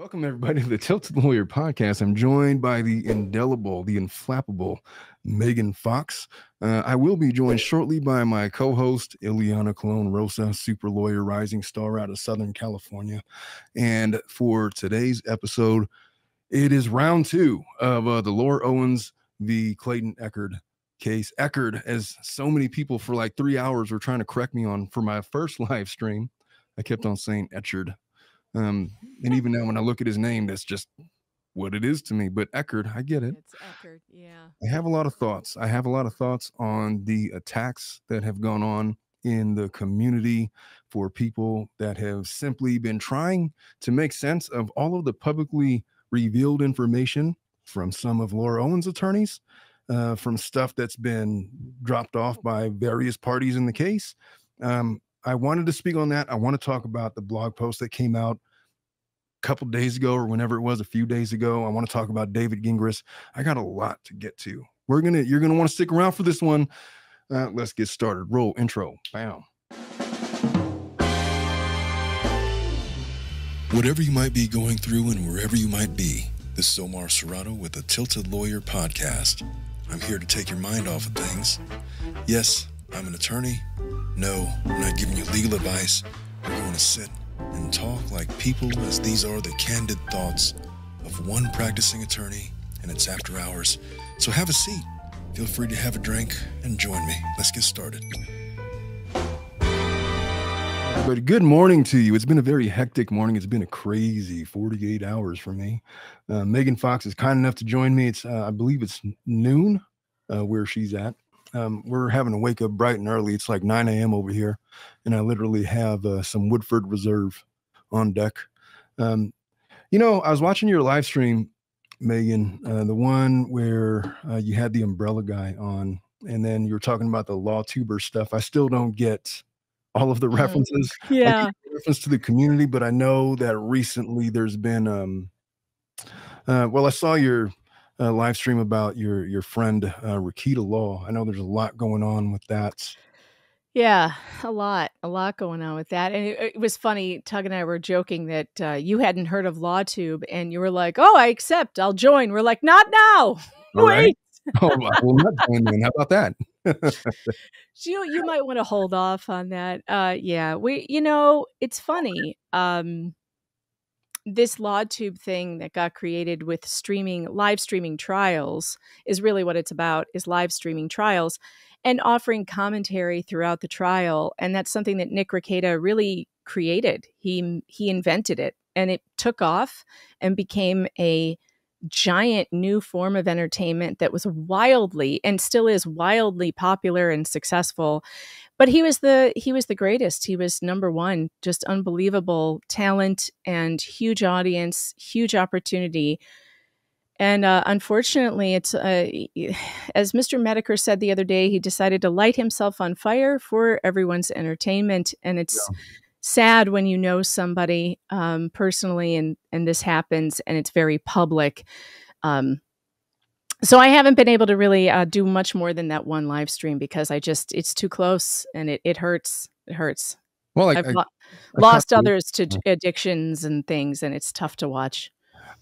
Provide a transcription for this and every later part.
Welcome, everybody, to the Tilted Lawyer podcast. I'm joined by the indelible, the inflappable Megan Fox. I will be joined shortly by my co-host, Iliana Cologne Rosa, super lawyer, rising star out of Southern California. And for today's episode, it is round two of the Laura Owens v. Clayton Eckerd case. Eckerd, as so many people for like 3 hours were trying to correct me on for my first live stream. I kept on saying Echard. And even now when I look at his name, that's just what it is to me. But Eckerd, I get it. It's Eckerd, yeah. I have a lot of thoughts. I have a lot of thoughts on the attacks that have gone on in the community for people that have simply been trying to make sense of all of the publicly revealed information from some of Laura Owens' attorneys, from stuff that's been dropped off by various parties in the case. I wanted to speak on that. I want to talk about the blog post that came out a couple days ago or whenever it was, a few days ago. I want to talk about David Gingras. I got a lot to get to. You're going to want to stick around for this one. Let's get started. Roll intro. Bam. Whatever you might be going through and wherever you might be, this is Omar Serrato with the Tilted Lawyer podcast. I'm here to take your mind off of things. Yes, I'm an attorney. No, I'm not giving you legal advice. We're going to sit and talk like people, as these are the candid thoughts of one practicing attorney, and it's after hours. So have a seat. Feel free to have a drink and join me. Let's get started. But good morning to you. It's been a very hectic morning. It's been a crazy 48 hours for me. Megan Fox is kind enough to join me. It's I believe it's noon where she's at. We're having to wake up bright and early. It's like 9 a.m. over here, and I literally have some Woodford Reserve on deck. I was watching your live stream, Megan, the one where you had the umbrella guy on, and then you were talking about the LawTuber stuff. I still don't get all of the references. Yeah. I get reference to the community, but I know that recently there's been, I saw your live stream about your friend Rakita Law. I know there's a lot going on with that. Yeah, a lot going on with that. And it was funny. Tug and I were joking that you hadn't heard of LawTube, and you were like, "Oh, I accept. I'll join." We're like, "Not now. All Wait." Right. Oh, well, not join then. How about that? You might want to hold off on that. Yeah, it's funny. This LawTube thing that got created with live streaming trials is really what it's about, is live streaming trials and offering commentary throughout the trial. And that's something that Nick Rakita really created. He invented it, and it took off and became a giant new form of entertainment that was wildly, and still is wildly, popular and successful. But he was the greatest. He was number one. Just unbelievable talent and huge audience, huge opportunity. And unfortunately, it's as Mr. Medicare said the other day, he decided to light himself on fire for everyone's entertainment. And it's sad when you know somebody personally, and this happens, and it's very public. So I haven't been able to really do much more than that one live stream, because it's too close, and it hurts. It hurts. Well, I've lost others to addictions and things, and it's tough to watch.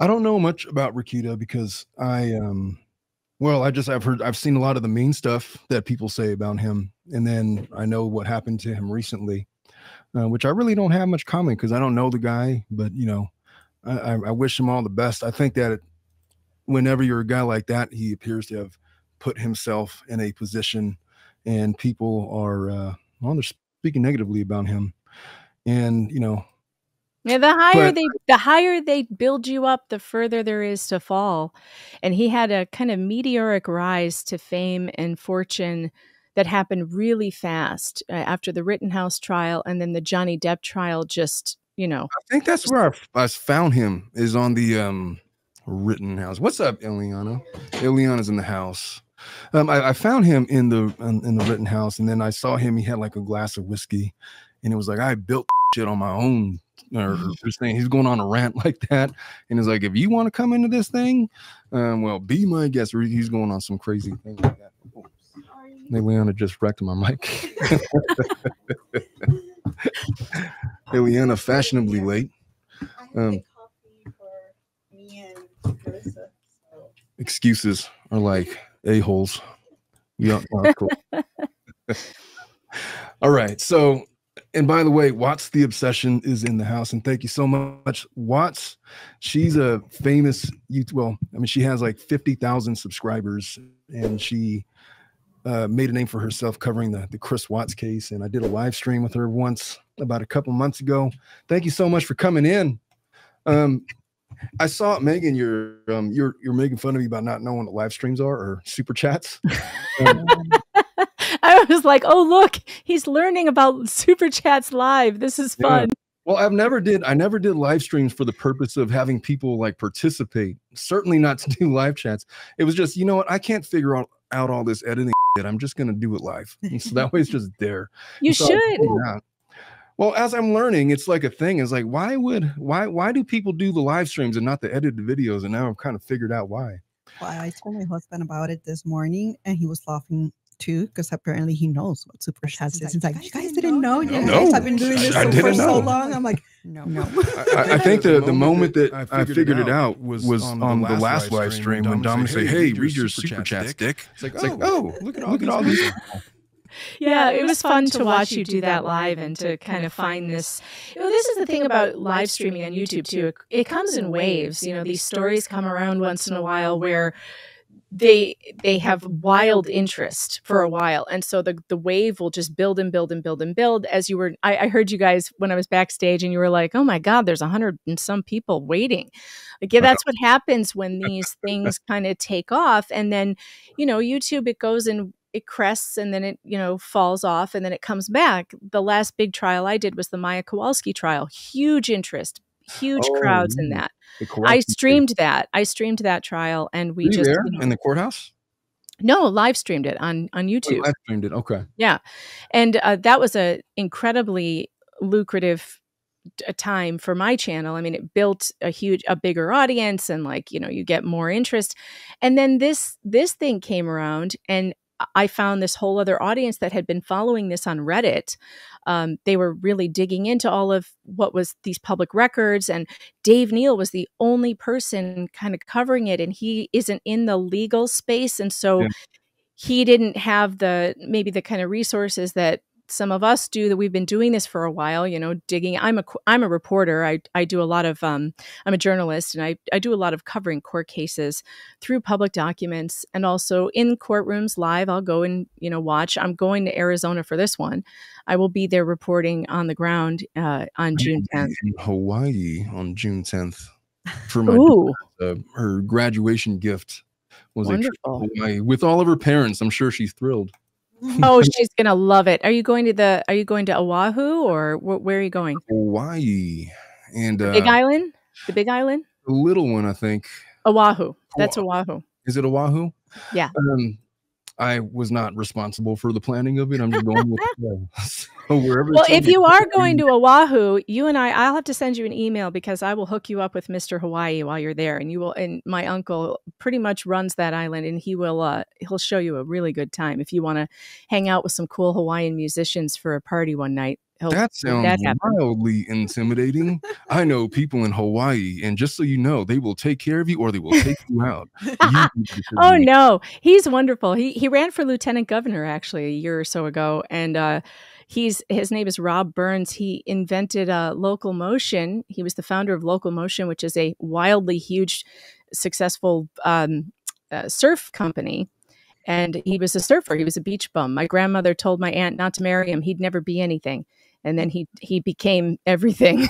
I don't know much about Rakita because I've seen a lot of the mean stuff that people say about him, and then I know what happened to him recently, which I really don't have much comment because I don't know the guy, but I wish him all the best. I think that whenever you're a guy like that, he appears to have put himself in a position, and people are they're speaking negatively about him, and Yeah, the higher they build you up, the further there is to fall. And he had a kind of meteoric rise to fame and fortune that happened really fast after the Rittenhouse trial, and then the Johnny Depp trial. I think that's where I found him, is on the Rittenhouse. What's up, Iliana? Iliana's in the house. I found him in the Rittenhouse, and then I saw him. He had like a glass of whiskey, and it was like, I built shit on my own. Or saying he's going on a rant like that, and he's like, if you want to come into this thing, well, be my guest. Or he's going on some crazy thing like that. Oh, Iliana just wrecked my mic. Iliana fashionably late. excuses are like a-holes. Yeah, that's cool. All right. So, and by the way, Watts the Obsession is in the house, and thank you so much, Watts. She's a famous she has like 50,000 subscribers, and she made a name for herself covering the Chris Watts case. And I did a live stream with her once about a couple months ago. Thank you so much for coming in. I saw, Megan, you're making fun of me about not knowing what live streams are or super chats. I was like, oh, look, he's learning about super chats live. This is fun. Yeah. Well, I never did live streams for the purpose of having people like participate. Certainly not to do live chats. It was just, you know what? I can't figure out all this editing shit. I'm just going to do it live. And so that way it's just there. You should. Well, as I'm learning, it's like a thing. It's like, why do people do the live streams and not the edited videos? And now I've kind of figured out why. Well, I told my husband about it this morning, and he was laughing too, because apparently he knows what super chats is. He's like, you guys didn't know? You guys have been doing this for so long. I'm like, no. I think the moment that I figured it out was on the last live stream when Dominic said, hey, read your super chat stick. It's like, oh, look at all these people. Yeah, it was fun to watch you do that live and to kind of find this. This is the thing about live streaming on YouTube too. It comes in waves. These stories come around once in a while where they have wild interest for a while, and so the wave will just build and build and build and build. As you were, I heard you guys when I was backstage, and you were like, "Oh my God, there's 100 and some people waiting." Like, yeah, that's what happens when these things kind of take off, and then YouTube, it goes and it crests, and then it falls off, and then it comes back. The last big trial I did was the Maya Kowalski trial. Huge interest. Huge crowds in that. I streamed that trial, and we just there in the courthouse. No, live streamed it on YouTube. Live streamed it. Okay. Yeah, and that was a incredibly lucrative time for my channel. I mean, it built a bigger audience, and you get more interest. And then this thing came around, and I found this whole other audience that had been following this on Reddit. They were really digging into all of what was these public records, and Dave Neal was the only person kind of covering it, and he isn't in the legal space, and so he didn't have maybe the kind of resources that some of us do, that we've been doing this for a while, digging. I'm a reporter. I do a lot of, I'm a journalist, and I do a lot of covering court cases through public documents, and also in courtrooms live. I'll go and, watch. I'm going to Arizona for this one. I will be there reporting on the ground on June 10th. In Hawaii on June 10th for my her graduation gift was a trip to Hawaii with all of her parents. I'm sure she's thrilled. Oh, she's gonna love it. Are you going to Oahu, or where are you going? Hawaii, and the Big Island. The Big Island. The little one, I think. Oahu. That's Oahu. Is it Oahu? Yeah. I was not responsible for the planning of it. I'm just going with the flow. So wherever. Well, if you are going to Oahu, you and I'll have to send you an email, because I will hook you up with Mr. Hawaii while you're there, and you will. And my uncle pretty much runs that island, and he'll show you a really good time if you want to hang out with some cool Hawaiian musicians for a party one night. That sounds wildly intimidating. I know people in Hawaii, and just so you know, they will take care of you or they will take you out. Oh no, he's wonderful. He ran for lieutenant governor actually a year or so ago, and his name is Rob Burns. He invented Local Motion. He was the founder of Local Motion, which is a wildly huge, successful surf company. And he was a surfer. He was a beach bum. My grandmother told my aunt not to marry him. He'd never be anything. And then he became everything.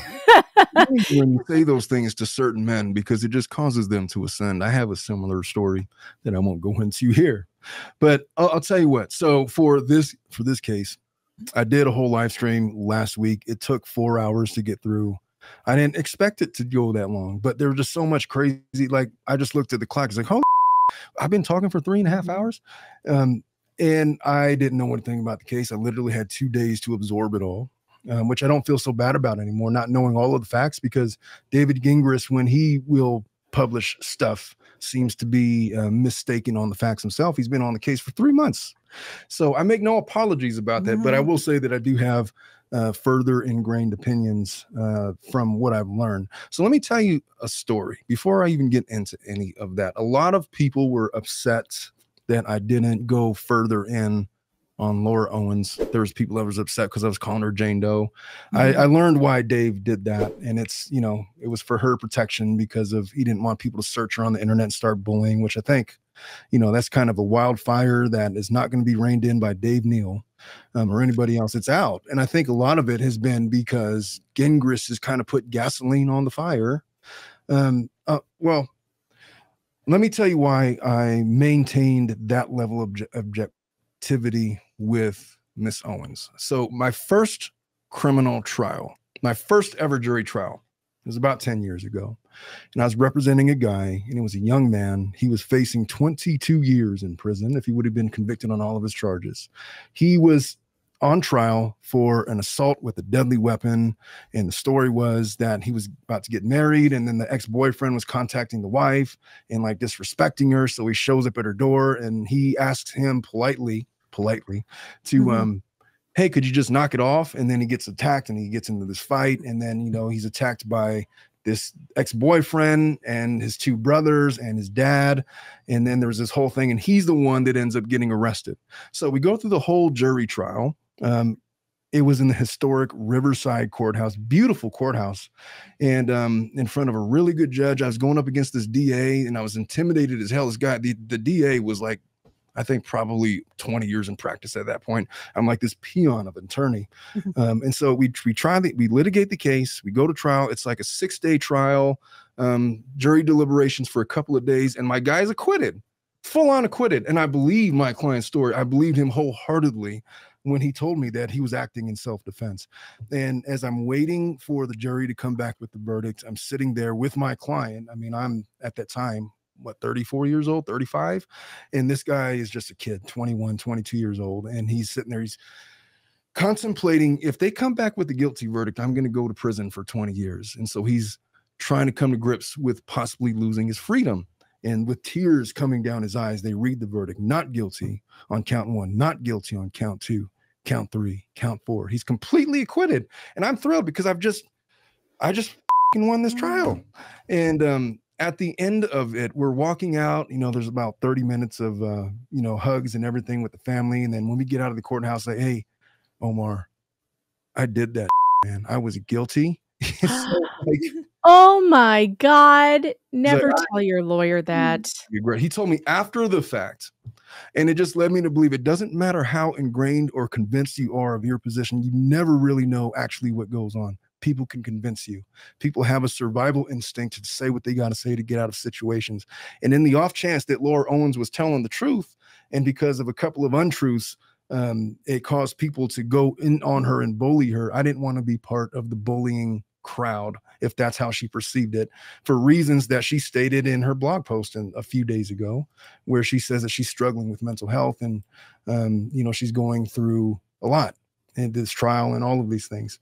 When you say those things to certain men, because it just causes them to ascend. I have a similar story that I won't go into here, but I'll tell you what. So for this case, I did a whole live stream last week. It took 4 hours to get through. I didn't expect it to go that long, but there was just so much crazy. Like, I just looked at the clock. It's like, oh, I've been talking for 3.5 hours. And I didn't know anything about the case. I literally had 2 days to absorb it all, which I don't feel so bad about anymore, not knowing all of the facts, because David Gingras, when he will publish stuff, seems to be mistaken on the facts himself. He's been on the case for 3 months. So I make no apologies about that, but I will say that I do have further ingrained opinions from what I've learned. So let me tell you a story before I even get into any of that. A lot of people were upset that I didn't go further in on Laura Owens. There was people that was upset because I was calling her Jane Doe. I learned why Dave did that. And it's, you know, it was for her protection because of, he didn't want people to search her on the internet and start bullying, which I think, you know, that's kind of a wildfire that is not going to be reined in by Dave Neal or anybody else. It's out. And I think a lot of it has been because Gingrich has kind of put gasoline on the fire. Well, let me tell you why I maintained that level of objectivity with Miss Owens. So my first criminal trial, my first ever jury trial, was about 10 years ago. And I was representing a guy, and it was a young man. He was facing 22 years in prison if he would have been convicted on all of his charges. He was on trial for an assault with a deadly weapon. And the story was that he was about to get married, and then the ex-boyfriend was contacting the wife and like disrespecting her. So he shows up at her door and he asks him politely to, hey, could you just knock it off? And then he gets attacked and he gets into this fight. And then, you know, he's attacked by this ex-boyfriend and his two brothers and his dad. And then there's this whole thing, and he's the one that ends up getting arrested. So we go through the whole jury trial. It was in the historic Riverside courthouse, beautiful courthouse. And in front of a really good judge. I was going up against this DA, and I was intimidated as hell. This guy, the DA was like, I think probably 20 years in practice at that point. I'm like this peon of an attorney. And so we litigate the case, we go to trial. It's like a 6-day trial, jury deliberations for a couple of days. And my guy's acquitted, full on acquitted. And I believe my client's story. I believed him wholeheartedly when he told me that he was acting in self-defense. And as I'm waiting for the jury to come back with the verdict, I'm sitting there with my client. I mean, I'm at that time, 34 years old, 35. And this guy is just a kid, 21, 22 years old. And he's sitting there, he's contemplating, if they come back with a guilty verdict, I'm going to go to prison for 20 years. And so he's trying to come to grips with possibly losing his freedom. And with tears coming down his eyes, they read the verdict: not guilty on count 1, not guilty on count 2, count 3, count 4. He's completely acquitted. And I'm thrilled because I just won this trial. And, at the end of it, we're walking out, you know, there's about 30 minutes of, you know, hugs and everything with the family. And then when we get out of the courthouse, like, hey, Omar, I did that, man. I was guilty. So, like, oh my God. Never tell your lawyer that. He told me after the fact. And it just led me to believe it doesn't matter how ingrained or convinced you are of your position. You never really know actually what goes on. People can convince you. People have a survival instinct to say what they got to say to get out of situations. And in the off chance that Laura Owens was telling the truth, and because of a couple of untruths, it caused people to go in on her and bully her. I didn't want to be part of the bullying crowd, if that's how she perceived it, for reasons that she stated in her blog post a few days ago, where she says that she's struggling with mental health and, you know, she's going through a lot in this trial and all of these things.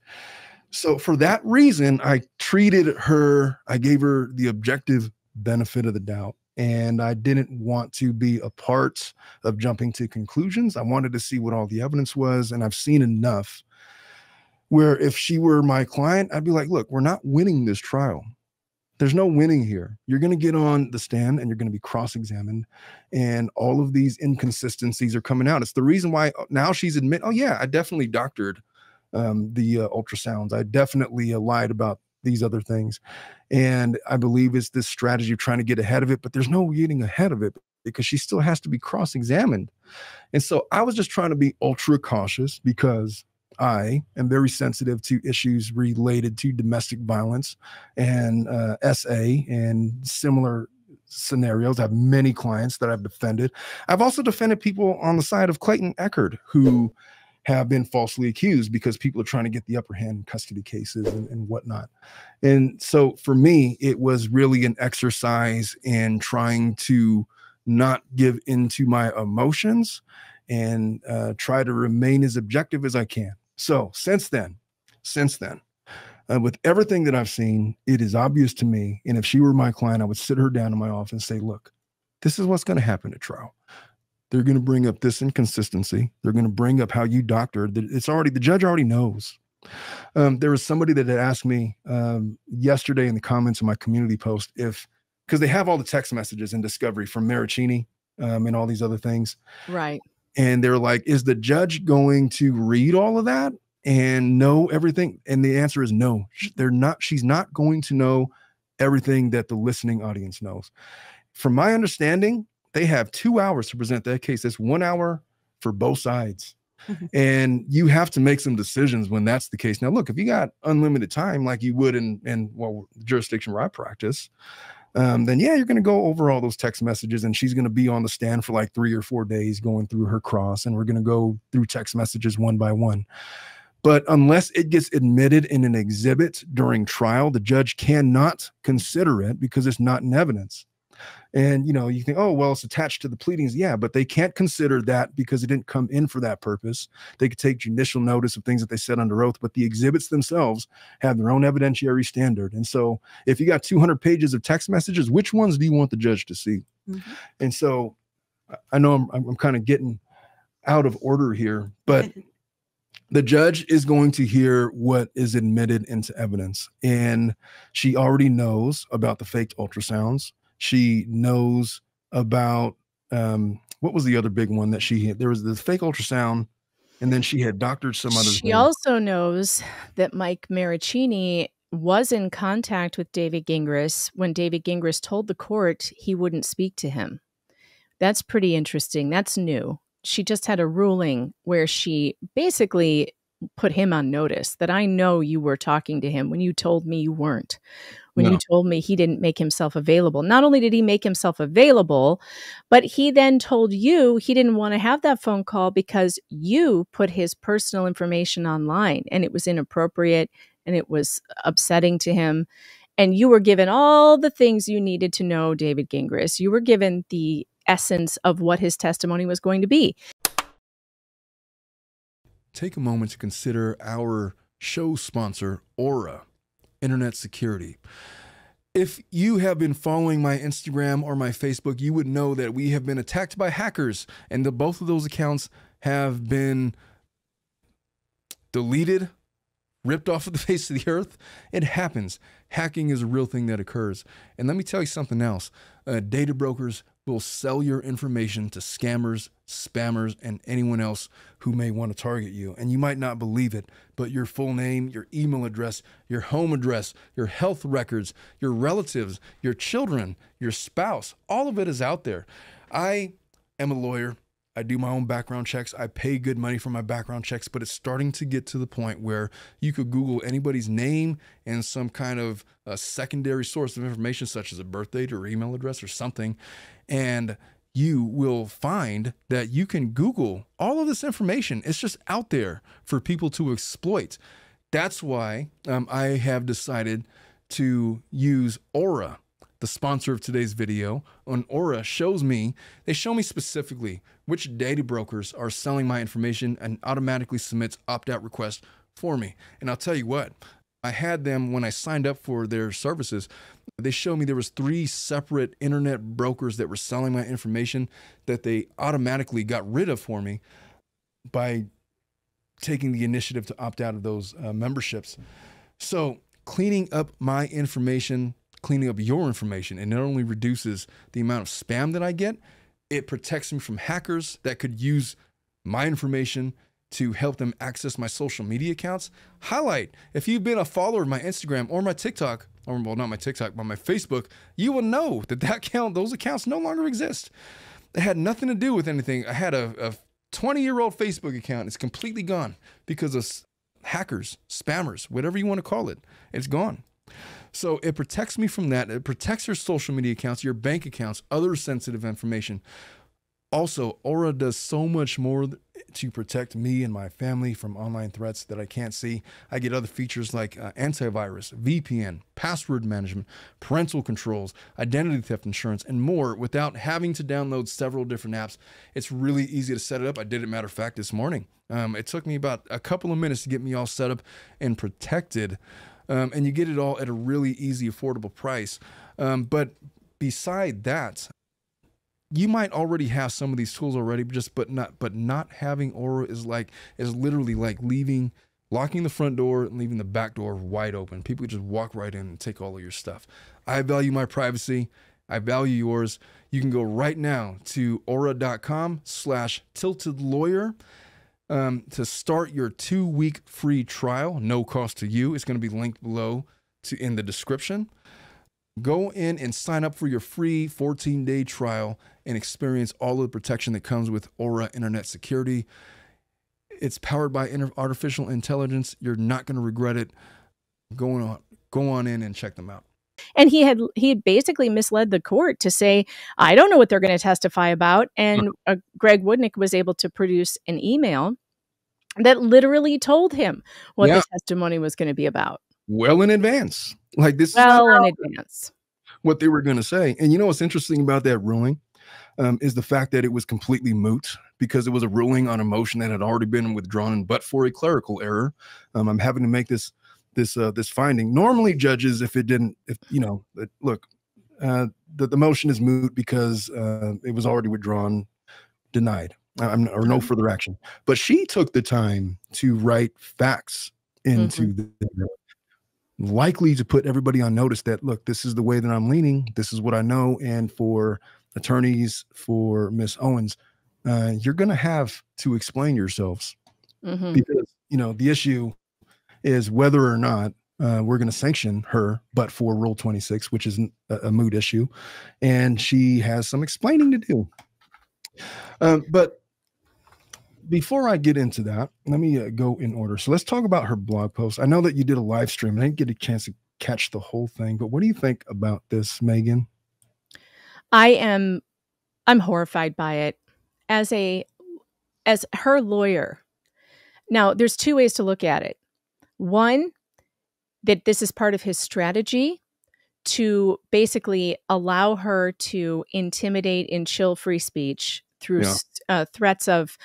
So for that reason, I treated her, I gave her the objective benefit of the doubt. And I didn't want to be a part of jumping to conclusions. I wanted to see what all the evidence was. And I've seen enough where if she were my client, I'd be like, look, we're not winning this trial. There's no winning here. You're going to get on the stand and you're going to be cross-examined, and all of these inconsistencies are coming out. It's the reason why now she's admit, oh yeah, I definitely doctored the ultrasounds. I definitely lied about these other things. And I believe it's this strategy of trying to get ahead of it, but there's no getting ahead of it because she still has to be cross-examined. And so I was just trying to be ultra cautious because I am very sensitive to issues related to domestic violence and SA and similar scenarios. I have many clients that I've defended. I've also defended people on the side of Clayton Eckerd who have been falsely accused because people are trying to get the upper hand in custody cases and whatnot. And so for me, it was really an exercise in trying to not give into my emotions and try to remain as objective as I can. So since then, with everything that I've seen, it is obvious to me. And if she were my client, I would sit her down in my office and say, look, this is what's going to happen at trial. They're going to bring up this inconsistency. They're going to bring up how you doctored. It's already, the judge already knows. There was somebody that had asked me yesterday in the comments of my community post because they have all the text messages in discovery from Maricini and all these other things. Right. And they're like, is the judge going to read all of that and know everything? And the answer is no. She's not going to know everything that the listening audience knows. From my understanding, they have 2 hours to present that case. That's 1 hour for both sides. And you have to make some decisions when that's the case. Now, look, if you got unlimited time, like you would in the jurisdiction where I practice, then yeah, you're going to go over all those text messages, and she's going to be on the stand for like 3 or 4 days going through her cross, and we're going to go through text messages one by one. But unless it gets admitted in an exhibit during trial, the judge cannot consider it because it's not in evidence. And, you think, oh, well, it's attached to the pleadings. Yeah, but they can't consider that because it didn't come in for that purpose. They could take judicial notice of things that they said under oath, but the exhibits themselves have their own evidentiary standard. And so if you got 200 pages of text messages, which ones do you want the judge to see? And so I know I'm kind of getting out of order here, but the judge is going to hear what is admitted into evidence. And she already knows about the faked ultrasounds. She knows about, what was the other big one that she had? There was the fake ultrasound, and then she had doctored some other She thing. also knows that Mike Maricini was in contact with David Gingras when David Gingras told the court he wouldn't speak to him. That's pretty interesting. That's new. She just had a ruling where she basically put him on notice that I know you were talking to him when you told me you weren't. When you told me he didn't make himself available. Not only did he make himself available, but he then told you he didn't want to have that phone call because you put his personal information online and it was inappropriate and it was upsetting to him. And you were given all the things you needed to know David Gingras. You were given the essence of what his testimony was going to be. Take a moment to consider our show sponsor, Aura Internet Security. If you have been following my Instagram or my Facebook, you would know that we have been attacked by hackers, and both of those accounts have been deleted, ripped off of the face of the earth. It happens. Hacking is a real thing that occurs. And let me tell you something else. Data brokers will sell your information to scammers, spammers, and anyone else who may want to target you. And you might not believe it, but your full name, your email address, your home address, your health records, your relatives, your children, your spouse, all of it is out there. I am a lawyer. I do my own background checks. I pay good money for my background checks, but it's starting to get to the point where you could Google anybody's name and some kind of a secondary source of information, such as a birth date or email address or something, and you will find that you can Google all of this information. It's just out there for people to exploit. That's why I have decided to use Aura. The sponsor of today's video on Aura they show me specifically which data brokers are selling my information and automatically submits opt-out requests for me. And I'll tell you what, I had them when I signed up for their services. They showed me there was 3 separate internet brokers that were selling my information that they automatically got rid of for me by taking the initiative to opt out of those memberships. So cleaning up my information, cleaning up your information, and not only reduces the amount of spam that I get, it protects me from hackers that could use my information to help them access my social media accounts. Highlight, if you've been a follower of my Instagram or my TikTok, or well, not my TikTok, but my Facebook, you will know that those accounts no longer exist. It had nothing to do with anything. I had a 20-year-old Facebook account. It's completely gone because of hackers, spammers, whatever you want to call it. It's gone. So it protects me from that. It protects your social media accounts, your bank accounts, other sensitive information. Also, Aura does so much more to protect me and my family from online threats that I can't see. I get other features like antivirus, VPN, password management, parental controls, identity theft insurance, and more without having to download several different apps. It's really easy to set it up. I did it, matter of fact, this morning. It took me about a couple of minutes to get me all set up and protected. And you get it all at a really easy, affordable price. But beside that, you might already have some of these tools already, but not having Aura is literally like leaving locking the front door and leaving the back door wide open. People could just walk right in and take all of your stuff. I value my privacy. I value yours. You can go right now to aura.com/tiltedlawyer to start your 2-week free trial. No cost to you. It's going to be linked below in the description. Go in and sign up for your free 14-day trial and experience all of the protection that comes with Aura Internet Security. It's powered by artificial intelligence. You're not going to regret it. Go on in and check them out. And he had basically misled the court to say, I don't know what they're going to testify about. And Greg Woodnick was able to produce an email that literally told him what the testimony was going to be about. Well in advance. Like this well in advance. What they were going to say. And you know what's interesting about that ruling is the fact that it was completely moot because it was a ruling on a motion that had already been withdrawn, but for a clerical error. I'm having to make this finding. Normally judges, the motion is moot because it was already withdrawn, denied, or no further action. But she took the time to write facts into the likely to put everybody on notice that, look, this is the way that I'm leaning. This is what I know. And for attorneys, for Miss Owens, you're going to have to explain yourselves because, the issue is whether or not we're going to sanction her, but for Rule 26, which is a moot issue. And she has some explaining to do. But before I get into that, let me go in order. So let's talk about her blog post. I know that you did a live stream. I didn't get a chance to catch the whole thing, but what do you think about this, Megan? I'm horrified by it as her lawyer. Now, there's two ways to look at it. One, that this is part of his strategy to basically allow her to intimidate and chill free speech through threats of,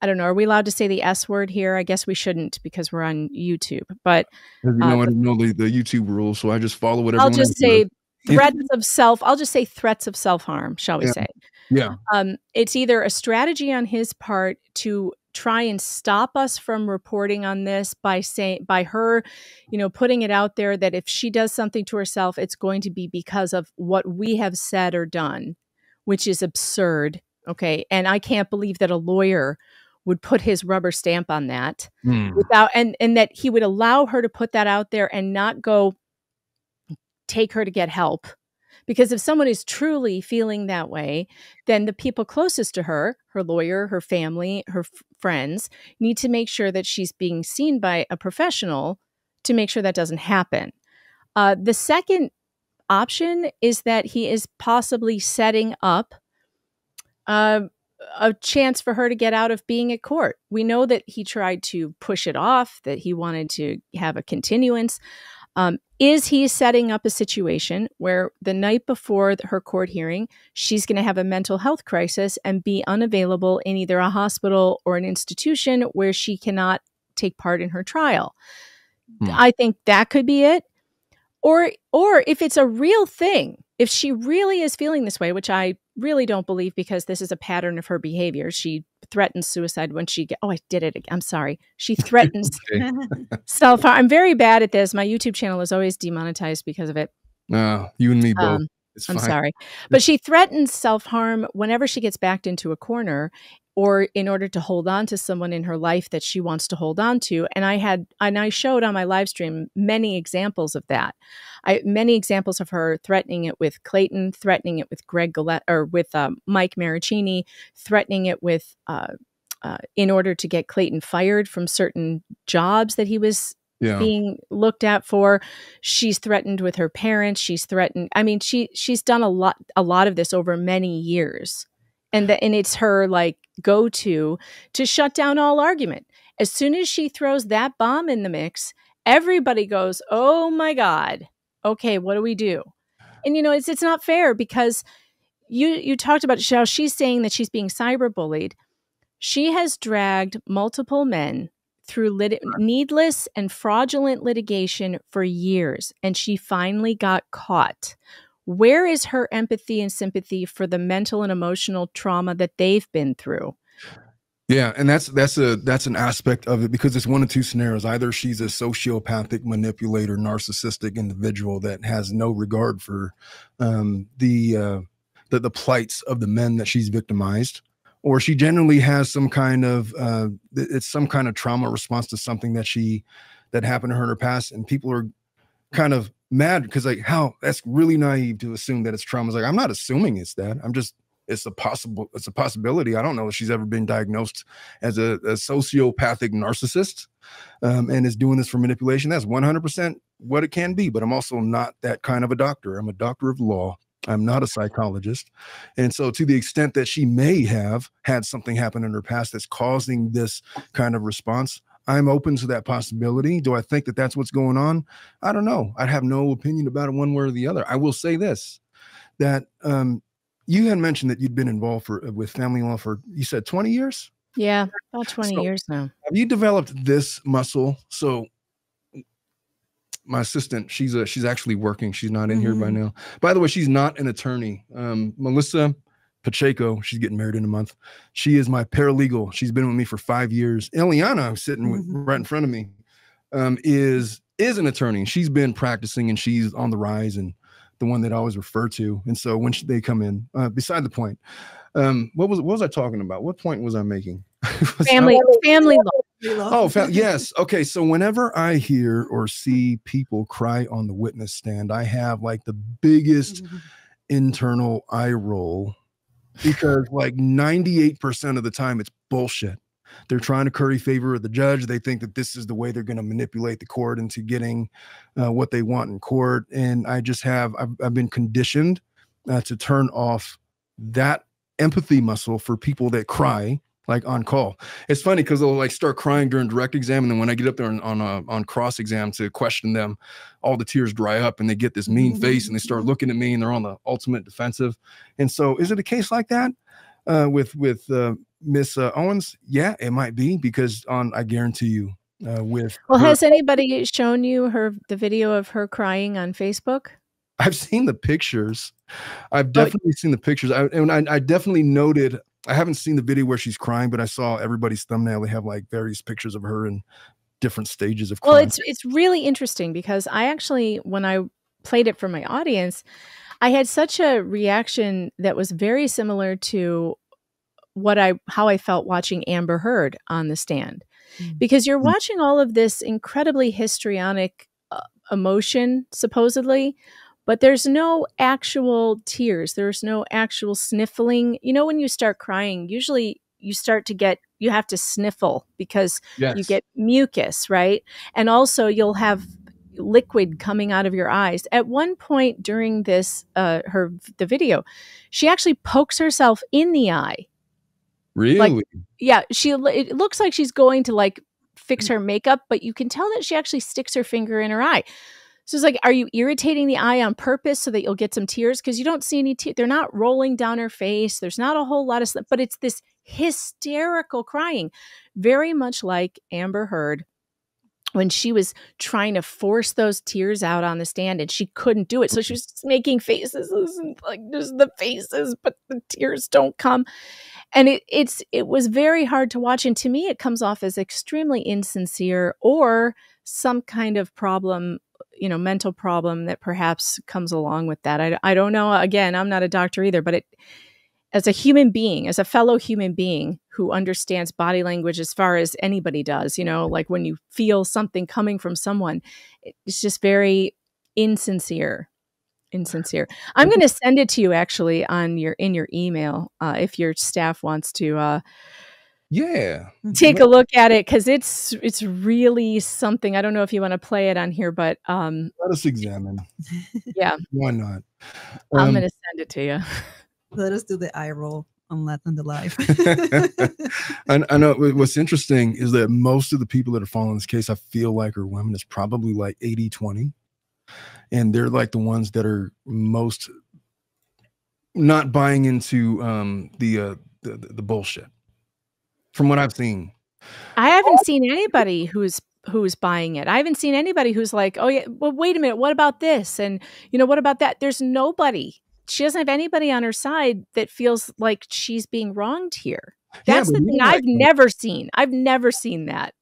I don't know, are we allowed to say the S word here? I guess we shouldn't because we're on YouTube. But I don't know the YouTube rules, so I just follow whatever. I'll just say I'll just say threats of self-harm, shall we say. Yeah. It's either a strategy on his part to try and stop us from reporting on this by her, putting it out there that if she does something to herself, it's going to be because of what we have said or done, which is absurd. Okay. And I can't believe that a lawyer would put his rubber stamp on that without, and that he would allow her to put that out there and not go take her to get help. Because if someone is truly feeling that way, then the people closest to her, her lawyer, her family, her friends, need to make sure that she's being seen by a professional to make sure that doesn't happen. The second option is that he is possibly setting up a chance for her to get out of being at court. We know that he tried to push it off, that he wanted to have a continuance. Is he setting up a situation where the night before her court hearing, she's going to have a mental health crisis and be unavailable in either a hospital or an institution where she cannot take part in her trial? I think that could be it. Or if it's a real thing, if she really is feeling this way, which I really don't believe because this is a pattern of her behavior. She threatens suicide when she I did it again. I'm sorry. She threatens self-harm. I'm very bad at this. My YouTube channel is always demonetized because of it. No, you and me both. I'm sorry. But she threatens self-harm whenever she gets backed into a corner or in order to hold on to someone in her life that she wants to hold on to. And I showed on my live stream many examples of that. Many examples of her threatening it with Clayton, threatening it with with Mike Maricini, threatening it with in order to get Clayton fired from certain jobs that he was being looked at for. She's threatened with her parents. She's threatened. I mean, she's done a lot of this over many years. And it's her go-to to shut down all argument. As soon as she throws that bomb in the mix, everybody goes, oh my God, okay, what do we do? And it's not fair because you talked about how she's saying that she's being cyberbullied. She has dragged multiple men through needless and fraudulent litigation for years, and she finally got caught. Where is her empathy and sympathy for the mental and emotional trauma that they've been through? Yeah, and that's an aspect of it, because it's one of two scenarios. Either she's a sociopathic manipulator, narcissistic individual that has no regard for the plights of the men that she's victimized, or she generally has some kind of it's some kind of trauma response to something that happened to her in her past, and people are kind of mad because like, how, that's really naive to assume that it's trauma. It's like, I'm not assuming it's that. It's a possibility. I don't know if she's ever been diagnosed as a sociopathic narcissist and is doing this for manipulation. That's 100% what it can be. But I'm also not that kind of a doctor. I'm a doctor of law. I'm not a psychologist. And so to the extent that she may have had something happen in her past that's causing this kind of response, I'm open to that possibility. Do I think that that's what's going on? I don't know. I have no opinion about it one way or the other. I will say this, that you had mentioned that you'd been involved with family law for, you said 20 years? Yeah, about 20 years now. Have you developed this muscle? So my assistant, she's actually working. She's not in here by now. By the way, she's not an attorney. Melissa Pacheco, she's getting married in a month. She is my paralegal. She's been with me for 5 years. Iliana, sitting right in front of me, is an attorney. She's been practicing and she's on the rise and the one that I always refer to. And so when they come in, beside the point, what was I talking about? What point was I making? Family law. Oh, yes. Okay. So whenever I hear or see people cry on the witness stand, I have like the biggest internal eye roll, because like 98% of the time it's bullshit. They're trying to curry favor with the judge. They think that this is the way they're going to manipulate the court into getting what they want in court. And I've been conditioned to turn off that empathy muscle for people that cry like on call. It's funny because they'll like start crying during direct exam, and then when I get up there on cross exam to question them, all the tears dry up and they get this mean face and they start looking at me and they're on the ultimate defensive. And so, is it a case like that with Miss Owens? Yeah, it might be, because I guarantee you, has anybody shown you the video of her crying on Facebook? I've seen the pictures. I've definitely seen the pictures. I definitely noted. I haven't seen the video where she's crying, but I saw everybody's thumbnail. They have like various pictures of her in different stages of crying. Well, it's really interesting, because I actually, when I played it for my audience, I had such a reaction that was very similar to how I felt watching Amber Heard on the stand, because you're watching all of this incredibly histrionic emotion, supposedly, but there's no actual tears. There's no actual sniffling. You know, when you start crying, usually you have to sniffle because you get mucus, right? And also you'll have liquid coming out of your eyes. At one point during this, the video, she actually pokes herself in the eye. Really? Yeah. It looks like she's going to like fix her makeup, but you can tell that she actually sticks her finger in her eye. So it's like, are you irritating the eye on purpose so that you'll get some tears? Because you don't see any tears. They're not rolling down her face. There's not a whole lot of stuff, but it's this hysterical crying, very much like Amber Heard when she was trying to force those tears out on the stand and she couldn't do it. So she was just making faces, like just the faces, but the tears don't come. And it was very hard to watch. And to me, it comes off as extremely insincere, or some kind of problem, mental problem that perhaps comes along with that. I don't know. Again, I'm not a doctor either, but as a human being, as a fellow human being who understands body language as far as anybody does, like when you feel something coming from someone, it's just very insincere. I'm going to send it to you actually in your email if your staff wants to take a look at it, because it's really something. I don't know if you want to play it on here, but let us examine. Yeah, why not? I'm going to send it to you. Let us do the eye roll on the live. I know what's interesting is that most of the people that are following this case, I feel like, are women. It's probably like 80-20. And they're like the ones that are most not buying into the bullshit. From what I've seen, I haven't seen anybody who's buying it. I haven't seen anybody who's like, oh yeah, well, wait a minute, what about this? And what about that? There's nobody. She doesn't have anybody on her side that feels like she's being wronged here. That's the thing I've never seen. I've never seen that.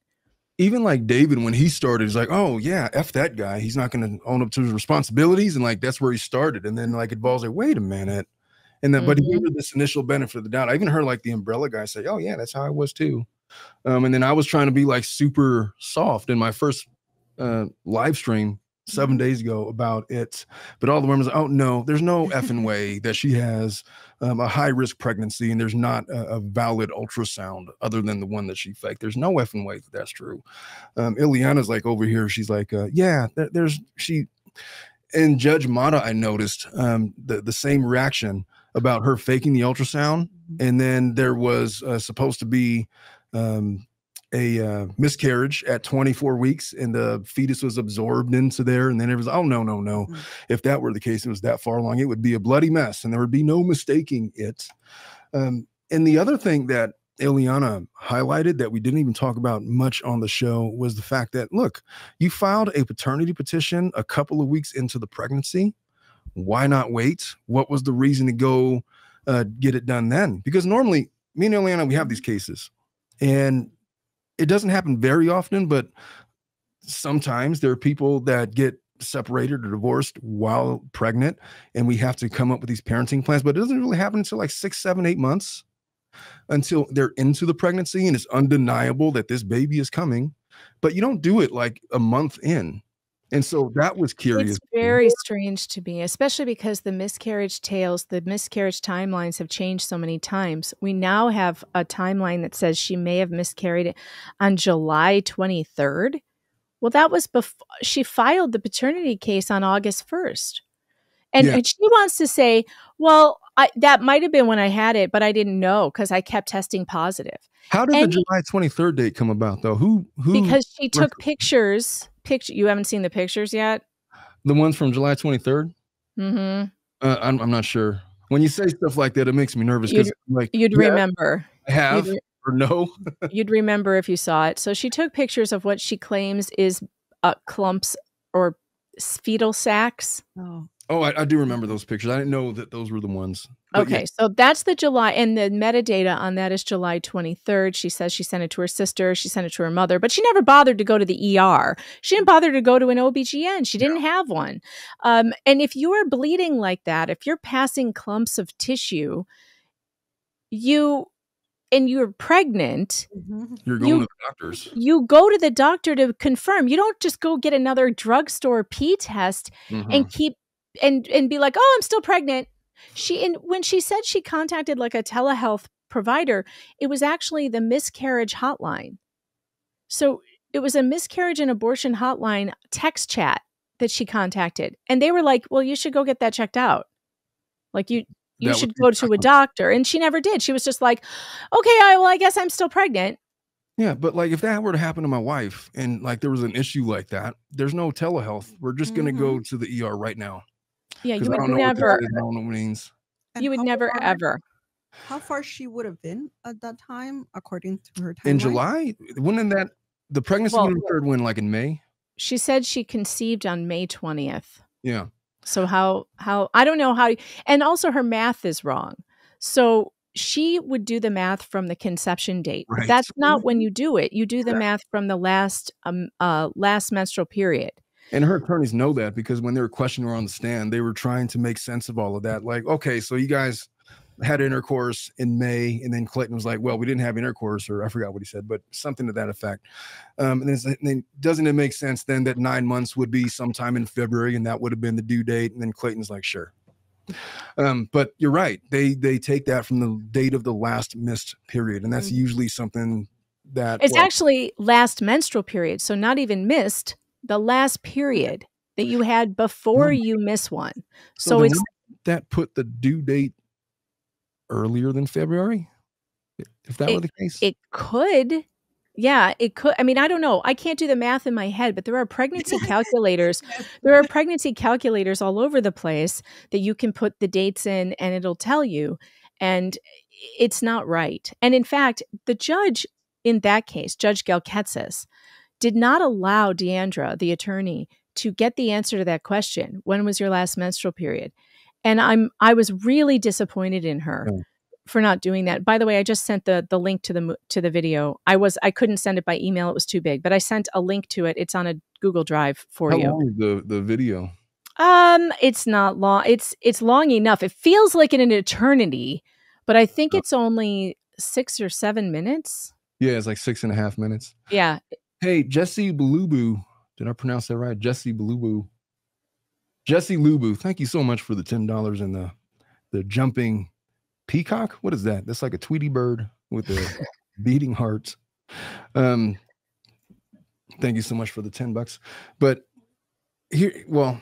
Even like David, when he started, he's like, oh yeah, F that guy. He's not going to own up to his responsibilities. And like, that's where he started. And then like, it balls like, wait a minute. And then, but he gave her this initial benefit of the doubt. I even heard like the umbrella guy say, oh yeah, that's how I was too. And then I was trying to be like super soft in my first live stream 7 days ago about it. But all the women was like, oh no, there's no effing way that she has a high risk pregnancy and there's not a valid ultrasound other than the one that she faked. There's no effing way that that's true. Iliana's like over here. She's like, yeah, and Judge Mata, I noticed the same reaction about her faking the ultrasound. And then there was supposed to be a miscarriage at 24 weeks and the fetus was absorbed into there. And then it was, oh, no. If that were the case, it was that far along, it would be a bloody mess and there would be no mistaking it. And the other thing that Iliana highlighted that we didn't even talk about much on the show was the fact that, look, you filed a paternity petition a couple of weeks into the pregnancy. Why not wait? What was the reason to go get it done then? Because normally me and Iliana, we have these cases and it doesn't happen very often, but sometimes there are people that get separated or divorced while pregnant and we have to come up with these parenting plans, but it doesn't really happen until like 6, 7, 8 months until they're into the pregnancy and it's undeniable that this baby is coming, but you don't do it like a month in. And so that was curious. It's very strange to me, especially because the miscarriage tales, the miscarriage timelines have changed so many times. We now have a timeline that says she may have miscarried on July 23rd. Well, that was before she filed the paternity case on August 1st. And she wants to say, well, that might have been when I had it, but I didn't know because I kept testing positive. How did the July 23rd date come about, though? Who? Because she took pictures. You haven't seen the pictures yet? The ones from July 23rd? Mm-hmm. I'm not sure. When you say stuff like that, it makes me nervous. You'd remember. I have or no? You'd remember if you saw it. So she took pictures of what she claims is clumps or fetal sacs. Oh, I do remember those pictures. I didn't know that those were the ones. But okay, so that's the July, and the metadata on that is July 23rd. She says she sent it to her sister, she sent it to her mother, but she never bothered to go to the ER. She didn't bother to go to an OBGYN. She didn't have one. And if you are bleeding like that, if you're passing clumps of tissue, and you're pregnant, you're going to the doctors. You go to the doctor to confirm. You don't just go get another drugstore P test and keep and be like, oh, I'm still pregnant. When she said she contacted like a telehealth provider, it was actually the miscarriage hotline. So it was a miscarriage and abortion hotline text chat that she contacted. And they were like, well, you should go get that checked out. Like you should go to a doctor. And she never did. She was just like, okay, I guess I'm still pregnant. Yeah, but like if that were to happen to my wife and like there was an issue like that, there's no telehealth. We're just going to go to the ER right now. Yeah, you would never. I don't know what it means. You would never, ever. How far she would have been at that time, according to her timeline? In July? When the pregnancy occurred when, like in May? She said she conceived on May 20th. Yeah. So how I don't know how, and also her math is wrong. So she would do the math from the conception date. Right. That's not when you do it. You do the math from the last menstrual period. And her attorneys know that because when they were questioning her on the stand, they were trying to make sense of all of that. Like, okay, so you guys had intercourse in May, and then Clayton was like, well, we didn't have intercourse, or I forgot what he said, but something to that effect. And then doesn't it make sense then that 9 months would be sometime in February, and that would have been the due date? And then Clayton's like, sure. But you're right. They take that from the date of the last missed period, and that's usually something that... It's actually last menstrual period, so not even missed. The last period that you had before you miss one. So it's that put the due date earlier than February, if that were the case. It could. Yeah, it could. I mean, I don't know. I can't do the math in my head, but there are pregnancy calculators. There are pregnancy calculators all over the place that you can put the dates in and it'll tell you. And it's not right. And in fact, the judge in that case, Judge Galketsis, did not allow Deandra, the attorney, to get the answer to that question. When was your last menstrual period? And I was really disappointed in her for not doing that. By the way, I just sent the link to the video. I couldn't send it by email; it was too big. But I sent a link to it. It's on a Google Drive for you. How long is the video? It's not long. It's long enough. It feels like an eternity, but I think it's only 6 or 7 minutes. Yeah, it's like 6.5 minutes. Yeah. Hey, Jesse Balubu. Did I pronounce that right? Jesse Balubu. Jesse Lubu. Thank you so much for the $10 and the jumping peacock. What is that? That's like a Tweety bird with the beating hearts. Thank you so much for the $10. But here, well,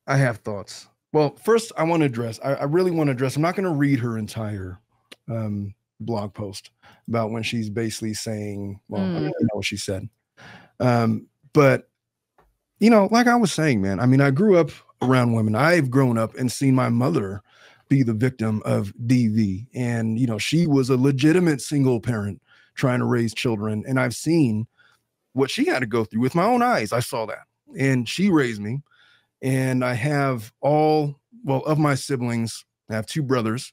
I have thoughts. Well, first I want to address, I really want to address, I'm not going to read her entire blog post about when she's basically saying, well, I don't know what she said. But, you know, like I was saying, man, I mean, I grew up around women. I've grown up and seen my mother be the victim of DV. And, you know, she was a legitimate single parent trying to raise children. And I've seen what she had to go through with my own eyes. I saw that. And she raised me. And I have of my siblings, I have 2 brothers.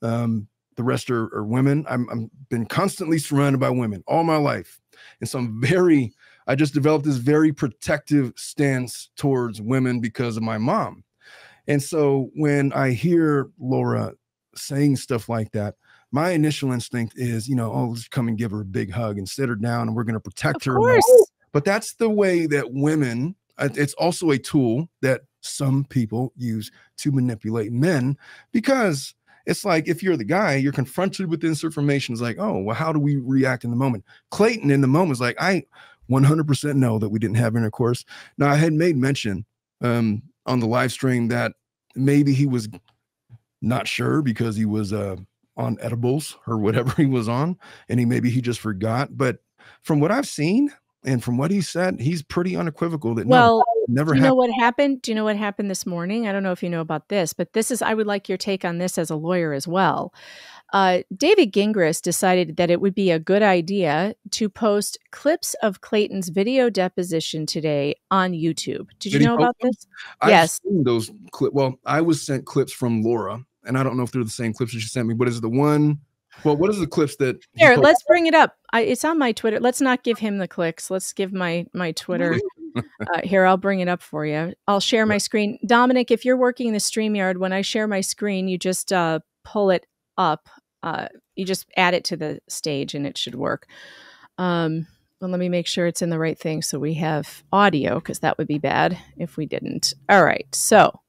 The rest are women. I'm been constantly surrounded by women all my life. And so I just developed this very protective stance towards women because of my mom. And so when I hear Laura saying stuff like that, my initial instinct is, you know, oh, let's come and give her a big hug and sit her down and we're going to protect her. But that's the way that women, it's also a tool that some people use to manipulate men, because it's like, if you're the guy, you're confronted with this information. It's like, oh, well, how do we react in the moment? Clayton in the moment is like, I 100% know that we didn't have intercourse. Now, I had made mention on the live stream that maybe he was not sure because he was on edibles or whatever he was on, and maybe he just forgot. But from what I've seen and from what he said, he's pretty unequivocal that never happened. Do you know what happened? Do you know what happened this morning? I don't know if you know about this, but I would like your take on this as a lawyer as well. David Gingras decided that it would be a good idea to post clips of Clayton's video deposition today on YouTube. Did you know about this? Yes. I've seen those clips. Well, I was sent clips from Laura, and I don't know if they're the same clips that she sent me, but is the one, well, what is the clips that? Here, let's bring it up. It's on my Twitter. Let's not give him the clicks. Let's give my Twitter. Here, I'll bring it up for you. I'll share my screen. Dominic, if you're working the StreamYard, when I share my screen, you just pull it up. You just add it to the stage and it should work. Well, let me make sure it's in the right thing so we have audio, because that would be bad if we didn't. All right. So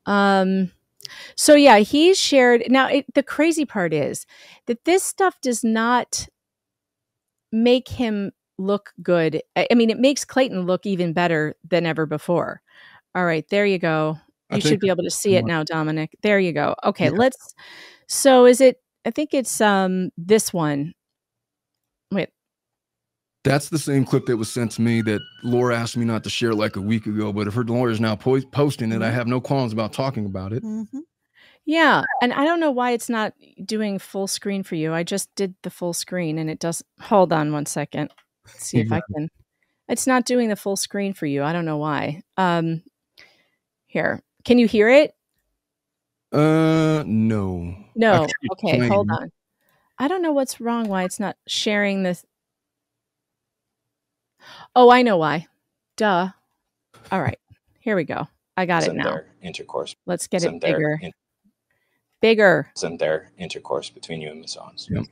yeah, he shared. Now, the crazy part is that this stuff does not make him look good. I mean, it makes Clayton look even better than ever before. All right, there you go. You should be able to see it now, Dominic. There you go. Okay, yeah. So is it, I think it's this one. Wait. That's the same clip that was sent to me that Laura asked me not to share like a week ago. But if her lawyer is now posting it, I have no qualms about talking about it. Mm-hmm. Yeah. And I don't know why it's not doing full screen for you. I just did the full screen and it does. Hold on one second. Let's see if I can. It's not doing the full screen for you. I don't know why. Here. Can you hear it? No. No. Okay, hold on. I don't know what's wrong, why it's not sharing this. Oh, I know why. Duh. All right. Here we go. I got it now. Intercourse. Let's get it bigger. Bigger. Isn't there intercourse between you and Miss Owens? Yep.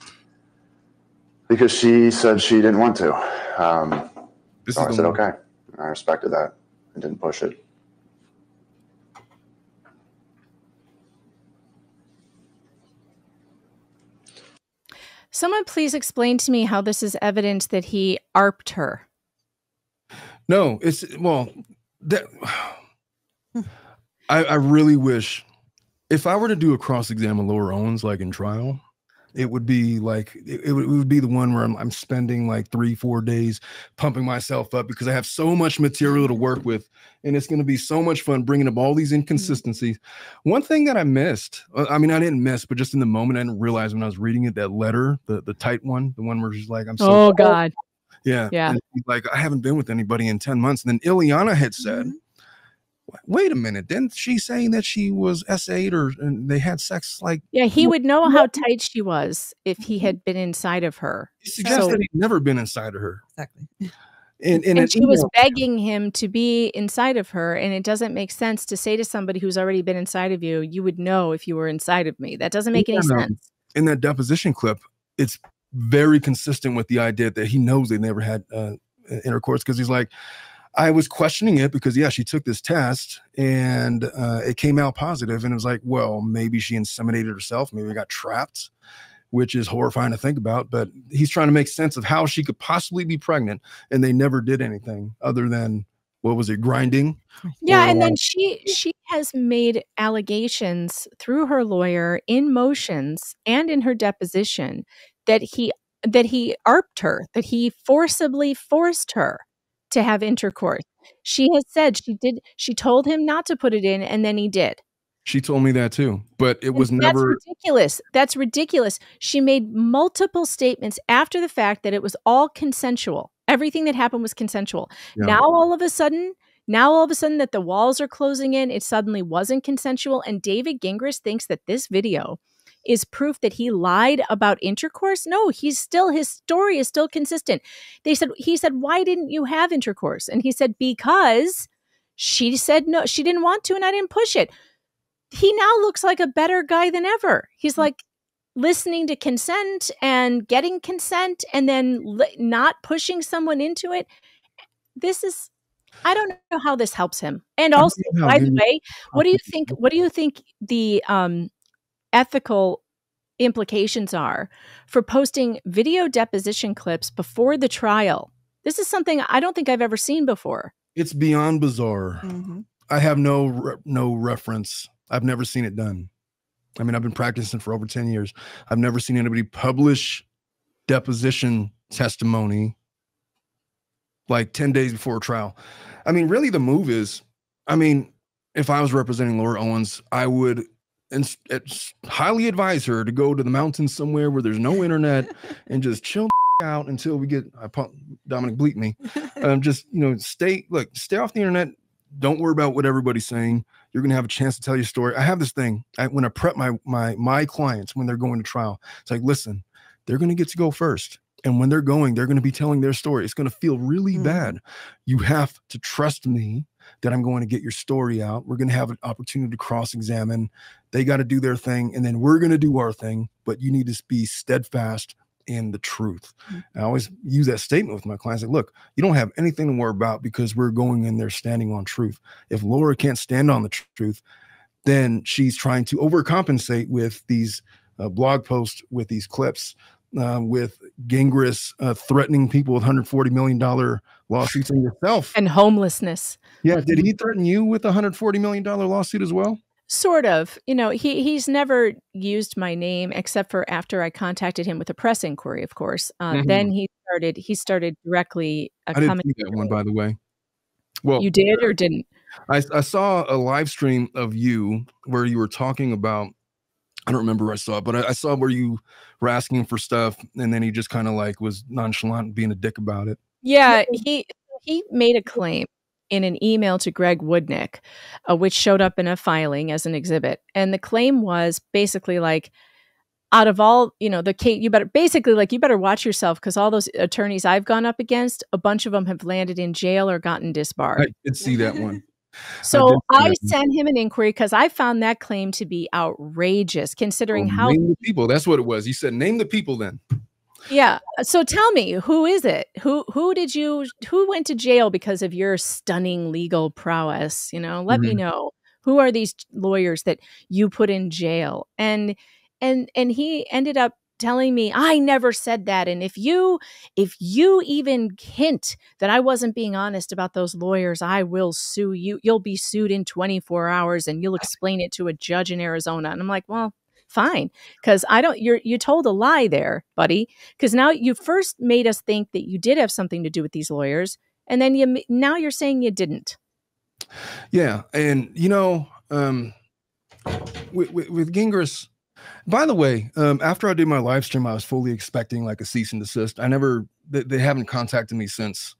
Because she said she didn't want to. So I said, okay. I respected that and didn't push it. Someone please explain to me how this is evidence that he ARPed her. No, it's, well, that I really wish, if I were to do a cross-examine Laura Owens, like in trial, it would be like, it would be the one where I'm spending like 3-4 days pumping myself up because I have so much material to work with. And it's going to be so much fun bringing up all these inconsistencies. One thing that I missed, I mean, I didn't miss, but just in the moment, I didn't realize when I was reading it, that letter, the tight one, the one where she's like, I'm so oh God. Yeah. Yeah. And like, I haven't been with anybody in 10 months. And then Iliana had said, wait a minute, didn't she saying that she was S8 or and they had sex? Like, yeah, he would know how tight she was if he had been inside of her. He suggests that he'd never been inside of her. Exactly. And she was begging him to be inside of her, and it doesn't make sense to say to somebody who's already been inside of you, you would know if you were inside of me. That doesn't make any sense. In that deposition clip, it's very consistent with the idea that he knows they never had intercourse, because he's like, I was questioning it because, yeah, she took this test and it came out positive. And it was like, well, maybe she inseminated herself. Maybe got trapped, which is horrifying to think about. But he's trying to make sense of how she could possibly be pregnant. And they never did anything other than, what was it, grinding? Yeah. And then she has made allegations through her lawyer in motions and in her deposition that he ARPed her, that he forcibly forced her to have intercourse. She has said she told him not to put it in, and then he did. She told me that too, but it was never. That's ridiculous. That's ridiculous. She made multiple statements after the fact that it was all consensual. Everything that happened was consensual. Yeah. Now all of a sudden that the walls are closing in, it suddenly wasn't consensual. And David Gingras thinks that this video is proof that he lied about intercourse. No, his story is still consistent. He said, why didn't you have intercourse? And he said, because she said no, she didn't want to, and I didn't push it. He now looks like a better guy than ever. He's like listening to consent and getting consent and then not pushing someone into it. I don't know how this helps him. And also, by the way, what do you think the ethical implications are for posting video deposition clips before the trial? This is something I don't think I've ever seen before. It's beyond bizarre. Mm-hmm. I have no reference. I've never seen it done. I mean, I've been practicing for over 10 years. I've never seen anybody publish deposition testimony like 10 days before a trial. I mean, really the move is, if I was representing Laura Owens, I would highly advise her to go to the mountains somewhere where there's no internet and just chill out until we get, Dominic bleep me. Just, stay off the internet. Don't worry about what everybody's saying. You're going to have a chance to tell your story. I have this thing. When I prep my clients, when they're going to trial, it's like, listen, they're going to get to go first. And when they're going to be telling their story. It's going to feel really bad. You have to trust me that I'm going to get your story out. We're going to have an opportunity to cross-examine. They got to do their thing, and then we're going to do our thing. But you need to be steadfast in the truth. I always use that statement with my clients. Like, look, you don't have anything to worry about because we're going in there standing on truth. If Laura can't stand on the truth, then she's trying to overcompensate with these blog posts, with these clips, with Gingras threatening people with $140 million lawsuits, and yourself. And homelessness. Yeah. Did he threaten you with a $140 million lawsuit as well? Sort of. He's never used my name except for after I contacted him with a press inquiry, of course. Then he started directly coming. I didn't see that one, by the way. Well, you did or didn't? I saw a live stream of you where you were talking about, I don't remember where I saw it, but I saw where you were asking for stuff, and then he just kind of like was nonchalant and being a dick about it. Yeah, he made a claim in an email to Greg Woodnick, which showed up in a filing as an exhibit. And the claim was basically like, out of all, the case, you better watch yourself, because all those attorneys I've gone up against, a bunch of them have landed in jail or gotten disbarred. I did see that one. So I sent him an inquiry because I found that claim to be outrageous, considering how name the people. That's what it was. You said name the people then. Yeah. So tell me, who is it? Who went to jail because of your stunning legal prowess? Let me know. Who are these lawyers that you put in jail? And he ended up telling me, I never said that. And if you even hint that I wasn't being honest about those lawyers, I will sue you. You'll be sued in 24 hours and you'll explain it to a judge in Arizona. And I'm like, well, fine. Because you told a lie there, buddy. Because now you first made us think that you did have something to do with these lawyers. And then now you're saying you didn't. Yeah. And, with Gingras, by the way, after I did my live stream, I was fully expecting like a cease and desist. They haven't contacted me since.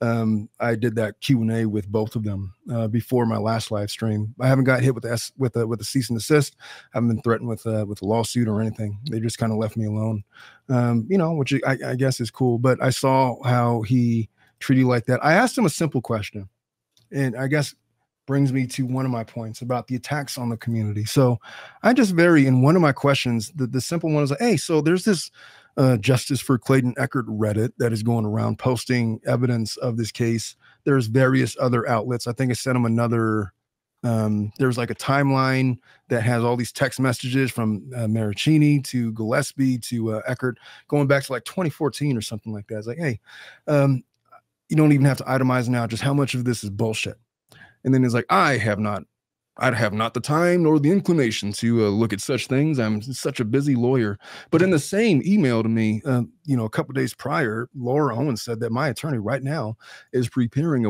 I did that Q&A with both of them before my last live stream. I haven't got hit with a cease and desist. I haven't been threatened with a lawsuit or anything. They just kind of left me alone, which I guess is cool. But I saw how he treated you like that. I asked him a simple question, and I guess brings me to one of my points about the attacks on the community. So I just vary in one of my questions. The simple one is like, hey, so there's this Justice for Clayton Eckerd Reddit that is going around posting evidence of this case. There's various other outlets. I think I sent him another, there's like a timeline that has all these text messages from Maricini to Gillespie to Eckerd going back to like 2014 or something like that. It's like, hey, you don't even have to itemize now just how much of this is bullshit. And then it's like, I have not the time nor the inclination to look at such things. I'm such a busy lawyer. But in the same email to me, a couple of days prior, Laura Owens said that my attorney right now is preparing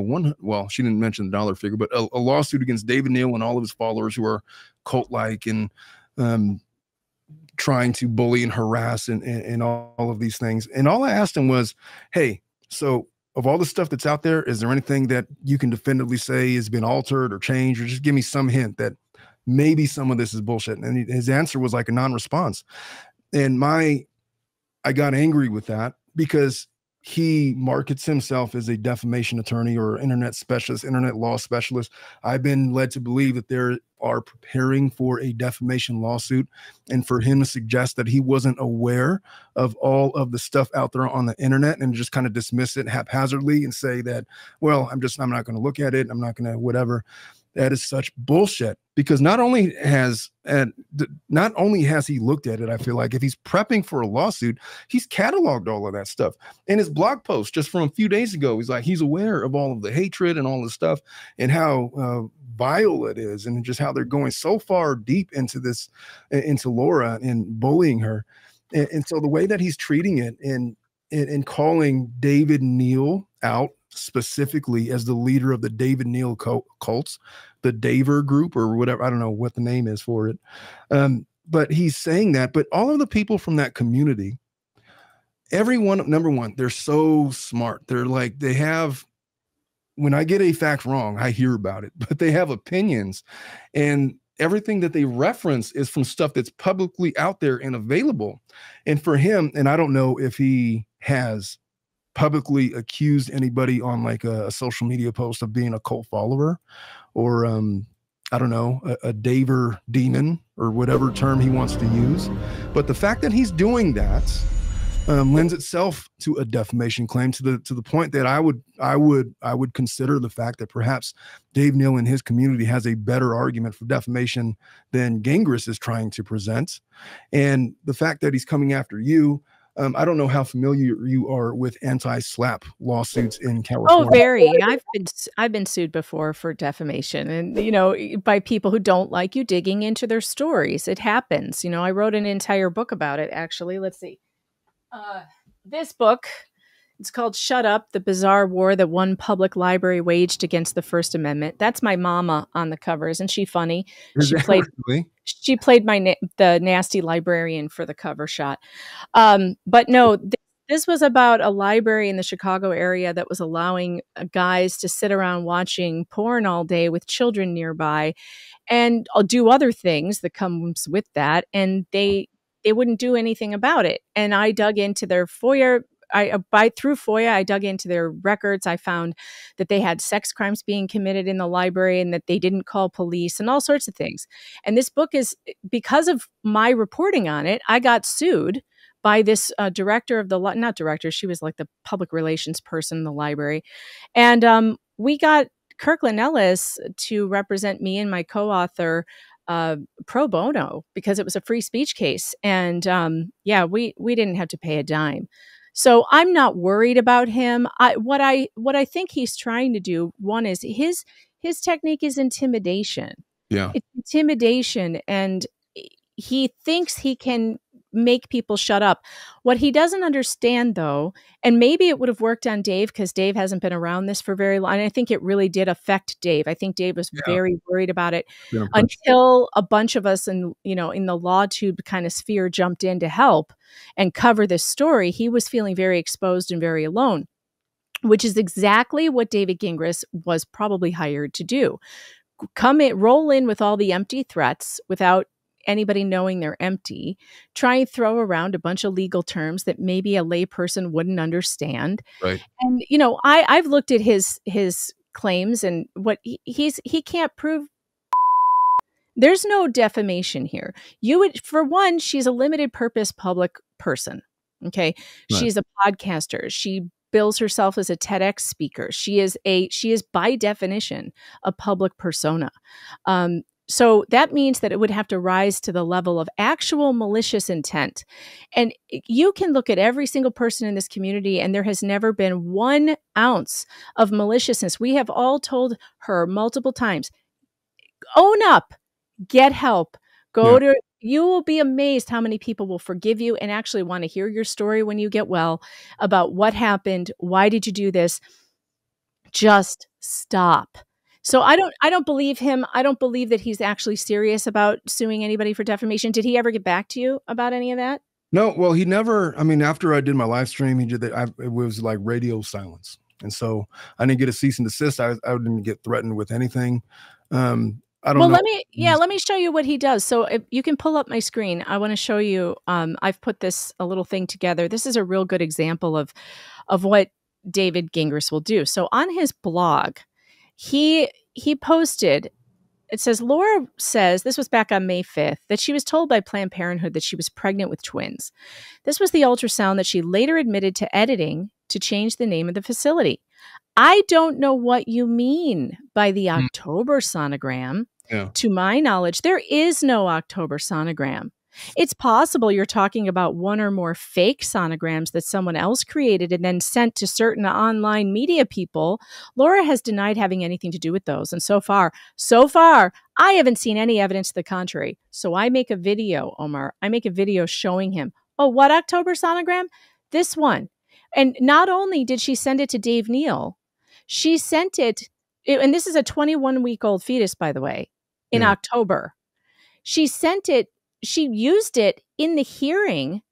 she didn't mention the dollar figure, but a lawsuit against David Neal and all of his followers who are cult-like and trying to bully and harass and all of these things. And all I asked him was, hey, so of all the stuff that's out there, is there anything that you can definitively say has been altered or changed, or just give me some hint that maybe some of this is bullshit? And his answer was like a non-response. And I got angry with that because he markets himself as a defamation attorney or internet specialist, internet law specialist. I've been led to believe that they are preparing for a defamation lawsuit, and for him to suggest that he wasn't aware of all of the stuff out there on the internet and just kind of dismiss it haphazardly and say that, well, I'm not going to look at it. I'm not going to whatever. That is such bullshit, because not only has he looked at it, I feel like if he's prepping for a lawsuit, he's cataloged all of that stuff. In his blog post just from a few days ago, he's like, he's aware of all of the hatred and all the stuff and how vile it is, and just how they're going so far deep into this, into Laura and bullying her. And so the way that he's treating it and calling David Neal out specifically as the leader of the David Neal cults, the Daver group or whatever, I don't know what the name is for it. But he's saying that, but all of the people from that community, everyone, number one, they're so smart. They're like, when I get a fact wrong, I hear about it, but they have opinions, and everything that they reference is from stuff that's publicly out there and available. And for him, and I don't know if he has publicly accused anybody on like a social media post of being a cult follower or I don't know, a Daver demon or whatever term he wants to use. But the fact that he's doing that lends itself to a defamation claim, to the point that I would consider the fact that perhaps Dave Neal and his community has a better argument for defamation than Gingras is trying to present. And the fact that he's coming after you, I don't know how familiar you are with anti-SLAPP lawsuits in California. Oh, very. I've been sued before for defamation, and by people who don't like you digging into their stories. It happens. I wrote an entire book about it. Actually, let's see. This book, it's called "Shut Up: The Bizarre War That One Public Library Waged Against the First Amendment." That's my mama on the cover. Isn't she funny? She played the nasty librarian for the cover shot. But no, this was about a library in the Chicago area that was allowing guys to sit around watching porn all day with children nearby, and do other things that comes with that. And they wouldn't do anything about it. And I dug into their FOIA. Through FOIA, I dug into their records. I found that they had sex crimes being committed in the library and that they didn't call police and all sorts of things. And this book is, because of my reporting on it, I got sued by this director of not director, she was like the public relations person in the library. And we got Kirkland Ellis to represent me and my co-author pro bono, because it was a free speech case. And we didn't have to pay a dime. So I'm not worried about him. What I think he's trying to do, one is his technique is intimidation. Yeah. It's intimidation, and he thinks he can make people shut up. What he doesn't understand, though, and maybe it would have worked on Dave because Dave hasn't been around this for very long. And I think it really did affect Dave. I think Dave was very worried about it until a bunch of us in the LawTube kind of sphere jumped in to help and cover this story. He was feeling very exposed and very alone. which is exactly what David Gingras was probably hired to do. Come in, roll in with all the empty threats without anybody knowing they're empty, try and throw around a bunch of legal terms that maybe a layperson wouldn't understand. Right. And, you know, I've looked at his claims and what he can't prove. There's no defamation here. You would, for one, she's a limited purpose public person. Okay. Right. She's a podcaster. She bills herself as a TEDx speaker. She is by definition a public persona. So that means that it would have to rise to the level of actual malicious intent. And you can look at every single person in this community, and there has never been 1 ounce of maliciousness. We have all told her multiple times, own up, get help, you will be amazed how many people will forgive you and actually want to hear your story when you get well about what happened. Why did you do this? Just stop. So I don't believe him. I don't believe that he's actually serious about suing anybody for defamation. Did he ever get back to you about any of that? No, well, he never. I mean, after I did my live stream, he did that. It was like radio silence. And so I didn't get a cease and desist. I didn't get threatened with anything. I don't know. Let me show you what he does. So if you can pull up my screen. I want to show you, I've put a little thing together. This is a real good example of what David Gingras will do. So on his blog, he posted, it says, Laura says, this was back on May 5th, that she was told by Planned Parenthood that she was pregnant with twins. This was the ultrasound that she later admitted to editing to change the name of the facility. I don't know what you mean by the October sonogram. Yeah. To my knowledge, there is no October sonogram. It's possible you're talking about 1 or more fake sonograms that someone else created and then sent to certain online media people. Laura has denied having anything to do with those. And so far, I haven't seen any evidence to the contrary. So I make a video, Omar. I make a video showing him, oh, what October sonogram? This one. And not only did she send it to Dave Neal, she sent it, and this is a 21-week-old fetus, by the way, in October. She sent it, she used it in the hearing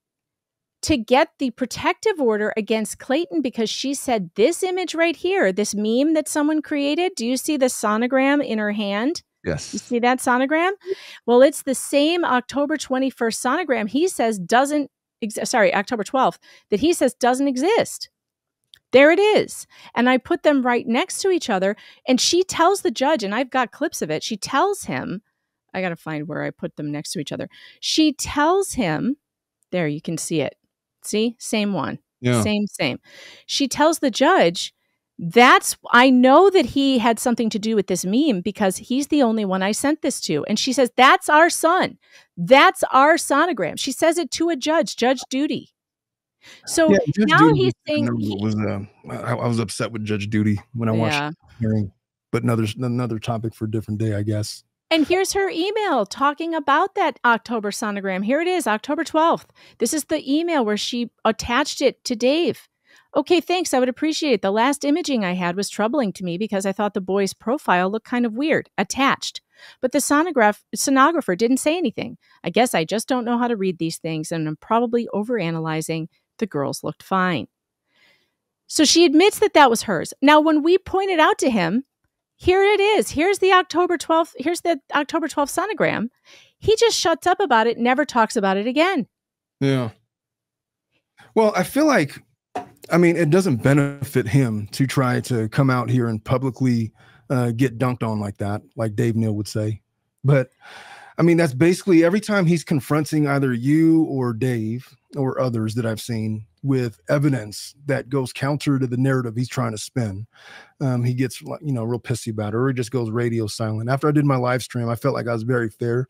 to get the protective order against Clayton because she said this image right here, this meme that someone created, do you see the sonogram in her hand? Yes. You see that sonogram? Well, it's the same October 21st sonogram he says doesn't, October 12th, that he says doesn't exist. There it is. And I put them right next to each other. And she tells the judge, and I've got clips of it. She tells him, I got to find where I put them next to each other. She tells him, there, you can see it. See, same one. Yeah. Same. She tells the judge, I know that he had something to do with this meme because he's the only one I sent this to. And she says, that's our son. That's our sonogram. She says it to a judge, Judge Duty. So now he's saying I was upset with Judge Duty when I watched the hearing, but another topic for a different day, I guess. And here's her email talking about that October sonogram. Here it is, October 12th. This is the email where she attached it to Dave. Okay, thanks. I would appreciate it. The last imaging I had was troubling to me because I thought the boy's profile looked kind of weird, attached. But the sonographer didn't say anything. I guess I just don't know how to read these things, and I'm probably overanalyzing. The girls looked fine. So she admits that was hers. Now, when we pointed out to him, here it is. Here's the October 12th. Here's the October 12th sonogram. He just shuts up about it, never talks about it again. Yeah. Well, I feel like, it doesn't benefit him to try to come out here and publicly get dunked on like that, like Dave Neal would say. But that's basically every time he's confronting either you or Dave or others that I've seen with evidence that goes counter to the narrative he's trying to spin, he gets real pissy about it, or he just goes radio silent. After I did my live stream, I felt like I was very fair.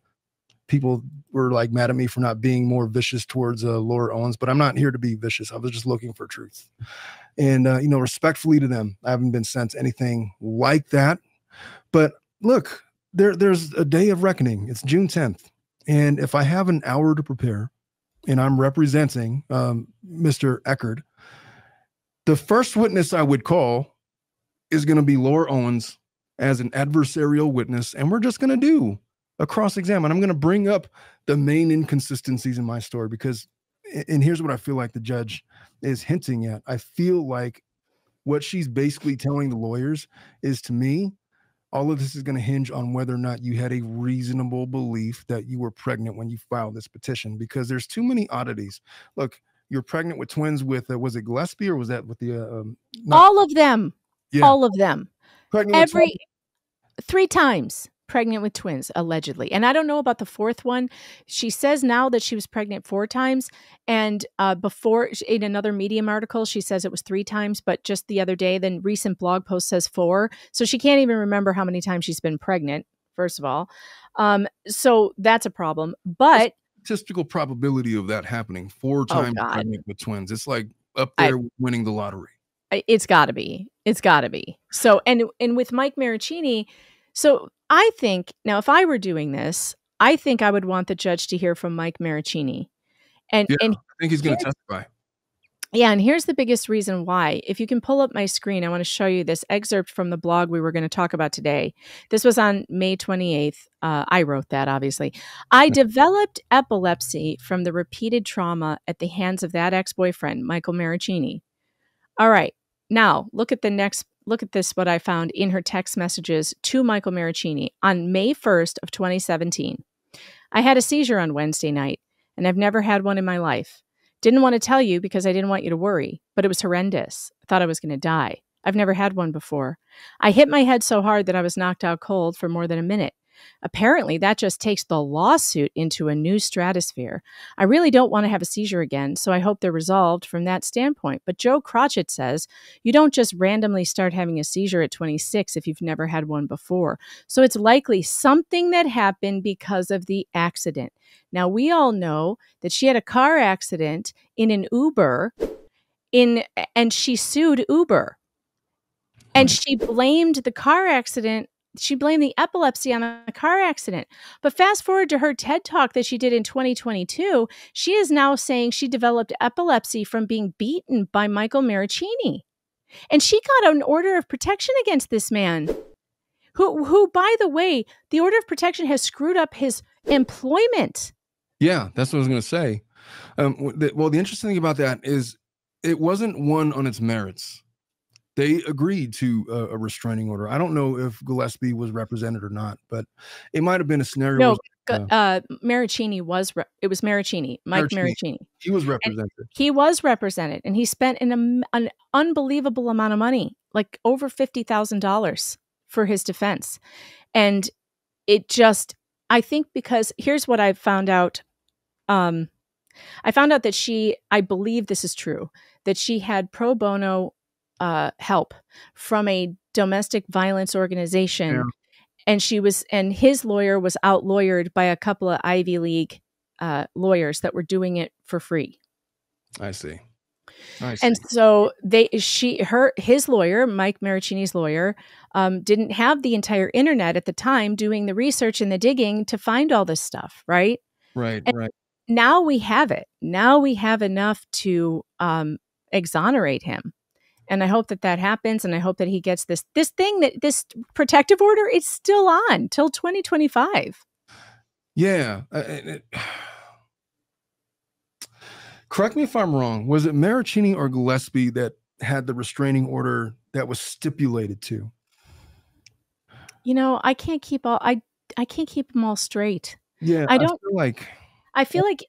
People were like mad at me for not being more vicious towards Laura Owens, but I'm not here to be vicious. I was just looking for truth. And, respectfully to them, I haven't been sent anything like that. But look, there's a day of reckoning. It's June 10th. And if I have an hour to prepare and I'm representing Mr. Eckerd, the first witness I would call is going to be Laura Owens as an adversarial witness. And we're just going to do a cross-examine. I'm going to bring up the main inconsistencies in my story because, and here's what I feel like the judge is hinting at. I feel like what she's basically telling the lawyers is, to me, all of this is going to hinge on whether or not you had a reasonable belief that you were pregnant when you filed this petition, because there's too many oddities. Look, you're pregnant with twins with, was it Gillespie, or was that with the... all of them. Yeah. All of them. Pregnant with 3 times pregnant with twins, allegedly. And I don't know about the 4th one. She says now that she was pregnant 4 times. And before, in another Medium article, she says it was 3 times. But just the other day, the recent blog post says 4. So she can't even remember how many times she's been pregnant, first of all. So that's a problem. But statistical probability of that happening 4 times pregnant with twins, it's like up there winning the lottery. It's got to be. It's got to be. So, and with Mike Maricini, so I think, now if I were doing this, I think I would want the judge to hear from Mike Maricini. And I think he's going to testify. Yeah, and here's the biggest reason why. If you can pull up my screen, I want to show you this excerpt from the blog we were going to talk about today. This was on May 28th. I wrote that, obviously. I developed epilepsy from the repeated trauma at the hands of that ex-boyfriend, Michael Maricini. All right. Now, look at this, what I found in her text messages to Michael Maricini on May 1st of 2017. I had a seizure on Wednesday night, and I've never had one in my life. Didn't want to tell you because I didn't want you to worry, but it was horrendous. I thought I was going to die. I've never had one before. I hit my head so hard that I was knocked out cold for more than a minute. Apparently, that just takes the lawsuit into a new stratosphere. I really don't want to have a seizure again, so I hope they're resolved from that standpoint. But Joe Crotchet says, you don't just randomly start having a seizure at 26 if you've never had one before. So it's likely something that happened because of the accident. Now, we all know that she had a car accident in an Uber, and she sued Uber. And she blamed the car accident. She blamed the epilepsy on the car accident. But fast forward to her TED Talk that she did in 2022, she is now saying she developed epilepsy from being beaten by Michael Maricini. And she got an order of protection against this man, who, by the way, the order of protection has screwed up his employment. Yeah, that's what I was going to say. Well, the interesting thing about that is it wasn't won on its merits. They agreed to a restraining order. I don't know if Gillespie was represented or not, but it might have been a scenario. No, Maricini was. It was Maricini, Mike Maricini. He was represented. And he was represented, and he spent an unbelievable amount of money, like over $50,000 for his defense. And it just, I think, because here's what I found out. I found out that I believe this is true, that she had pro bono help from a domestic violence organization, and his lawyer was out lawyered by a couple of Ivy League lawyers that were doing it for free. I see. And so his lawyer, Mike Maricini's lawyer, didn't have the entire internet at the time doing the research and the digging to find all this stuff, right? Right. Now we have it. Now we have enough to exonerate him. And I hope that happens. And I hope that he gets this protective order. It's still on till 2025. Yeah. Correct me if I'm wrong. Was it Maricini or Gillespie that had the restraining order that was stipulated to? You know, I can't keep them all straight. Yeah. I think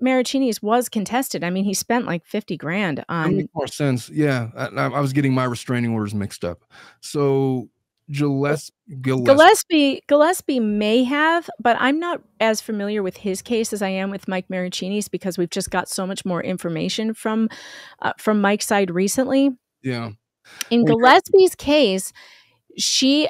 Maricini's was contested. I mean, he spent like $50,000 on. That makes more sense. Yeah, I was getting my restraining orders mixed up. So Gillespie may have, but I'm not as familiar with his case as I am with Mike Maricini's, because we've just got so much more information from Mike's side recently. Yeah. In Gillespie's case,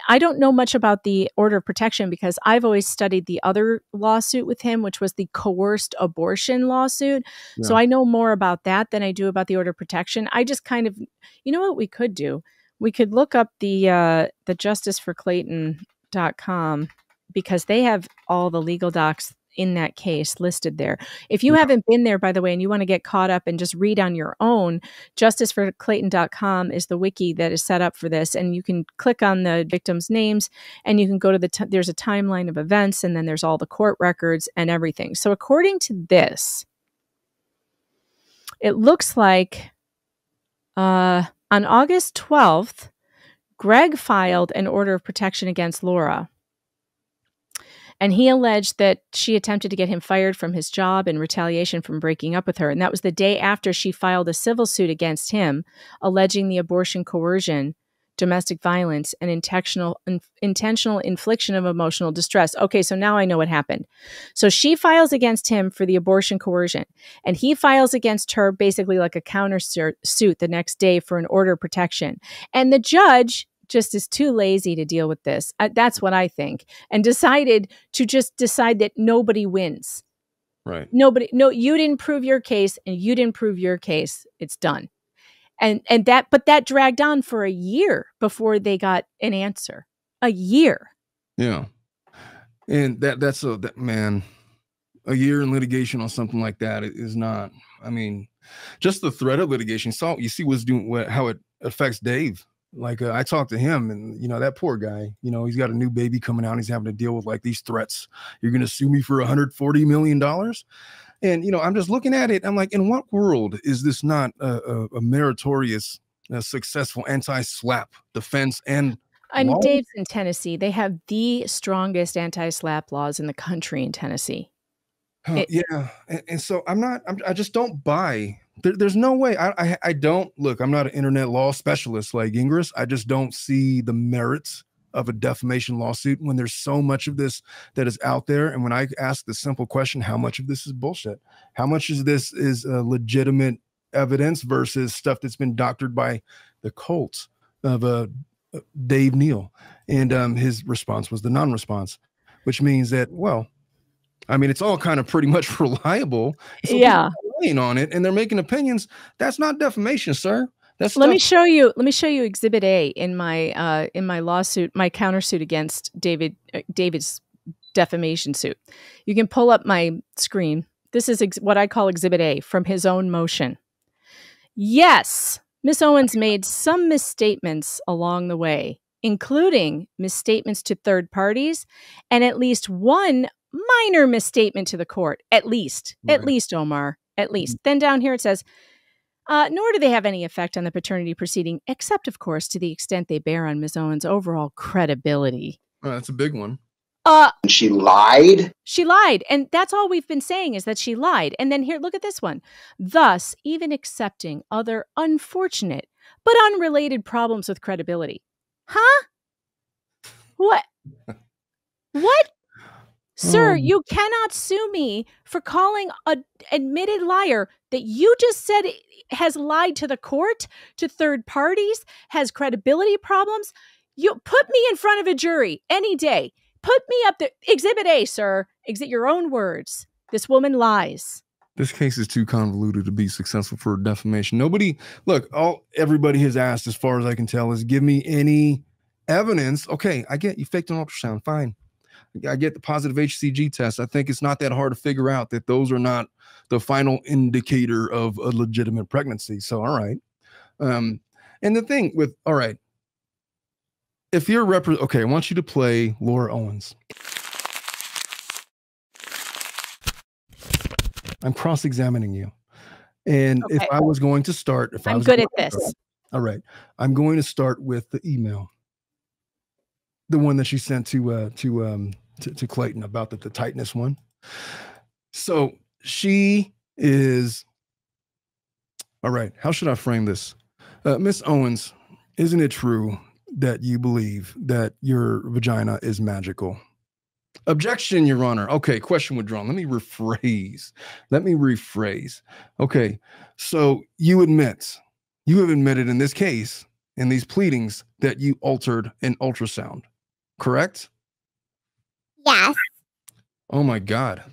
I don't know much about the order of protection because I've always studied the other lawsuit with him, which was the coerced abortion lawsuit. Yeah. So I know more about that than I do about the order of protection. I just kind of, you know what we could do? We could look up the justiceforclayton.com, because they have all the legal docs in that case listed there. If you haven't been there, by the way, and you want to get caught up and just read on your own, justiceforclayton.com is the wiki that is set up for this. And you can click on the victims' names, and you can go to there's a timeline of events, and then there's all the court records and everything. So according to this, it looks like, On August 12th, Greg filed an order of protection against Laura. And he alleged that she attempted to get him fired from his job in retaliation from breaking up with her. And that was the day after she filed a civil suit against him, alleging the abortion coercion, domestic violence, and intentional infliction of emotional distress. Okay, so now I know what happened. So she files against him for the abortion coercion, and he files against her basically like a counter suit the next day for an order of protection. And the judge just is too lazy to deal with this. That's what I think. And decided to just decide that nobody wins. Right. No, you didn't prove your case and you didn't prove your case. It's done. But that dragged on for a year before they got an answer. A year. Yeah. And that's man, a year in litigation on something like that is not, I mean, just the threat of litigation. So you see how it affects Dave. Like I talked to him, and that poor guy, he's got a new baby coming out. And he's having to deal with like these threats. You're going to sue me for $140 million. And, I'm just looking at it. I'm like, in what world is this not a meritorious, successful anti-SLAPP defense? And Dave's in Tennessee. They have the strongest anti-SLAPP laws in the country in Tennessee. Yeah. And so I just don't buy. There's no way. I don't look. I'm not an internet law specialist like Ingress. I just don't see the merits of a defamation lawsuit when there's so much of this that is out there. And when I ask the simple question, how much of this is bullshit? How much of this is legitimate evidence versus stuff that's been doctored by the cults of Dave Neal? And his response was the non-response, which means that, well, I mean, it's all kind of pretty much reliable. So yeah. On it, and they're making opinions. That's not defamation, sir. Let me show you Exhibit A in my lawsuit, my countersuit against David's defamation suit. You can pull up my screen. This is what I call Exhibit A from his own motion. Yes, Miss Owens made some misstatements along the way, including misstatements to third parties and at least one minor misstatement to the court. At least, Omar. At least. Then down here it says, nor do they have any effect on the paternity proceeding, except, of course, to the extent they bear on Ms. Owens' overall credibility. Oh, that's a big one. She lied? She lied. And that's all we've been saying is that she lied. And then here, look at this one. Thus, even accepting other unfortunate but unrelated problems with credibility. Huh? What? What? Sir, you cannot sue me for calling an admitted liar that you just said has lied to the court, to third parties, has credibility problems. You put me in front of a jury any day. Put me up there. Exhibit A, sir. Exit your own words. This woman lies. This case is too convoluted to be successful for defamation. Everybody has asked, as far as I can tell, is give me any evidence. Okay, I get you faked an ultrasound. Fine. I get the positive HCG test. I think it's not that hard to figure out that those are not the final indicator of a legitimate pregnancy. So, all right. And the thing with, all right, if you're okay, I want you to play Laura Owens. I'm cross-examining you. And if I was going to start, I'm good at this. All right. I'm going to start with the email. The one that she sent to Clayton about the tightness one. So she is, all right, how should I frame this? Miss Owens, isn't it true that you believe that your vagina is magical? Objection, Your Honor. Okay, question withdrawn. Let me rephrase. Okay, so you have admitted in this case, in these pleadings, that you altered an ultrasound. Correct? Yes. Oh my God.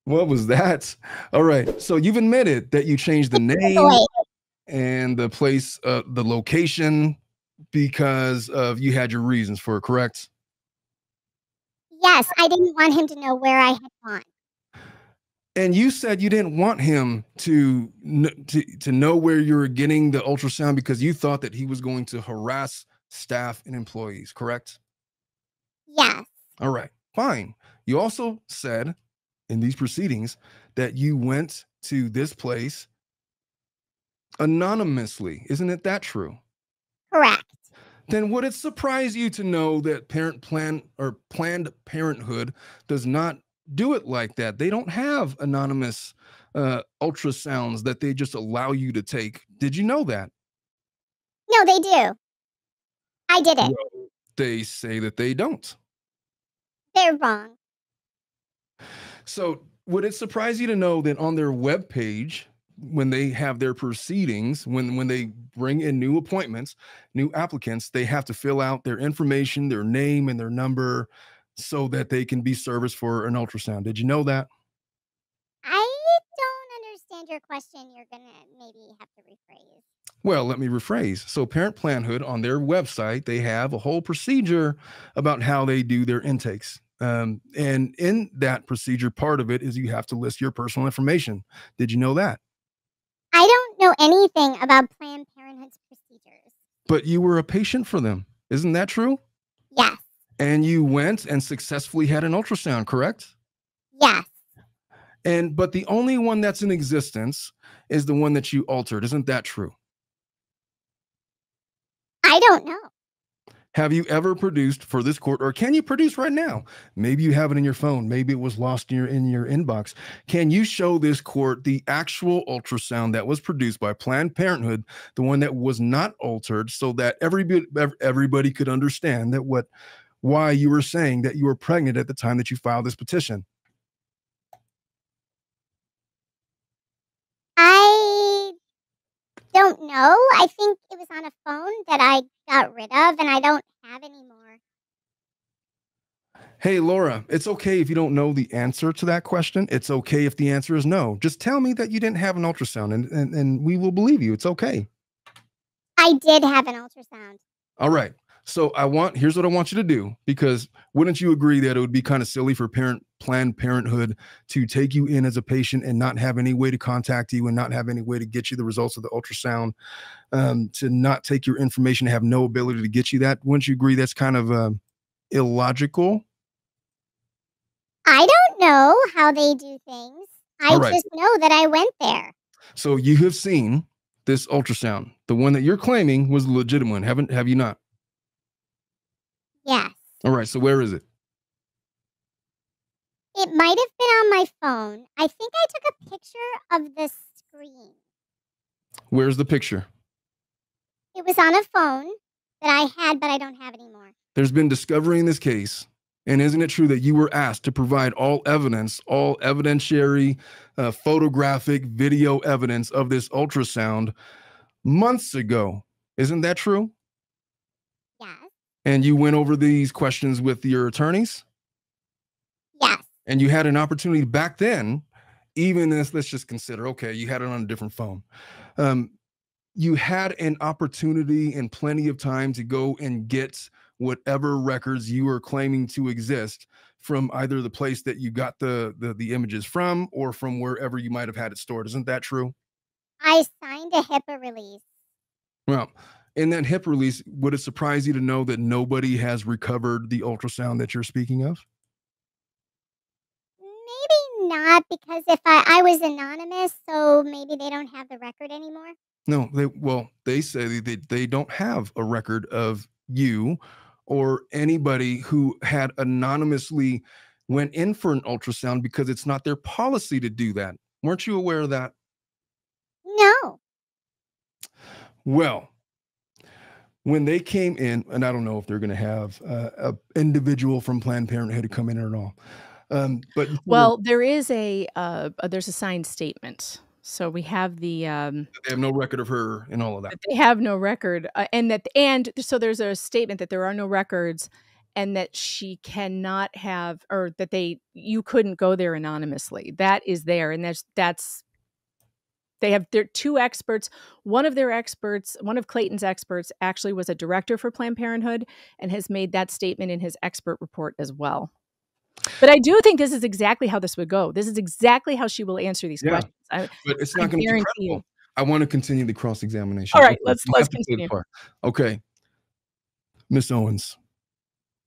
What was that? All right. So you've admitted that you changed the name and the place, the location, because of you had your reasons for it, correct? Yes, I didn't want him to know where I had gone. And you said you didn't want him to know where you were getting the ultrasound because you thought that he was going to harass staff and employees, correct? Yes. All right, fine. You also said in these proceedings that you went to this place anonymously. Isn't it that true? Correct. Then would it surprise you to know that Planned Parenthood does not do it like that? They don't have anonymous ultrasounds that they just allow you to take. Did you know that? No, they do. I did it. Well, they say that they don't. They're wrong. So would it surprise you to know that on their webpage, when they have their proceedings, when they bring in new appointments, new applicants, they have to fill out their information, their name and their number so that they can be serviced for an ultrasound. Did you know that? I don't understand your question. You're going to maybe have to rephrase. Well, let me rephrase. So Parent Planned on their website, they have a whole procedure about how they do their intakes. And in that procedure, part of it is you have to list your personal information. Did you know that? I don't know anything about Planned Parenthood's procedures. But you were a patient for them. Isn't that true? Yes. And you went and successfully had an ultrasound, correct? Yes. But the only one that's in existence is the one that you altered. Isn't that true? I don't know. Have you ever produced for this court, or can you produce right now? Maybe you have it in your phone. Maybe it was lost in your inbox. Can you show this court the actual ultrasound that was produced by Planned Parenthood, the one that was not altered, so that everybody could understand that why you were saying that you were pregnant at the time that you filed this petition? I don't know. I think it was on a phone that I got rid of and I don't have anymore. Hey, Laura, it's okay if you don't know the answer to that question. It's okay if the answer is no. Just tell me that you didn't have an ultrasound and we will believe you. It's okay. I did have an ultrasound. All right. So here's what I want you to do, because wouldn't you agree that it would be kind of silly for Planned Parenthood to take you in as a patient and not have any way to contact you and not have any way to get you the results of the ultrasound, to not take your information, have no ability to get you that? Wouldn't you agree that's kind of illogical? I don't know how they do things. I just know that I went there. So you have seen this ultrasound. The one that you're claiming was the legitimate one. Have you not? Yes. All right. So where is it? It might have been on my phone. I think I took a picture of the screen. Where's the picture? It was on a phone that I had, but I don't have anymore. There's been discovery in this case. And isn't it true that you were asked to provide all evidence, all evidentiary, photographic, video evidence of this ultrasound months ago? Isn't that true? Yes. And you went over these questions with your attorneys? Yes. And you had an opportunity back then, even as, let's just consider, okay, you had it on a different phone. You had an opportunity and plenty of time to go and get whatever records you were claiming to exist from either the place that you got the images from or from wherever you might have had it stored. Isn't that true? I signed a HIPAA release. Well, in that HIPAA release, would it surprise you to know that nobody has recovered the ultrasound that you're speaking of? Maybe not, because if I was anonymous, so maybe they don't have the record anymore. No, they say that they don't have a record of you or anybody who had anonymously went in for an ultrasound, because it's not their policy to do that. Weren't you aware of that? No. Well, when they came in, and I don't know if they're going to have an individual from Planned Parenthood to come in at all. But there is there's a signed statement. So we have the they have no record of her and all of that. They have no record, so there's a statement that there are no records, and that she cannot have, or that you couldn't go there anonymously. That is there, and they're two experts. One of Clayton's experts actually was a director for Planned Parenthood and has made that statement in his expert report as well. But I do think this is exactly how this would go. This is exactly how she will answer these questions. But it's not going to be credible. I want to continue the cross-examination. All right, let's continue. Okay. Miss Owens,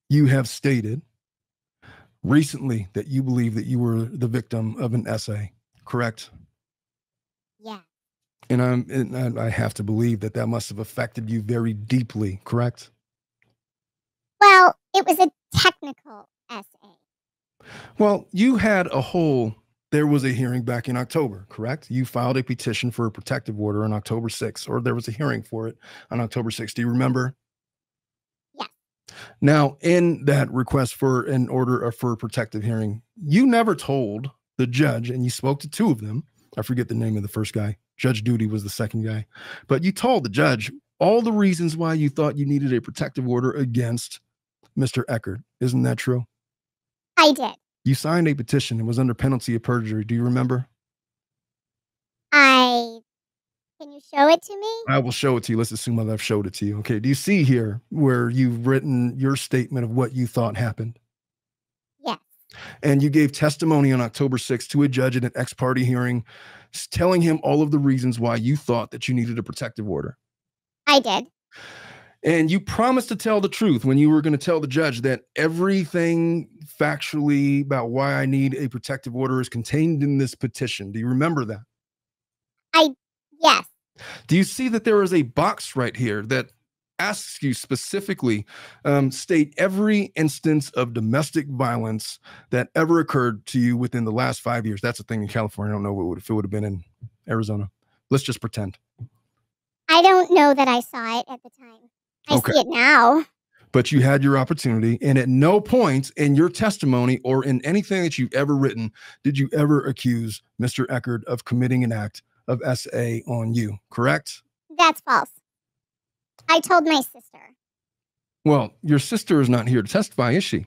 you have stated recently that you believe that you were the victim of an essay, correct? And I have to believe that that must have affected you very deeply, correct? Well, it was a technical SA. Well, there was a hearing back in October, correct? You filed a petition for a protective order on October 6th, or there was a hearing for it on October 6th. Do you remember? Yes. Now, in that request for an order for a protective hearing, you never told the judge, and you spoke to two of them. I forget the name of the first guy. Judge Duty was the second guy. But you told the judge all the reasons why you thought you needed a protective order against Mr. Eckerd. Isn't that true? I did. You signed a petition. It was under penalty of perjury. Do you remember? Can you show it to me? I will show it to you. Let's assume I've showed it to you. Okay. Do you see here where you've written your statement of what you thought happened? Yes. And you gave testimony on October 6th to a judge at an ex-parte hearing, telling him all of the reasons why you thought that you needed a protective order. I did. And you promised to tell the truth when you were going to tell the judge that everything factually about why I need a protective order is contained in this petition. Do you remember that? Yes. Do you see that there is a box right here that asks you specifically, state every instance of domestic violence that ever occurred to you within the last 5 years? That's a thing in California. I don't know if it would have been in Arizona. Let's just pretend. I don't know that I saw it at the time. I see it now. But you had your opportunity, and at no point in your testimony or in anything that you've ever written did you ever accuse Mr. Eckerd of committing an act of SA on you, correct? That's false. I told my sister. Well, your sister is not here to testify, is she?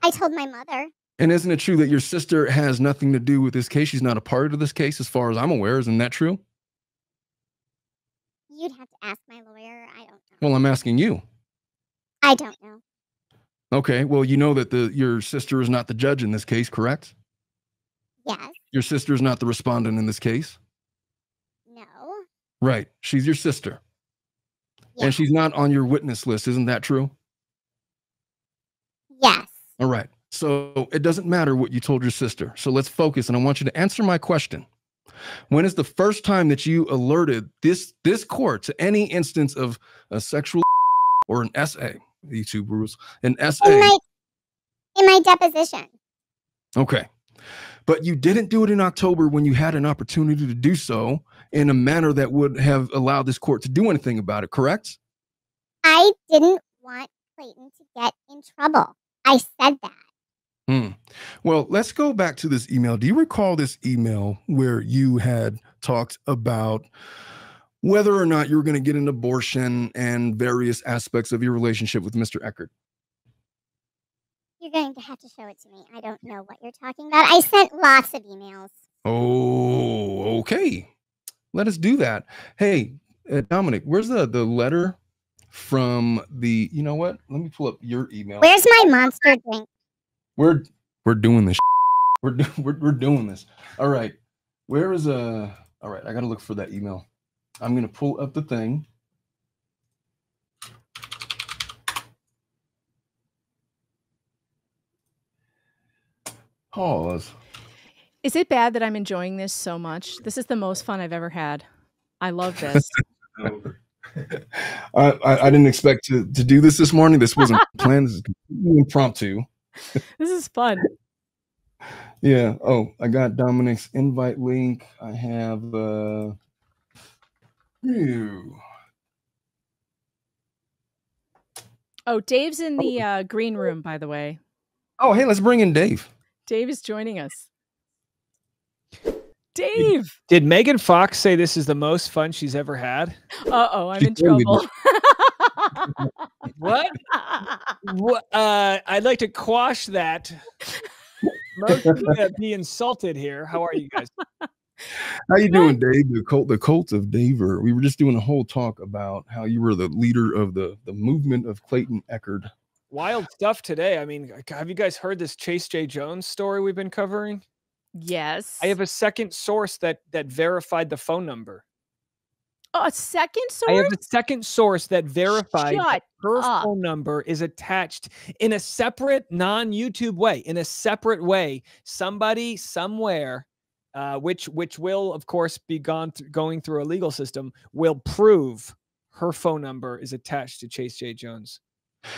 I told my mother. And isn't it true that your sister has nothing to do with this case? She's not a part of this case as far as I'm aware. Isn't that true? You'd have to ask my lawyer. I don't know. Well, I'm asking you. I don't know. Okay, well, you know that your sister is not the judge in this case, correct? Yes. Your sister is not the respondent in this case? No. Right, she's your sister. Yes. And she's not on your witness list, isn't that true? Yes. All right, so it doesn't matter what you told your sister. So let's focus, and I want you to answer my question. When is the first time that you alerted this court to any instance of a sexual or an SA? YouTube rules. An SA. In my deposition. Okay. But you didn't do it in October when you had an opportunity to do so in a manner that would have allowed this court to do anything about it, correct? I didn't want Clayton to get in trouble. I said that. Well, let's go back to this email. Do you recall this email where you had talked about whether or not you were going to get an abortion and various aspects of your relationship with Mr. Eckerd? You're going to have to show it to me. I don't know what you're talking about. I sent lots of emails. Oh, okay. Let us do that. Hey, Dominic, where's the letter from the, you know what? Let me pull up your email. Where's my monster drink? We're doing this. We're doing this. All right. Where is all right, I got to look for that email. I'm going to pull up the thing. Pause. Is it bad that I'm enjoying this so much? This is the most fun I've ever had. I love this. I didn't expect to do this morning. This wasn't planned. This is completely impromptu. This is fun. Yeah. Oh, I got Dominic's invite link. I have Oh, Dave's in the green room, by the way. Oh, hey, let's bring in Dave. Dave is joining us. Dave! Did Megan Fox say this is the most fun she's ever had? Uh-oh, I'm in trouble. What? I'd like to quash that. Most people be insulted here. How are you guys? How you doing, Dave? The cult of Daver. We were just doing a whole talk about how you were the leader of the movement of Clayton Eckerd. Wild stuff today. I mean, have you guys heard this Chase J. Jones story we've been covering? Yes. I have a second source that verified the phone number. Oh, a second source? I have a second source that verified that her up. phone number is attached in a separate non-YouTube way. In a separate way, somebody somewhere which will, of course, be going through a legal system, will prove her phone number is attached to Chase J. Jones.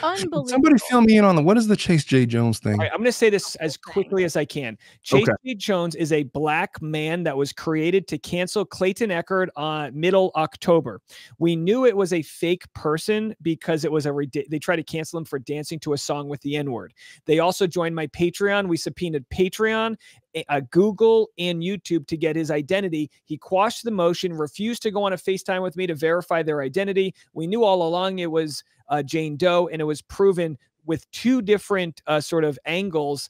Unbelievable. Somebody fill me in on what is the Chase J. Jones thing? All right, I'm going to say this as quickly as I can. Chase J. Jones is a black man that was created to cancel Clayton Echard on middle October. We knew it was a fake person because it was they tried to cancel him for dancing to a song with the N-word. They also joined my Patreon. We subpoenaed Patreon, Google, and YouTube to get his identity. He quashed the motion, refused to go on a FaceTime with me to verify their identity. We knew all along it was Jane Doe, and it was proven with two different sort of angles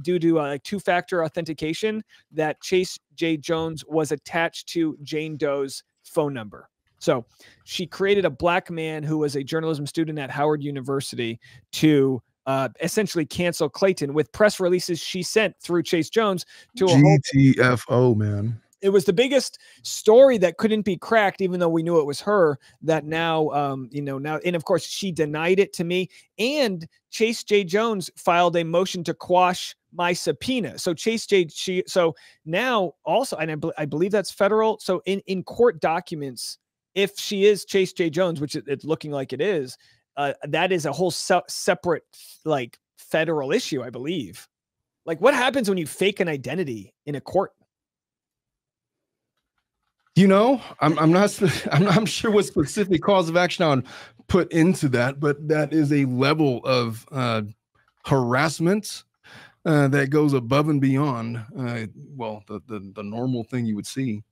due to two-factor authentication that Chase J. Jones was attached to Jane Doe's phone number. So she created a black man who was a journalism student at Howard University to essentially cancel Clayton with press releases she sent through Chase Jones to a GTFO, man. It was the biggest story that couldn't be cracked, even though we knew it was her. That now, now, and of course, she denied it to me. And Chase J. Jones filed a motion to quash my subpoena. So so now also, and I believe that's federal. So in court documents, if she is Chase J. Jones, which it's looking like it is, that is a whole separate like federal issue, I believe. Like, what happens when you fake an identity in a court? You know, I'm not sure what specific cause of action I would put into that, but that is a level of harassment that goes above and beyond well, the normal thing you would see.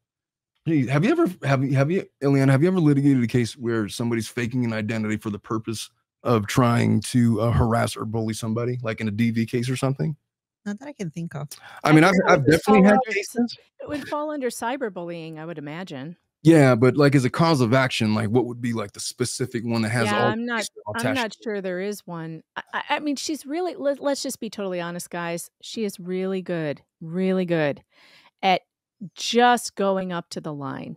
Hey, have you, Iliana, have you ever litigated a case where somebody's faking an identity for the purpose of trying to harass or bully somebody, like in a DV case or something? Not that I can think of. I mean, I've definitely had cases. It would fall under cyberbullying, I would imagine. Yeah, but like as a cause of action, like what would be like the specific one that has all? I'm not sure there is one. I mean, she's really. Let's just be totally honest, guys. She is really good at just going up to the line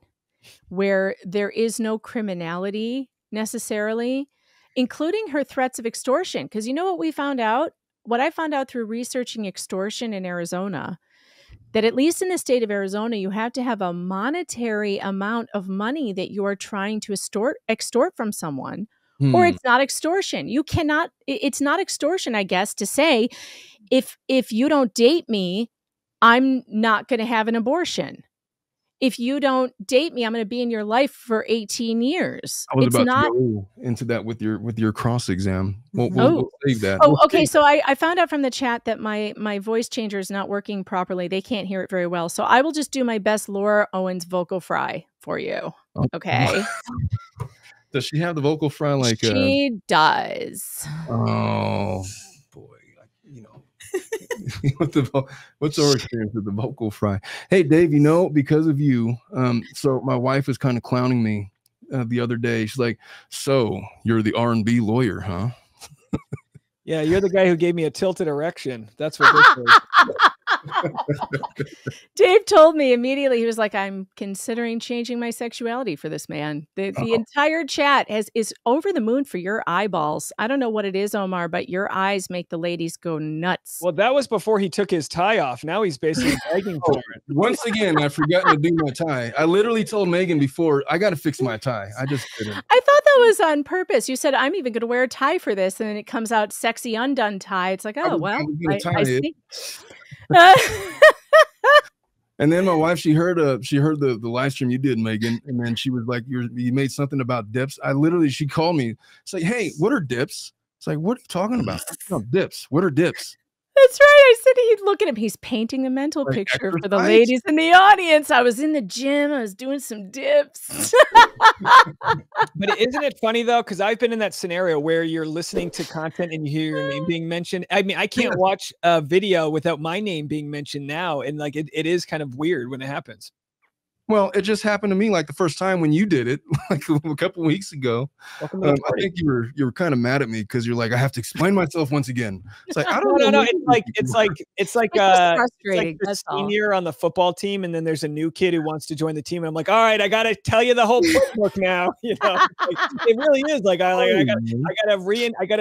where there is no criminality necessarily, including her threats of extortion. Because you know what we found out? What I found out through researching extortion in Arizona, that at least in the state of Arizona, you have to have a monetary amount of money that you are trying to extort from someone, or it's not extortion. You cannot, it's not extortion, I guess, to say, if you don't date me, I'm not going to have an abortion. If you don't date me, I'm going to be in your life for 18 years. I was about to go into that with your cross exam. We'll save that. Oh, okay. So I found out from the chat that my voice changer is not working properly. They can't hear it very well. So I will just do my best Laura Owens vocal fry for you. Okay. Does she have the vocal fry like she does? Oh boy, you know. What's our experience with the vocal fry? Hey Dave, you know, because of you, so my wife was kind of clowning me the other day. She's like, so you're the R&B lawyer, huh? Yeah, you're the guy who gave me a tilted erection. That's what this is. Dave told me immediately, he was like, I'm considering changing my sexuality for this man. The entire chat is over the moon for your eyeballs. I don't know what it is, Omar, but your eyes make the ladies go nuts. Well, that was before he took his tie off. Now he's basically begging for it. Once again, I forgot to do my tie. I literally told Megan before, I got to fix my tie. I just didn't. I thought that was on purpose. You said, I'm even going to wear a tie for this. And then it comes out sexy undone tie. It's like, oh, well, I see. And then my wife, she heard the live stream you did, Megan, and then she was like, you made something about dips. She called me. It's like, hey, what are dips? It's like, what are you talking about? No, dips. What are dips? That's right. I said he'd look at him. He's painting a mental picture for the ladies in the audience. I was in the gym. I was doing some dips. But isn't it funny, though? Because I've been in that scenario where you're listening to content and you hear your name being mentioned. I mean, I can't watch a video without my name being mentioned now. And like, it is kind of weird when it happens. Well, it just happened to me like the first time when you did it, like a couple weeks ago. I think you were kind of mad at me because you're like, I have to explain myself once again. It's like I don't know. No. It's like frustrating. the senior on the football team, and then there's a new kid who wants to join the team, and I'm like, all right, I gotta tell you the whole playbook now. You know, like, it really is like I gotta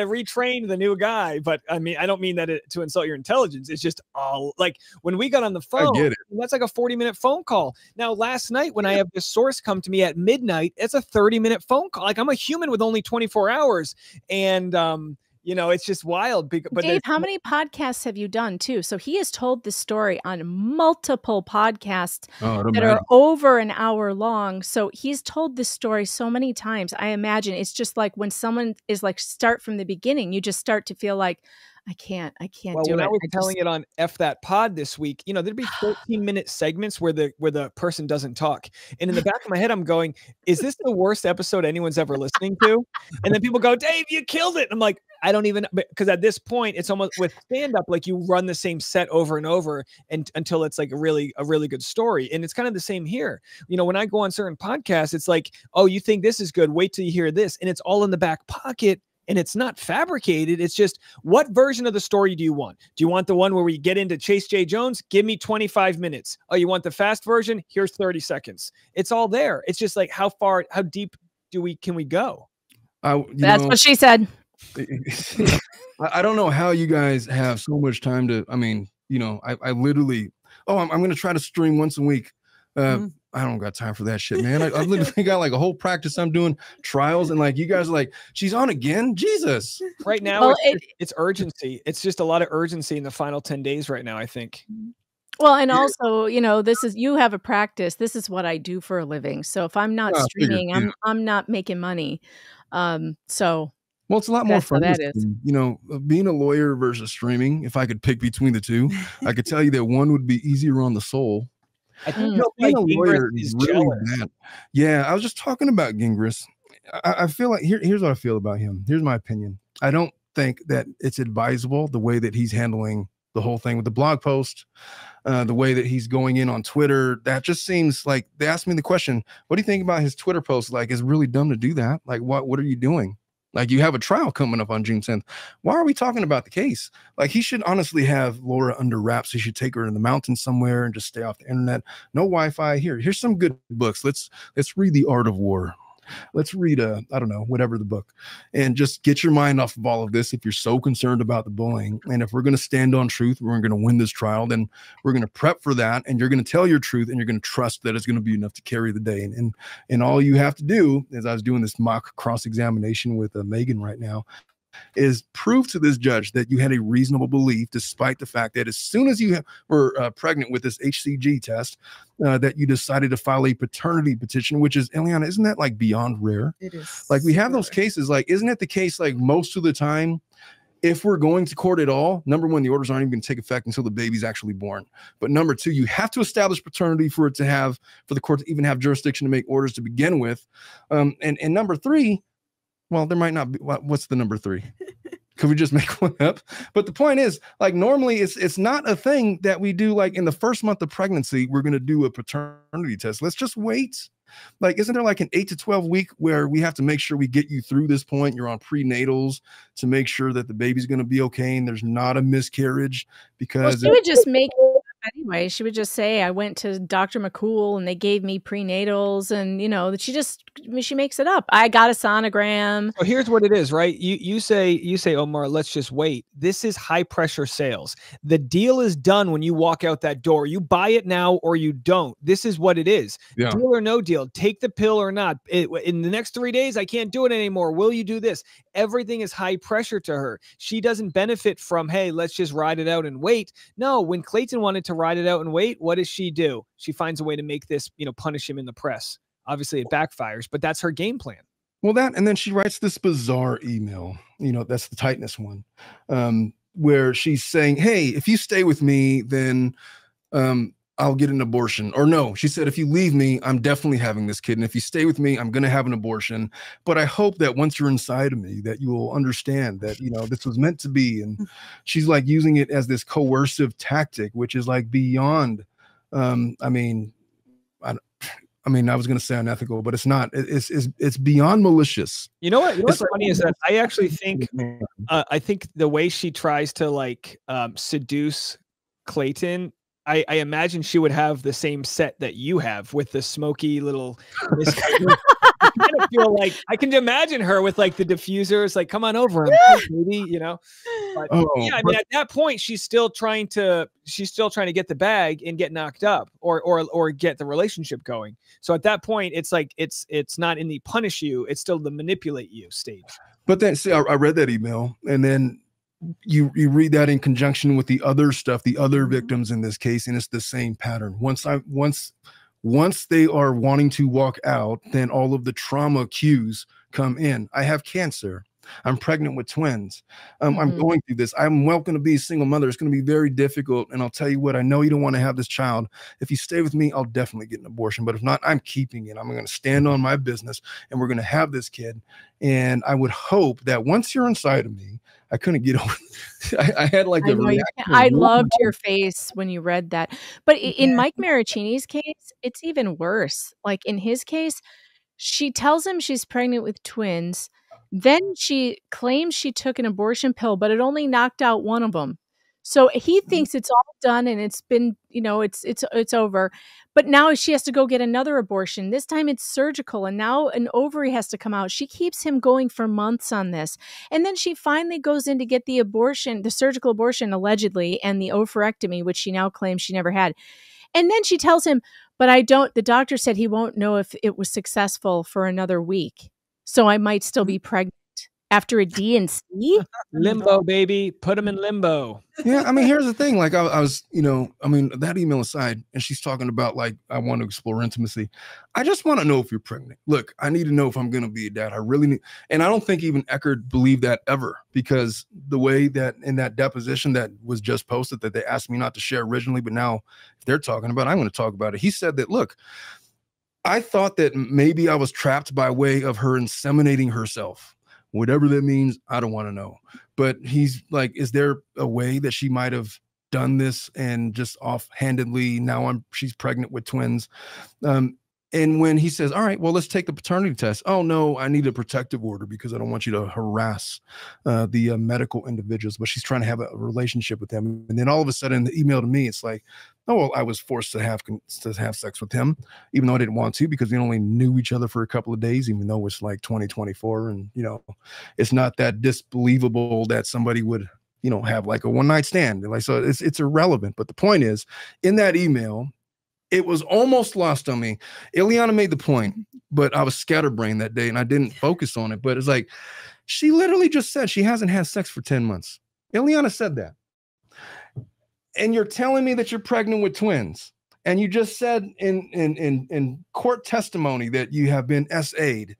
retrain the new guy. But I mean, I don't mean that to insult your intelligence. It's just all like when we got on the phone, that's like a 40-minute phone call. Now, last night when I have this source come to me at midnight, it's a 30-minute phone call. Like I'm a human with only 24 hours. And, you know, it's just wild. But Dave, how many podcasts have you done too? So he has told this story on multiple podcasts that are over an hour long. So he's told this story so many times. I imagine it's just like when someone is like, start from the beginning, you just start to feel like, I can't do it. When I was telling it on F That Pod this week, you know, there'd be 14-minute segments where the person doesn't talk. And in the back of my head, I'm going, is this the worst episode anyone's ever listening to? And then people go, Dave, you killed it. I'm like, I don't even, because at this point, it's almost with stand-up, like you run the same set over and over and until it's like a really good story. And it's kind of the same here. You know, when I go on certain podcasts, it's like, oh, you think this is good? Wait till you hear this. And it's all in the back pocket. And it's not fabricated. It's just, what version of the story do you want? Do you want the one where we get into Chase J. Jones? Give me 25 minutes. Oh, you want the fast version? Here's 30 seconds. It's all there. It's just like, how deep can we go? That's what she said. I don't know how you guys have so much time to, I mean, you know, I literally, I'm going to try to stream once a week. I don't got time for that shit, man. I literally got like a whole practice. I'm doing trials and like you guys are like, she's on again. Jesus. Right now, it's urgency. It's just a lot of urgency in the final 10 days right now, I think. Well, and also, you know, you have a practice. This is what I do for a living. So if I'm not streaming, I'm not making money. So. Well, it's a lot more fun. You know, being a lawyer versus streaming. If I could pick between the two, I could tell you that one would be easier on the soul. I think being a lawyer is really bad. Yeah, I was just talking about Gingras. I feel like here's what I feel about him. Here's my opinion. I don't think that it's advisable the way that he's handling the whole thing with the blog post, the way that he's going in on Twitter. That just seems like they asked me the question, what do you think about his Twitter post? Like, it's really dumb to do that. Like, what are you doing? Like, you have a trial coming up on June 10th. Why are we talking about the case? Like, he should honestly have Laura under wraps. He should take her in the mountains somewhere and just stay off the internet. No Wi-Fi here. Here's some good books. Let's read The Art of War. Let's read I don't know, whatever the book, and just get your mind off of all of this. If you're so concerned about the bullying, and if we're going to stand on truth, we're going to win this trial, then we're going to prep for that. And you're going to tell your truth, and you're going to trust that it's going to be enough to carry the day. And all you have to do, as I was doing this mock cross-examination with Megan right now, is prove to this judge that you had a reasonable belief, despite the fact that as soon as you were pregnant with this HCG test, that you decided to file a paternity petition, which is, Iliana, isn't that like beyond rare? It is. Like, we have those cases, like, isn't it the case, like, most of the time, if we're going to court at all, number one, the orders aren't even going to take effect until the baby's actually born. But number two, you have to establish paternity for the court to even have jurisdiction to make orders to begin with. And number three, well, there might not be. What's the number three? Could we just make one up? But the point is, like, normally it's not a thing that we do. Like, in the first month of pregnancy, we're going to do a paternity test. Let's just wait. Like, isn't there like an 8 to 12 week where we have to make sure we get you through this point? You're on prenatals to make sure that the baby's going to be okay and there's not a miscarriage. Because she would just make it up anyway. She would just say, I went to Dr. McCool and they gave me prenatals, and you know, she makes it up. I got a sonogram. So here's what it is, right? You say, Omar, let's just wait. This is high pressure sales. The deal is done when you walk out that door. You buy it now or you don't. This is what it is. Yeah. Deal or no deal. Take the pill or not. In the next 3 days, I can't do it anymore. Will you do this? Everything is high pressure to her. She doesn't benefit from, hey, let's just ride it out and wait. No, when Clayton wanted to ride it out and wait, what does she do? She finds a way to make this, punish him in the press. Obviously, it backfires, but that's her game plan. Well, and then she writes this bizarre email, that's the tightness one, where she's saying, hey, if you stay with me, then I'll get an abortion. Or no, she said, if you leave me, I'm definitely having this kid. And if you stay with me, I'm going to have an abortion. But I hope that once you're inside of me, that you will understand that, this was meant to be. And she's like using it as this coercive tactic, which is like beyond, I mean, I was going to say unethical, but it's not. It's beyond malicious. You know what? What's funny is that I actually think I think the way she tries to like seduce Clayton, I imagine she would have the same set that you have with the smoky little. I kind of feel like I can imagine her with like the diffusers, like, come on over, baby, you know. But yeah, I mean, at that point, she's still trying to get the bag and get knocked up, or get the relationship going. So at that point, it's like it's not in the punish you, it's still the manipulate you stage. But then, see, I read that email, and then you read that in conjunction with the other stuff, the other victims in this case, and it's the same pattern. Once they are wanting to walk out, then all of the trauma cues come in. I have cancer. I'm pregnant with twins. I'm going through this. I'm welcome to be a single mother. It's going to be very difficult. And I'll tell you what, I know you don't want to have this child. If you stay with me, I'll definitely get an abortion. But if not, I'm keeping it. I'm going to stand on my business, and we're going to have this kid. And I would hope that once you're inside of me, I couldn't get over. I had like a reaction. I loved your face when you read that. But in Mike Maricini's case, it's even worse. Like in his case, she tells him she's pregnant with twins. Then she claims she took an abortion pill, but it only knocked out one of them. So he thinks it's all done and it's been, you know, it's over. But now she has to go get another abortion. This time it's surgical, and now an ovary has to come out. She keeps him going for months on this. And then she finally goes in to get the abortion, the surgical abortion allegedly, and the oophorectomy, which she now claims she never had. And then she tells him, but the doctor said he won't know if it was successful for another week. So I might still be pregnant after a D&C. Limbo, baby. Put him in limbo. Yeah, I mean, here's the thing. Like I was, you know, I mean, that email aside, and she's talking about like, I want to explore intimacy. I just want to know if you're pregnant. Look, I need to know if I'm going to be a dad. I really need. And I don't think even Eckerd believed that ever, because the way that in that deposition that was just posted that they asked me not to share originally, but now if they're talking about it, I'm going to talk about it. He said that, look, I thought that maybe I was trapped by way of her inseminating herself. Whatever that means, I don't want to know. But he's like, is there a way that she might have done this and just offhandedly, now she's pregnant with twins? And when he says, all right, well, let's take the paternity test. Oh, no, I need a protective order because I don't want you to harass the medical individuals. But she's trying to have a relationship with them. And then all of a sudden, the email to me, it's like, oh, well, I was forced to have sex with him, even though I didn't want to, because we only knew each other for a couple of days, even though it's like 2024. And, you know, it's not that disbelievable that somebody would, you know, have like a one-night stand. Like, so it's irrelevant. But the point is, in that email, it was almost lost on me. Iliana made the point, but I was scatterbrained that day and I didn't focus on it. But it's like, she literally just said she hasn't had sex for 10 months. Iliana said that. And you're telling me that you're pregnant with twins. And you just said in court testimony that you have been SA'd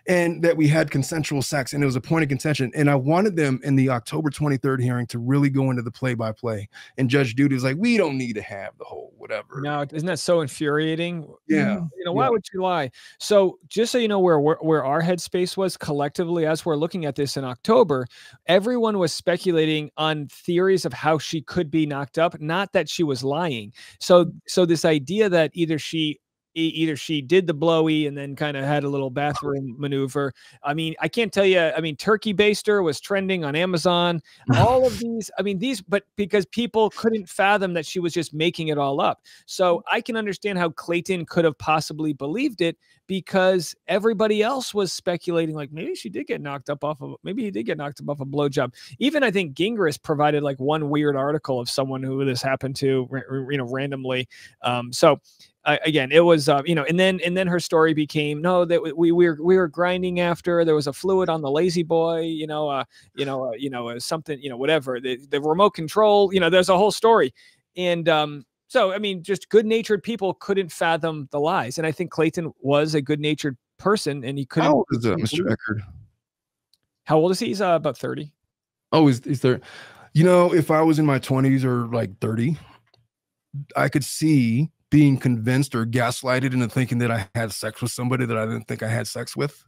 and that we had consensual sex, and it was a point of contention. And I wanted them in the October 23rd hearing to really go into the play-by-play. And Judge Duty was like, we don't need to have the whole whatever. No, isn't that so infuriating? Yeah. You know, why would you lie? So just so you know where our headspace was collectively as we're looking at this in October, everyone was speculating on theories of how she could be knocked up, not that she was lying. So this idea that either she did the blowy and then kind of had a little bathroom maneuver. I mean, I can't tell you, I mean, turkey baster was trending on Amazon, all of these, I mean, but because people couldn't fathom that she was just making it all up. So I can understand how Clayton could have possibly believed it, because everybody else was speculating, like maybe she did get knocked up off of, maybe he did get knocked up off a blowjob. Even I think Gingras provided like one weird article of someone who this happened to, you know, randomly. Again, it was, you know, and then her story became, no, that we were grinding after, there was a fluid on the lazy boy, something, you know, whatever, the remote control, you know, there's a whole story. And, so, I mean, just good-natured people couldn't fathom the lies. And I think Clayton was a good-natured person, and he couldn't. How old is Mr. Eckerd? How old is he? He's about 30. Oh, he's 30. You know, if I was in my 20s or like 30, I could see being convinced or gaslighted into thinking that I had sex with somebody that I didn't think I had sex with.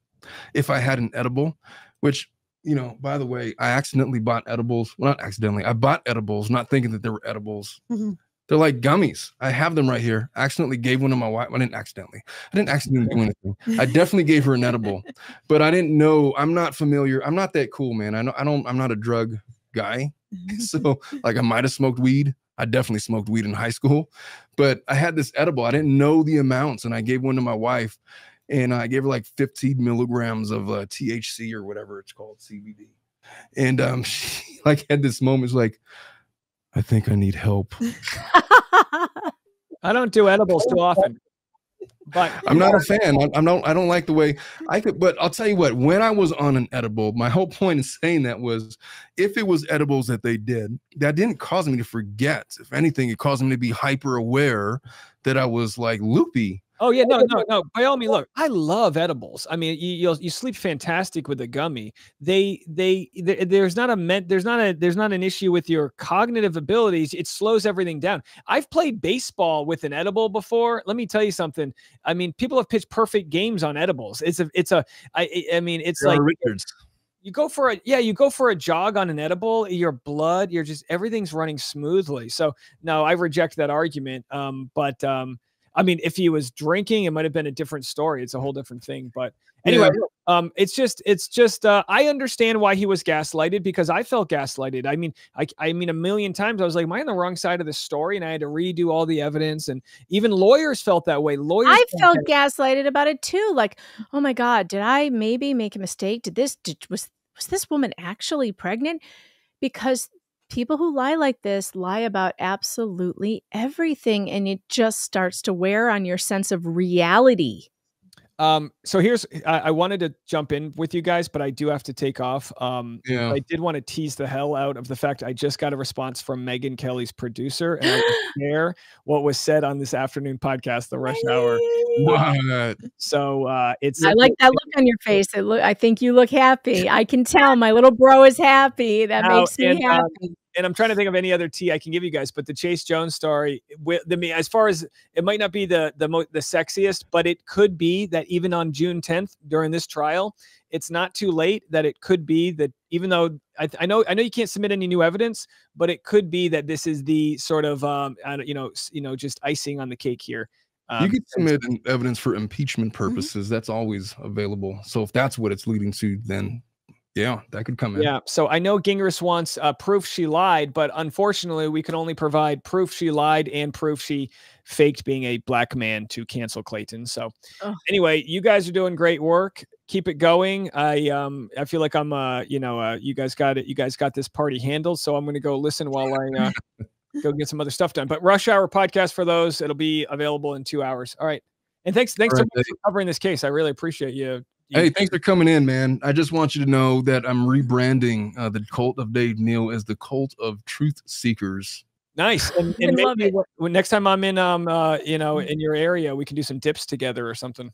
If I had an edible, which, you know, by the way, I accidentally bought edibles. Well, not accidentally. I bought edibles, not thinking that they were edibles. They're like gummies. I have them right here. Accidentally gave one to my wife. I didn't accidentally do anything. I definitely gave her an edible, but I didn't know. I'm not familiar. I'm not that cool, man. I'm not a drug guy. So like I might've smoked weed. I definitely smoked weed in high school, but I had this edible. I didn't know the amounts, and I gave one to my wife, and I gave her like 15 milligrams of THC or whatever it's called, CBD. And she like had this moment, like, I think I need help. I don't do edibles too often, but I'm not a fan. I don't like the way I could, but I'll tell you what, when I was on an edible, my whole point in saying that was if it was edibles that they did, that didn't cause me to forget. If anything, it caused me to be hyper aware that I was like loopy. Oh yeah, no. By all means, look, I love edibles. I mean, you sleep fantastic with a gummy. There's not an issue with your cognitive abilities. It slows everything down. I've played baseball with an edible before. Let me tell you something. I mean, people have pitched perfect games on edibles. It's like Richards. You go for a jog on an edible, your blood, everything's running smoothly. So no, I reject that argument. I mean, if he was drinking, it might have been a different story. It's a whole different thing. But anyway, it's just I understand why he was gaslighted, because I felt gaslighted. I mean, I mean, a million times I was like, am I on the wrong side of the story? And I had to redo all the evidence. And even lawyers felt that way. I felt gaslighted about it too. Like, oh my God, did I maybe make a mistake? Was this woman actually pregnant? Because people who lie like this lie about absolutely everything, and it just starts to wear on your sense of reality. So I wanted to jump in with you guys, but I do have to take off. I did want to tease the hell out of the fact I just got a response from Megyn Kelly's producer, and I will share what was said on this afternoon podcast, The Rush Hour. What? So I like that look on your face. I think you look happy. I can tell my little bro is happy. That makes me happy. And I'm trying to think of any other tea I can give you guys, but the Chase Jones story, as far as it might not be the sexiest, but it could be that even on June 10th during this trial, it's not too late, that it could be that, even though I know you can't submit any new evidence, but it could be that this is the sort of just icing on the cake here. You can submit evidence for impeachment purposes. That's always available. So if that's what it's leading to, then yeah, that could come in. Yeah. So I know Gingrich wants proof she lied, but unfortunately, we can only provide proof she lied and proof she faked being a black man to cancel Clayton. So anyway, you guys are doing great work. Keep it going. I feel like I'm you guys got it. You guys got this party handled. So I'm going to go listen while I go get some other stuff done. But Rush Hour podcast for those, it'll be available in 2 hours. All right. And thanks so much for covering this case. I really appreciate you. Hey, thanks for coming in, man. I just want you to know that I'm rebranding the cult of Dave Neal as the cult of truth seekers. Nice. And maybe when next time I'm in in your area, we can do some dips together or something.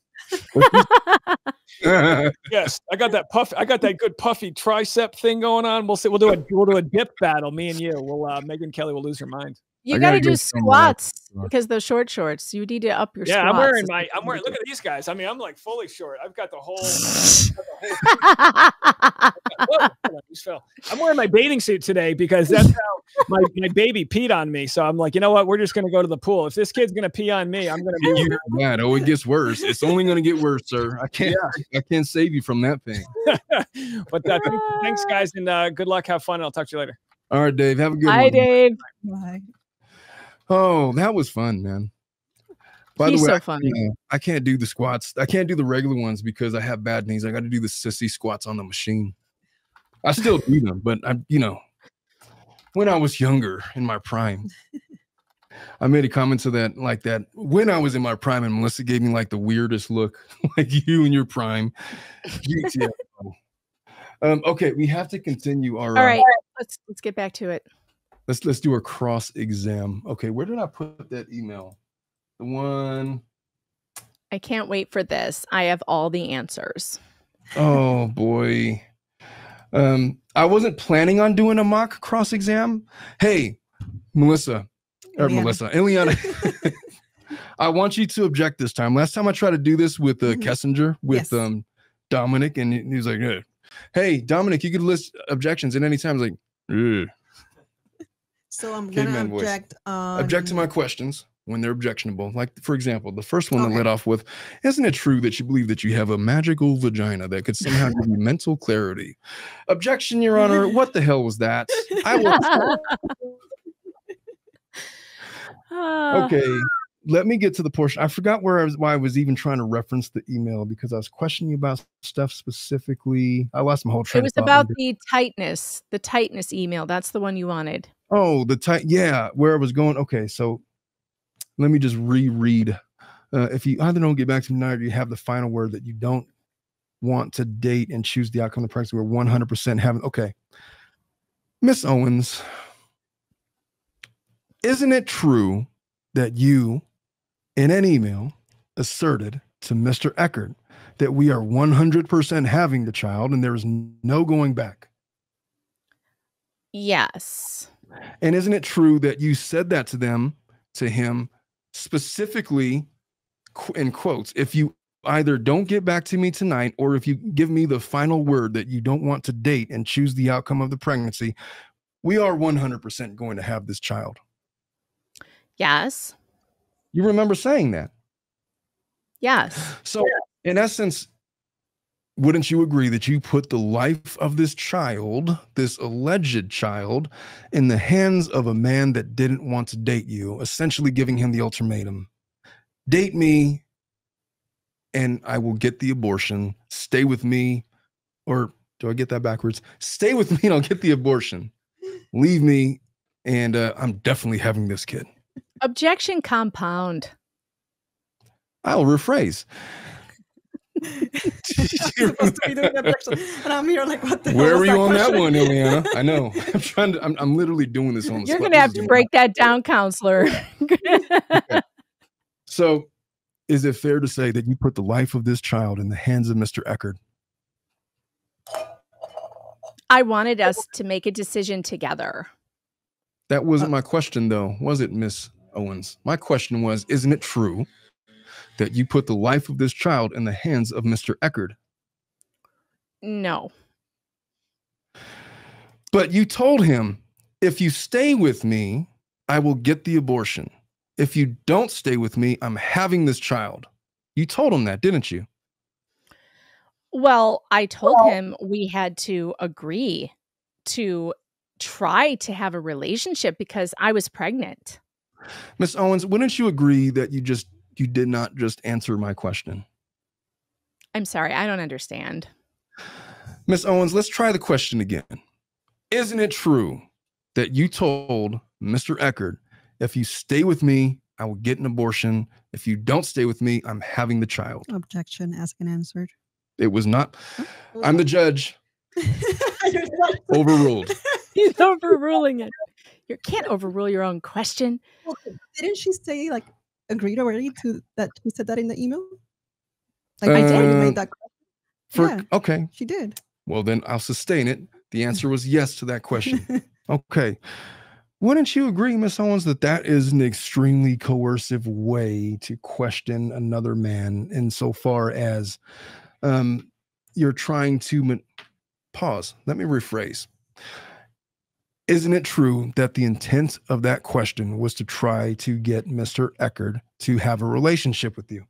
Yes, I got that good puffy tricep thing going on. We'll do a dip battle, me and you. Megyn Kelly will lose her mind. You got to do squats because those short shorts. You need to up your squats. I'm wearing look at these guys. I mean, I'm like fully short. I've got the whole. I'm wearing my bathing suit today because that's how my baby peed on me. So I'm like, you know what? We're just going to go to the pool. If this kid's going to pee on me, I'm going to be mad. Oh, it gets worse. It's only going to get worse, sir. I can't save you from that thing. But thanks, guys, and good luck. Have fun. I'll talk to you later. All right, Dave. Have a good one. Bye, Dave. Bye. Oh, that was fun, man. By He's the way, so funny. I can't do the squats. I can't do the regular ones because I have bad knees. I got to do the sissy squats on the machine. I still do them, but when I was younger in my prime, I made a comment to that like that. When I was in my prime, and Melissa gave me like the weirdest look, like you in your prime. Okay, we have to continue our. All right, let's get back to it. Let's do a cross exam. Okay, where did I put that email? The one. I can't wait for this. I have all the answers. Oh boy. I wasn't planning on doing a mock cross exam. Hey, Iliana. I want you to object this time. Last time I tried to do this with Kessinger with Dominic, and he was like, hey, Dominic, you could list objections at any time. I was like, ugh. So I'm going to object on... Object to my questions when they're objectionable. Like, for example, the first one that led off with, isn't it true that you believe that you have a magical vagina that could somehow give you mental clarity? Objection, Your Honor. What the hell was that? I will... Okay, let me get to the portion. I forgot why I was even trying to reference the email because I was questioning you about stuff specifically. I lost my whole train of thought. It was about the tightness email. That's the one you wanted. Oh, yeah, where I was going. Okay, so let me just reread. If you either don't get back to me tonight or you have the final word that you don't want to date and choose the outcome of the pregnancy, we're 100% having. Okay, Miss Owens, isn't it true that you, in an email, asserted to Mr. Eckerd that we are 100% having the child and there is no going back? Yes. And isn't it true that you said that to him, specifically, in quotes, if you either don't get back to me tonight or if you give me the final word that you don't want to date and choose the outcome of the pregnancy, we are 100% going to have this child? Yes. You remember saying that? Yes. So, in essence, wouldn't you agree that you put the life of this child, this alleged child, in the hands of a man that didn't want to date you, essentially giving him the ultimatum? Date me and I will get the abortion. Stay with me. Or do I get that backwards? Stay with me and I'll get the abortion. Leave me and I'm definitely having this kid. Objection compound. I'll rephrase. Supposed to be doing objection, and I'm here like, what the hell? Where were you on that one, Iliana? I know. I'm literally doing this on the spot. You're gonna have to break that down, counselor. Okay. So, is it fair to say that you put the life of this child in the hands of Mr. Eckerd? I wanted us to make a decision together. That wasn't my question, though, was it, Miss Owens? My question was, isn't it true that you put the life of this child in the hands of Mr. Eckerd? No. But you told him, if you stay with me, I will get the abortion. If you don't stay with me, I'm having this child. You told him that, didn't you? Well, I told him we had to agree to try to have a relationship because I was pregnant. Miss Owens, wouldn't you agree that you did not just answer my question? I'm sorry, I don't understand. Miss Owens, let's try the question again. Isn't it true that you told Mr. Eckerd, if you stay with me, I will get an abortion. If you don't stay with me, I'm having the child? Objection, asked and answered. It was not. I'm the judge. Overruled. He's overruling it. You can't overrule your own question. Well, didn't she say, like, agreed already to that? She said that in the email? Like, I did. Made that question. Okay. She did. Well, then I'll sustain it. The answer was yes to that question. Okay. Wouldn't you agree, Miss Owens, that that is an extremely coercive way to question another man insofar as you're trying to pause? Let me rephrase. Isn't it true that the intent of that question was to try to get Mr. Eckerd to have a relationship with you?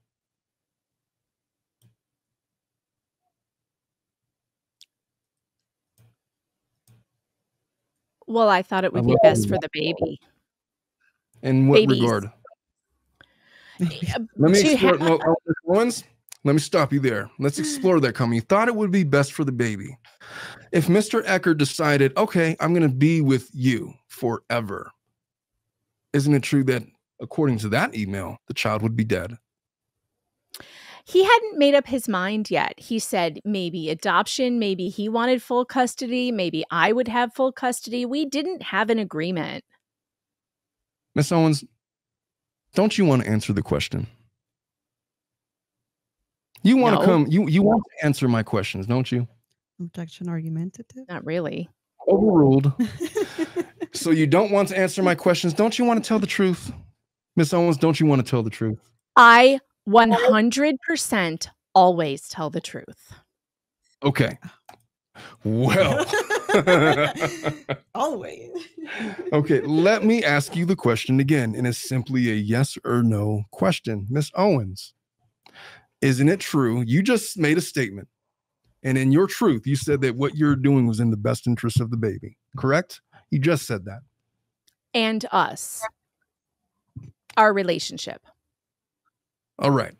Well, I thought it would be best for the baby. In what regard? Let me explore. Owens, let me stop you there. Let's explore that comment. You thought it would be best for the baby. If Mr. Eckerd decided, okay, I'm going to be with you forever, isn't it true that according to that email, the child would be dead? He hadn't made up his mind yet. He said maybe adoption, maybe he wanted full custody, maybe I would have full custody. We didn't have an agreement. Miss Owens, don't you want to answer the question? You want to come, you want to answer my questions, don't you? Objection, argumentative? Not really. Overruled. So you don't want to answer my questions. Don't you want to tell the truth? Miss Owens, don't you want to tell the truth? I 100% always tell the truth. Okay. Well, All the way. Okay, let me ask you the question again, and it's simply a yes or no question. Miss Owens, isn't it true? You just made a statement, and in your truth, you said that what you're doing was in the best interest of the baby, correct? You just said that. And us. Our relationship. All right.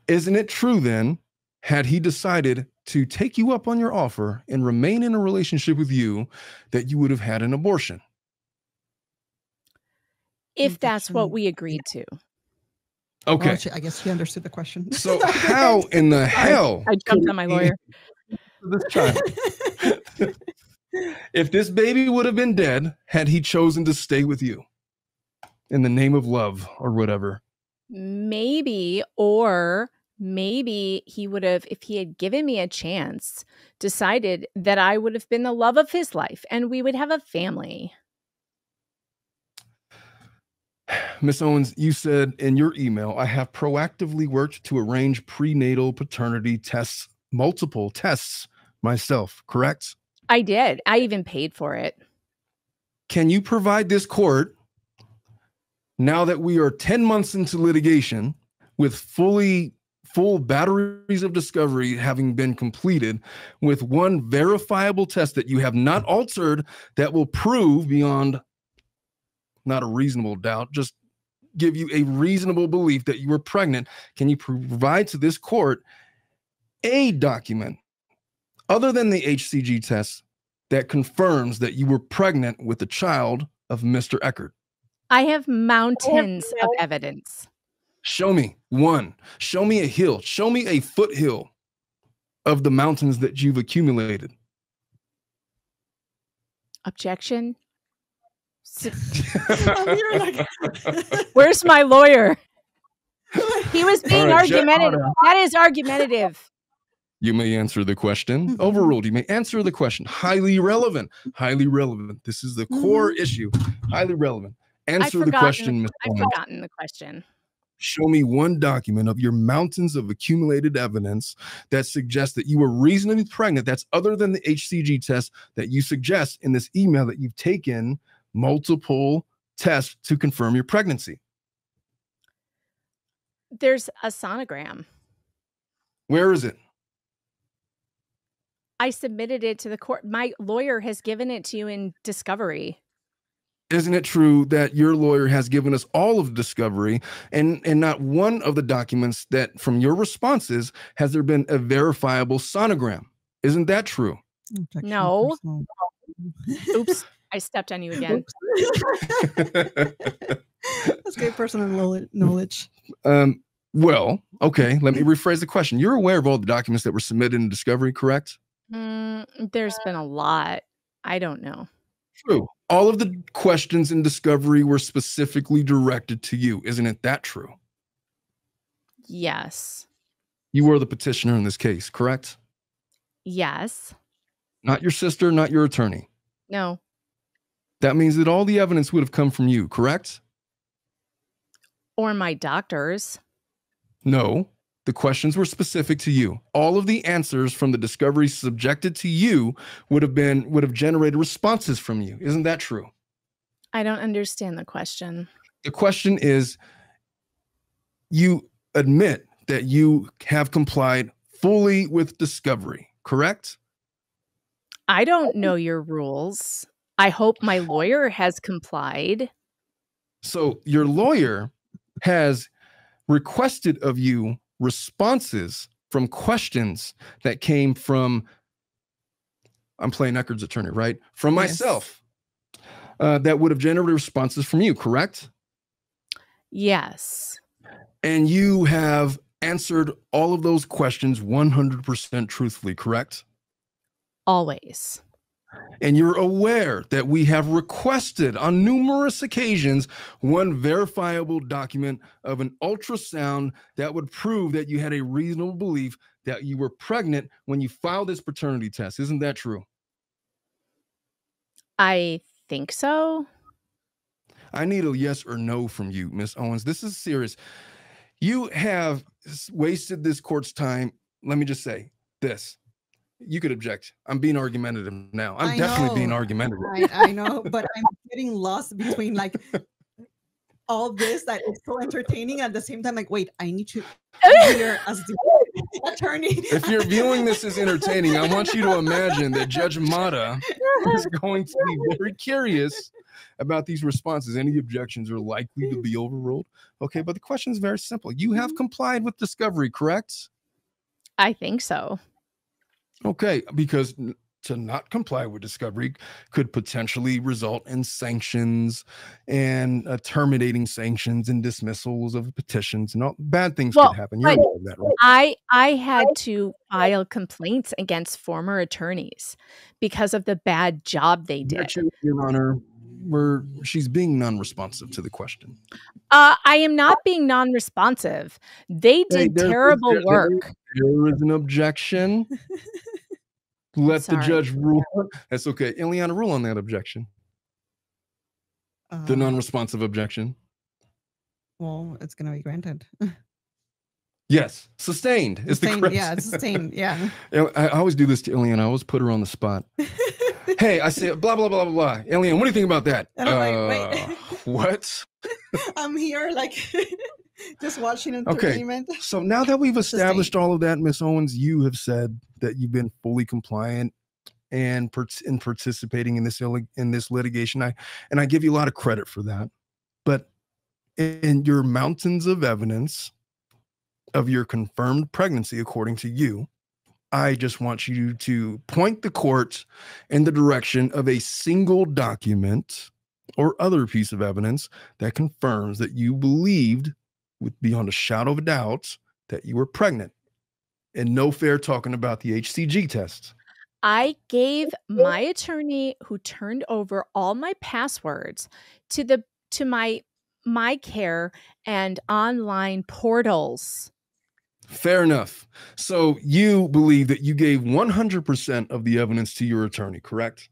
Isn't it true then, had he decided to take you up on your offer and remain in a relationship with you, that you would have had an abortion? If that's what we agreed to. Okay. Well, I guess he understood the question. So how in the hell? I jumped on my lawyer. This child. If this baby would have been dead, had he chosen to stay with you in the name of love or whatever? Maybe, or maybe he would have, if he had given me a chance, decided that I would have been the love of his life and we would have a family. Miss Owens, you said in your email, I have proactively worked to arrange prenatal paternity tests, multiple tests myself, correct? I did. I even paid for it. Can you provide this court, now that we are 10 months into litigation, with full batteries of discovery having been completed, with one verifiable test that you have not altered that will prove beyond not a reasonable doubt, just give you a reasonable belief that you were pregnant? Can you provide to this court a document other than the HCG test that confirms that you were pregnant with the child of Mr. Eckerd? I have mountains of evidence. Show me one. Show me a hill. Show me a foothill of the mountains that you've accumulated. Objection. Where's my lawyer? He was being argumentative. That is argumentative. You may answer the question. Overruled. You may answer the question. Highly relevant. Highly relevant. This is the core issue. Highly relevant. Answer the question, Ms. I've forgotten the question. Show me one document of your mountains of accumulated evidence that suggests that you were reasonably pregnant. That's other than the HCG test that you suggest in this email that you've taken multiple tests to confirm your pregnancy. There's a sonogram. Where is it? I submitted it to the court. My lawyer has given it to you in discovery. Isn't it true that your lawyer has given us all of discovery, and not one of the documents that from your responses has there been a verifiable sonogram? Isn't that true? No. Oops. I stepped on you again. That's great personal knowledge. Well, okay. Let me rephrase the question. You're aware of all the documents that were submitted in discovery, correct? There's been a lot. I don't know. True. All of the questions in discovery were specifically directed to you. Isn't it that true? Yes. You were the petitioner in this case, correct? Yes. Not your sister, not your attorney. No. That means that all the evidence would have come from you, correct? Or my doctors. No. The questions were specific to you. All of the answers from the discovery subjected to you would have generated responses from you. Isn't that true? I don't understand the question. The question is, you admit that you have complied fully with discovery, correct? I don't know your rules. I hope my lawyer has complied. So your lawyer has requested of you responses from questions that came from, I'm playing Eckerd's attorney, right? From myself, that would have generated responses from you, correct? Yes. And you have answered all of those questions 100% truthfully, correct? Always. And you're aware that we have requested on numerous occasions one verifiable document of an ultrasound that would prove that you had a reasonable belief that you were pregnant when you filed this paternity test. Isn't that true? I think so. I need a yes or no from you, Miss Owens. This is serious. You have wasted this court's time. Let me just say this. You could object. I'm being argumentative now. I'm definitely being argumentative. I know, but I'm getting lost between like all this that is so entertaining at the same time. Like, wait, I need to hear as the attorney. If you're viewing this as entertaining, I want you to imagine that Judge Mata is going to be very curious about these responses. Any objections are likely to be overruled. Okay, but the question is very simple. You have complied with discovery, correct? I think so. Okay, because to not comply with discovery could potentially result in sanctions and terminating sanctions and dismissals of petitions, and all bad things could happen. You're aware of that, right? I had to file complaints against former attorneys because of the bad job they did. Your Honor, she's being non-responsive to the question. I am not being non-responsive. They did terrible work. There is an objection. Let the judge rule. That's okay. Iliana, rule on that objection. The non-responsive objection. Well, it's going to be granted. Yes. Sustained is the correct. Yeah, it's sustained. Yeah. I always do this to Iliana. I always put her on the spot. Hey, I say blah, blah, blah, blah, blah. Iliana, what do you think about that? And I'm like, wait. What? I'm here like just watching entertainment. Okay. So now that we've established all of that, Miss Owens, you have said that you've been fully compliant and in participating in this litigation. I give you a lot of credit for that. But in your mountains of evidence of your confirmed pregnancy, according to you, I just want you to point the court in the direction of a single document or other piece of evidence that confirms that you believed, with beyond a shadow of a doubt, that you were pregnant. And no fair talking about the HCG test. I gave my attorney, who turned over all my passwords, to my care and online portals. Fair enough. So you believe that you gave 100% of the evidence to your attorney, correct?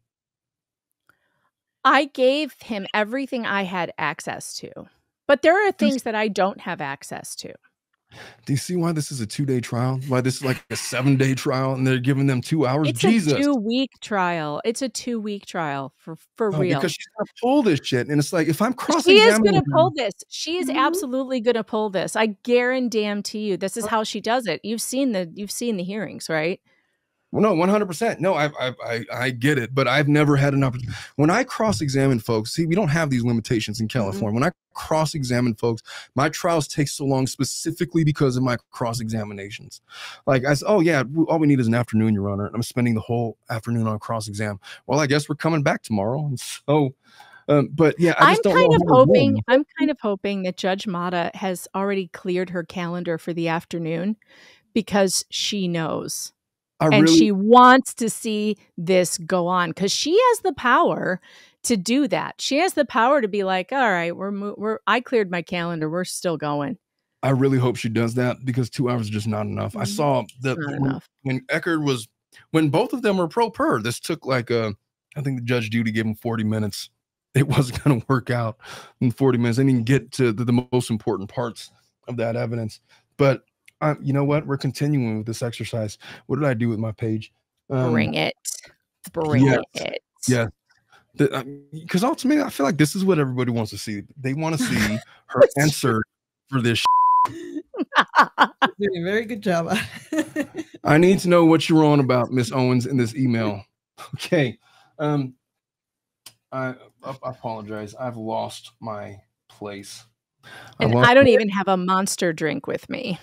I gave him everything I had access to, but there are things that I don't have access to. Do you see why this is a 2-day trial? Why this is like a 7-day trial and they're giving them 2 hours? It's Jesus. A 2-week trial. It's a 2-week trial for real. Because she's going to pull this shit. And it's like, if I'm crossing, she is going to pull this. She is absolutely going to pull this. I guarantee you, this is how she does it. You've seen the hearings, right? Well, no, 100%. No, I get it, but I've never had an opportunity. When I cross-examine folks, see, we don't have these limitations in California. When I cross-examine folks, my trials take so long specifically because of my cross-examinations. Like I said, oh yeah, all we need is an afternoon, Your Honor. I'm spending the whole afternoon on cross-exam. Well, I guess we're coming back tomorrow. And so, but yeah, I'm kind of hoping that Judge Mata has already cleared her calendar for the afternoon because she knows. She wants to see this go on because she has the power to do that. She has the power to be like, all right, I cleared my calendar. We're still going. I really hope she does that because 2 hours is just not enough. I saw that when Eckerd when both of them were pro per, this took like I think the Judge Judy gave him 40 minutes. It wasn't going to work out in 40 minutes. They didn't get to the most important parts of that evidence. But you know what? We're continuing with this exercise. What did I do with my page? Bring it. Yeah. Because ultimately, I feel like this is what everybody wants to see. They want to see her answer for this. Doing a very good job. I need to know what you're on about, Miss Owens, in this email. Okay. I apologize. I've lost my place. And I don't even have a Monster drink with me.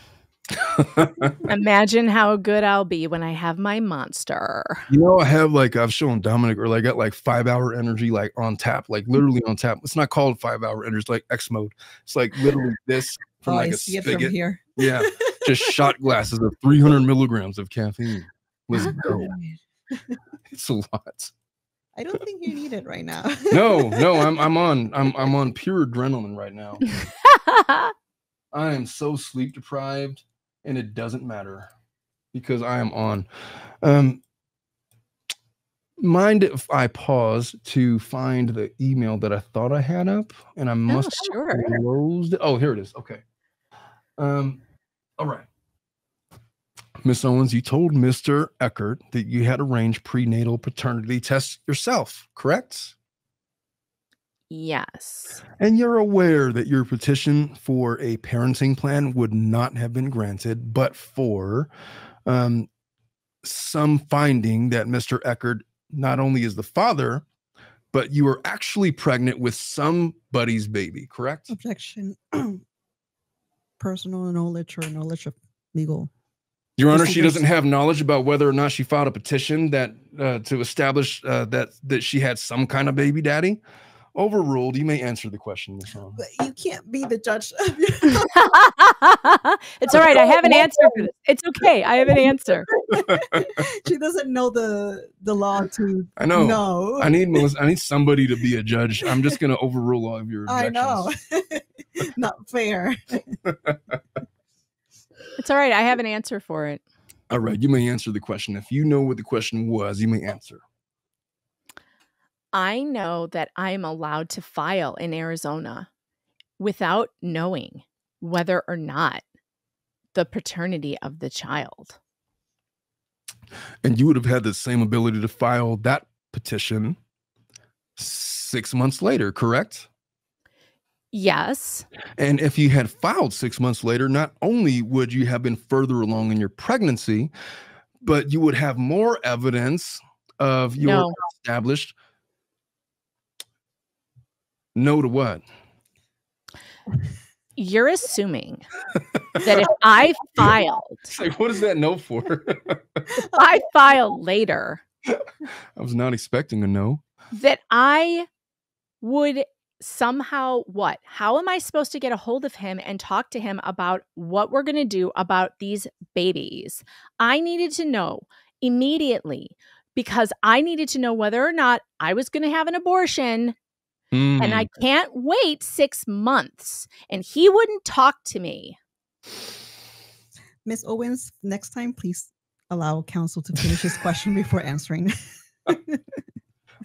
Imagine how good I'll be when I have my Monster. You know, I've shown Dominic, or I got like 5-hour energy, like on tap, like literally on tap. It's not called 5-hour energy, it's like X mode. It's like literally this from like a spigot. From here. Yeah, just shot glasses of 300 milligrams of caffeine. Let's go. It's a lot. I don't think you need it right now. No, I'm on pure adrenaline right now. I am so sleep deprived. And it doesn't matter because I am on. Mind if I pause to find the email that I thought I had up, and I must have closed it. Oh, here it is. Okay. All right. Miss Owens, you told Mr. Eckerd that you had arranged prenatal paternity tests yourself, correct? Yes. And you're aware that your petition for a parenting plan would not have been granted, but for some finding that Mr. Eckerd not only is the father, but you were actually pregnant with somebody's baby, correct? Objection. Personal knowledge or knowledge of legal. Your Honor, she doesn't have knowledge about whether or not she filed a petition that to establish that she had some kind of baby daddy. Overruled. You may answer the question, Ms. Owens. But you can't be the judge. It's all right. I have an answer for this. It's okay. I have an answer. She doesn't know the law to I know. know. I need somebody to be a judge. I'm just going to overrule all of your objections. I know. Not fair. It's all right. I have an answer for it. All right. You may answer the question. If you know what the question was, you may answer. I know that I am allowed to file in Arizona without knowing whether or not the paternity of the child. And you would have had the same ability to file that petition 6 months later, correct? Yes. And if you had filed 6 months later, not only would you have been further along in your pregnancy, but you would have more evidence of your established. No to what? You're assuming that if I filed, like, what is that no for? I filed later. I was not expecting a no. That I would somehow what? How am I supposed to get a hold of him and talk to him about what we're going to do about these babies? I needed to know immediately because I needed to know whether or not I was going to have an abortion. And I can't wait 6 months. And he wouldn't talk to me. Miss Owens, next time, please allow counsel to finish his question before answering.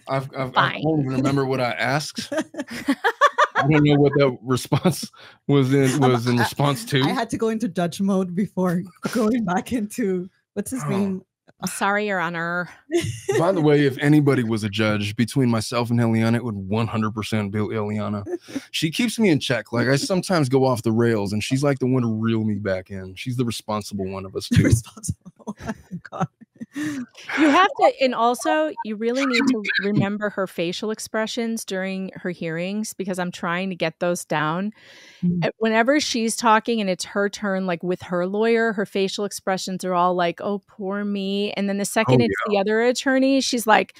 I don't even remember what I asked. I don't know what that response was in response to. I had to go into judge mode before going back into what's his name? Sorry, Your Honor. By the way, if anybody was a judge between myself and Iliana, it would 100% be Iliana. She keeps me in check. Like I sometimes go off the rails, and she's like the one to reel me back in. She's the responsible one of us too. Responsible. Oh God. You have to, and also you really need to remember her facial expressions during her hearings because I'm trying to get those down. Whenever she's talking and it's her turn, like with her lawyer, her facial expressions are all like, "Oh, poor me," and then the second it's the other attorney, she's like,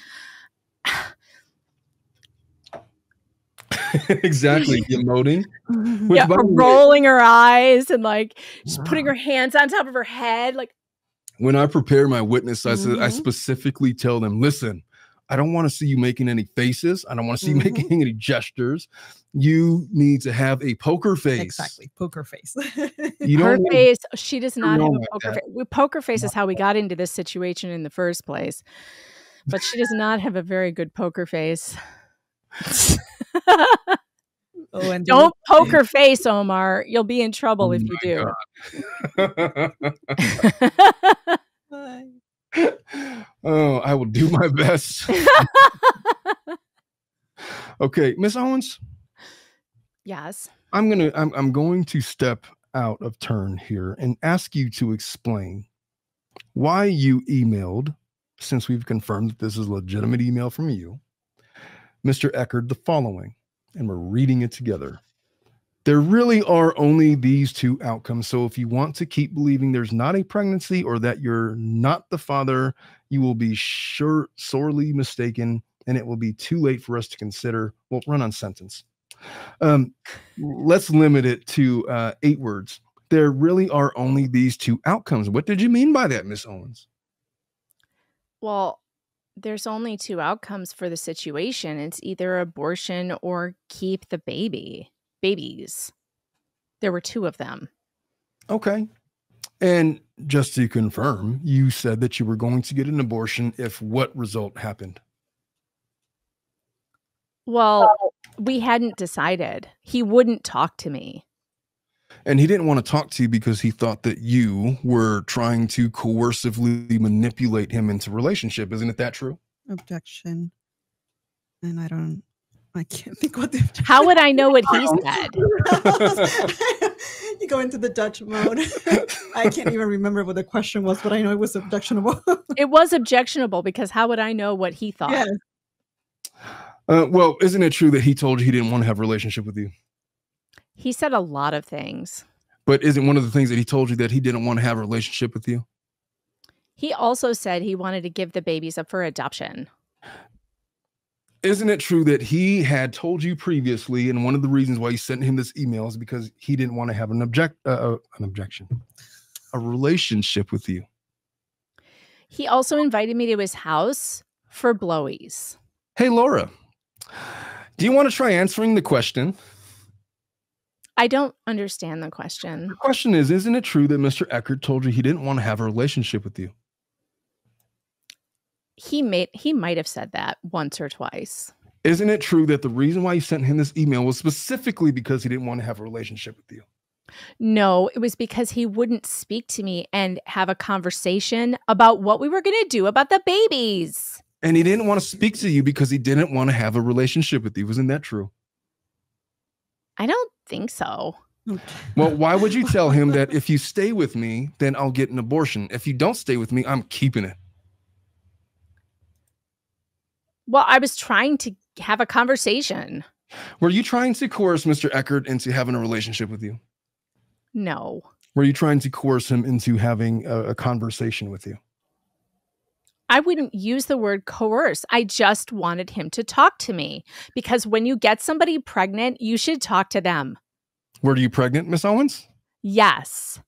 exactly, emoting, rolling her eyes and like she's putting her hands on top of her head, like. When I prepare my witness, I specifically tell them, listen, I don't want to see you making any faces. I don't want to see you making any gestures. You need to have a poker face. Exactly. Poker face. Her face, she does not have a poker face. Poker face is how we got into this situation in the first place. But she does not have a very good poker face. And don't poker face, Omar. You'll be in trouble if you do. Oh, I will do my best. Okay, Miss Owens. Yes. I'm going to step out of turn here and ask you to explain why you emailed, since we've confirmed that this is a legitimate email from you, Mr. Eckerd, the following. And we're reading it together. There really are only these two outcomes. So if you want to keep believing there's not a pregnancy or that you're not the father, you will be sorely mistaken, and it will be too late for us to consider. Well, run on sentence. Let's limit it to 8 words. There really are only these two outcomes. What did you mean by that, Miss Owens? Well, there's only 2 outcomes for the situation. It's either abortion or keep the babies. There were 2 of them. Okay. And just to confirm, you said that you were going to get an abortion if what result happened? Well, we hadn't decided. He wouldn't talk to me. And he didn't want to talk to you because he thought that you were trying to coercively manipulate him into relationship. Isn't it that true? Objection. And I can't think what the objection. How would I know what he said? You go into the Dutch mode. I can't even remember what the question was, but I know it was objectionable. It was objectionable because how would I know what he thought? Yes. Well, isn't it true that he told you he didn't want to have a relationship with you? He said a lot of things. But isn't one of the things that he told you that he didn't want to have a relationship with you? He also said he wanted to give the babies up for adoption. Isn't it true that he had told you previously, and one of the reasons why you sent him this email is because he didn't want to have a relationship with you? He also invited me to his house for blowies. Hey, Laura, do you want to try answering the question? I don't understand the question. The question is, isn't it true that Mr. Eckerd told you he didn't want to have a relationship with you? He might have said that once or twice. Isn't it true that the reason why you sent him this email was specifically because he didn't want to have a relationship with you? No, it was because he wouldn't speak to me and have a conversation about what we were going to do about the babies. And he didn't want to speak to you because he didn't want to have a relationship with you. Isn't that true? I don't think so. Well, why would you tell him that if you stay with me, then I'll get an abortion? If you don't stay with me, I'm keeping it. Well, I was trying to have a conversation. Were you trying to coerce Mr. Eckerd into having a relationship with you? No. Were you trying to coerce him into having a conversation with you? I wouldn't use the word coerce. I just wanted him to talk to me because when you get somebody pregnant, you should talk to them. Were you pregnant, Miss Owens? Yes.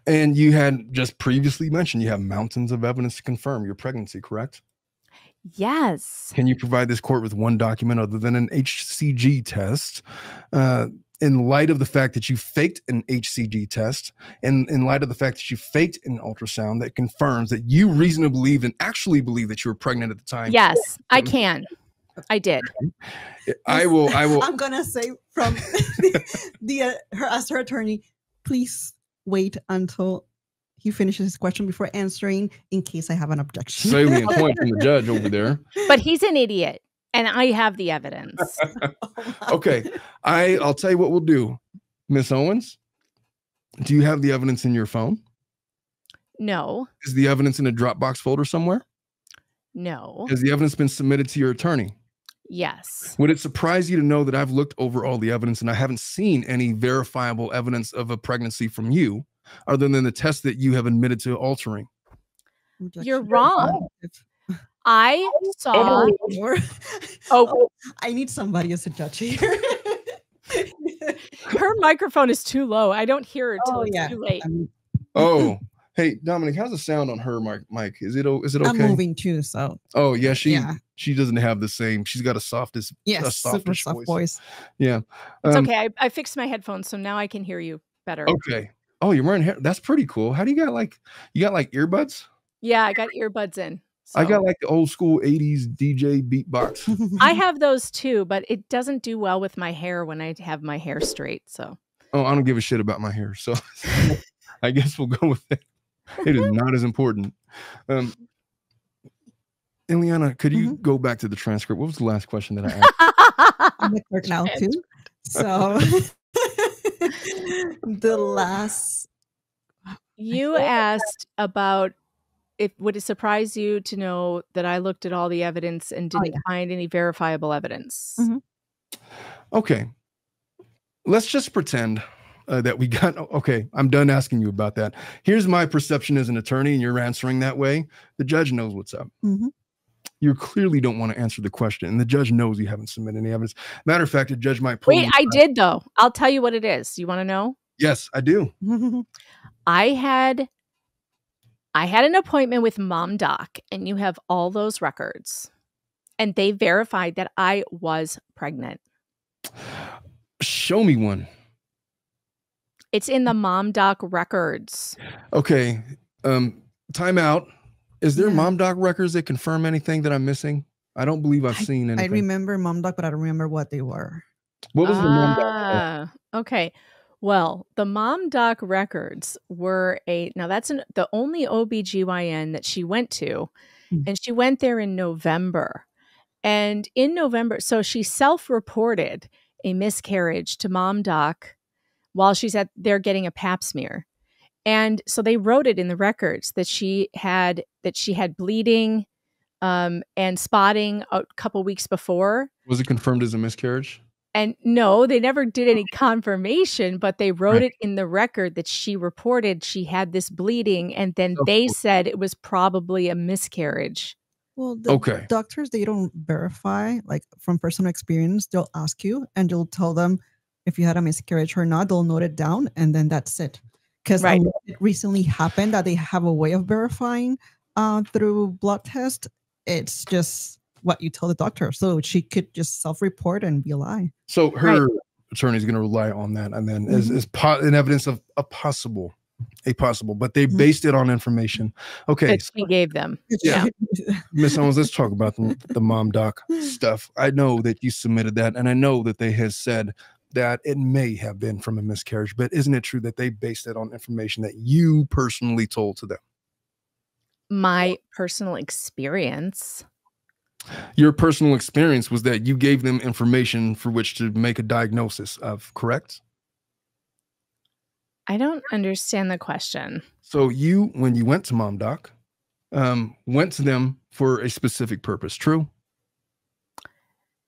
And you had just previously mentioned you have mountains of evidence to confirm your pregnancy, correct? Yes. Can you provide this court with one document other than an HCG test? In light of the fact that you faked an HCG test, and in light of the fact that you faked an ultrasound that confirms that you reasonably believe and actually believe that you were pregnant at the time. Yes, I can. I did. I will. I'm going to say from her attorney, please wait until he finishes his question before answering in case I have an objection. Salient point from the judge over there. But he's an idiot. And I have the evidence. Okay. I'll tell you what we'll do. Miss Owens, do you have the evidence in your phone? No. Is the evidence in a Dropbox folder somewhere? No. Has the evidence been submitted to your attorney? Yes. Would it surprise you to know that I've looked over all the evidence and I haven't seen any verifiable evidence of a pregnancy from you other than the test that you have admitted to altering? You're wrong. I saw. I need somebody as a judge here. Her microphone is too low. I don't hear her until it's too late. Hey, Dominic, how's the sound on her mic? Is it okay? I'm moving too, so. Oh yeah, she doesn't have the same. She's got a softish voice. Yeah, it's okay. I fixed my headphones, so now I can hear you better. Okay. Oh, you're wearing hair. That's pretty cool. How do you got earbuds? Yeah, I got earbuds in. So. I got like the old school 80s DJ beatbox. I have those too, but it doesn't do well with my hair when I have my hair straight. So. Oh, I don't give a shit about my hair. So I guess we'll go with it. It is not as important. Iliana, could you go back to the transcript? What was the last question that I asked? I'm the clerk now too. So the last. You asked about would it surprise you to know that I looked at all the evidence and didn't find any verifiable evidence? Mm-hmm. Okay. Let's just pretend that we got, okay, I'm done asking you about that. Here's my perception as an attorney, and you're answering that way. The judge knows what's up. Mm-hmm. You clearly don't want to answer the question, and the judge knows you haven't submitted any evidence. Matter of fact, the judge might pull. Wait, I did though. I'll tell you what it is. You want to know? Yes, I do. I had an appointment with MomDoc, and you have all those records, and they verified that I was pregnant. Show me one. It's in the MomDoc records. Okay. Time out. Is there MomDoc records that confirm anything that I'm missing? I don't believe I've seen anything. I remember MomDoc, but I don't remember what they were. What was the MomDoc? Okay. Well, the MomDoc records were the only OBGYN that she went to, and she went there in November. And in November, so she self-reported a miscarriage to MomDoc while she's there getting a pap smear. And so they wrote it in the records that she had bleeding and spotting a couple weeks before. Was it confirmed as a miscarriage? And no, they never did any confirmation, but they wrote it in the record that she reported she had this bleeding, and then they said it was probably a miscarriage. Well, the doctors, they don't verify, like from personal experience. They'll ask you and you'll tell them if you had a miscarriage or not. They'll note it down and then that's it. Because it recently happened that they have a way of verifying through blood test. It's just what you tell the doctor. So she could just self-report and be a lie. So her attorney is going to rely on that. And then as an evidence of a possible, but they based it on information. Okay. That she gave them. Yeah. Miss Owens, let's talk about the MomDoc stuff. I know that you submitted that, and I know that they have said that it may have been from a miscarriage, but isn't it true that they based it on information that you personally told to them? My personal experience. Your personal experience was that you gave them information for which to make a diagnosis of, correct? I don't understand the question. So you, when you went to MomDoc, went to them for a specific purpose, true?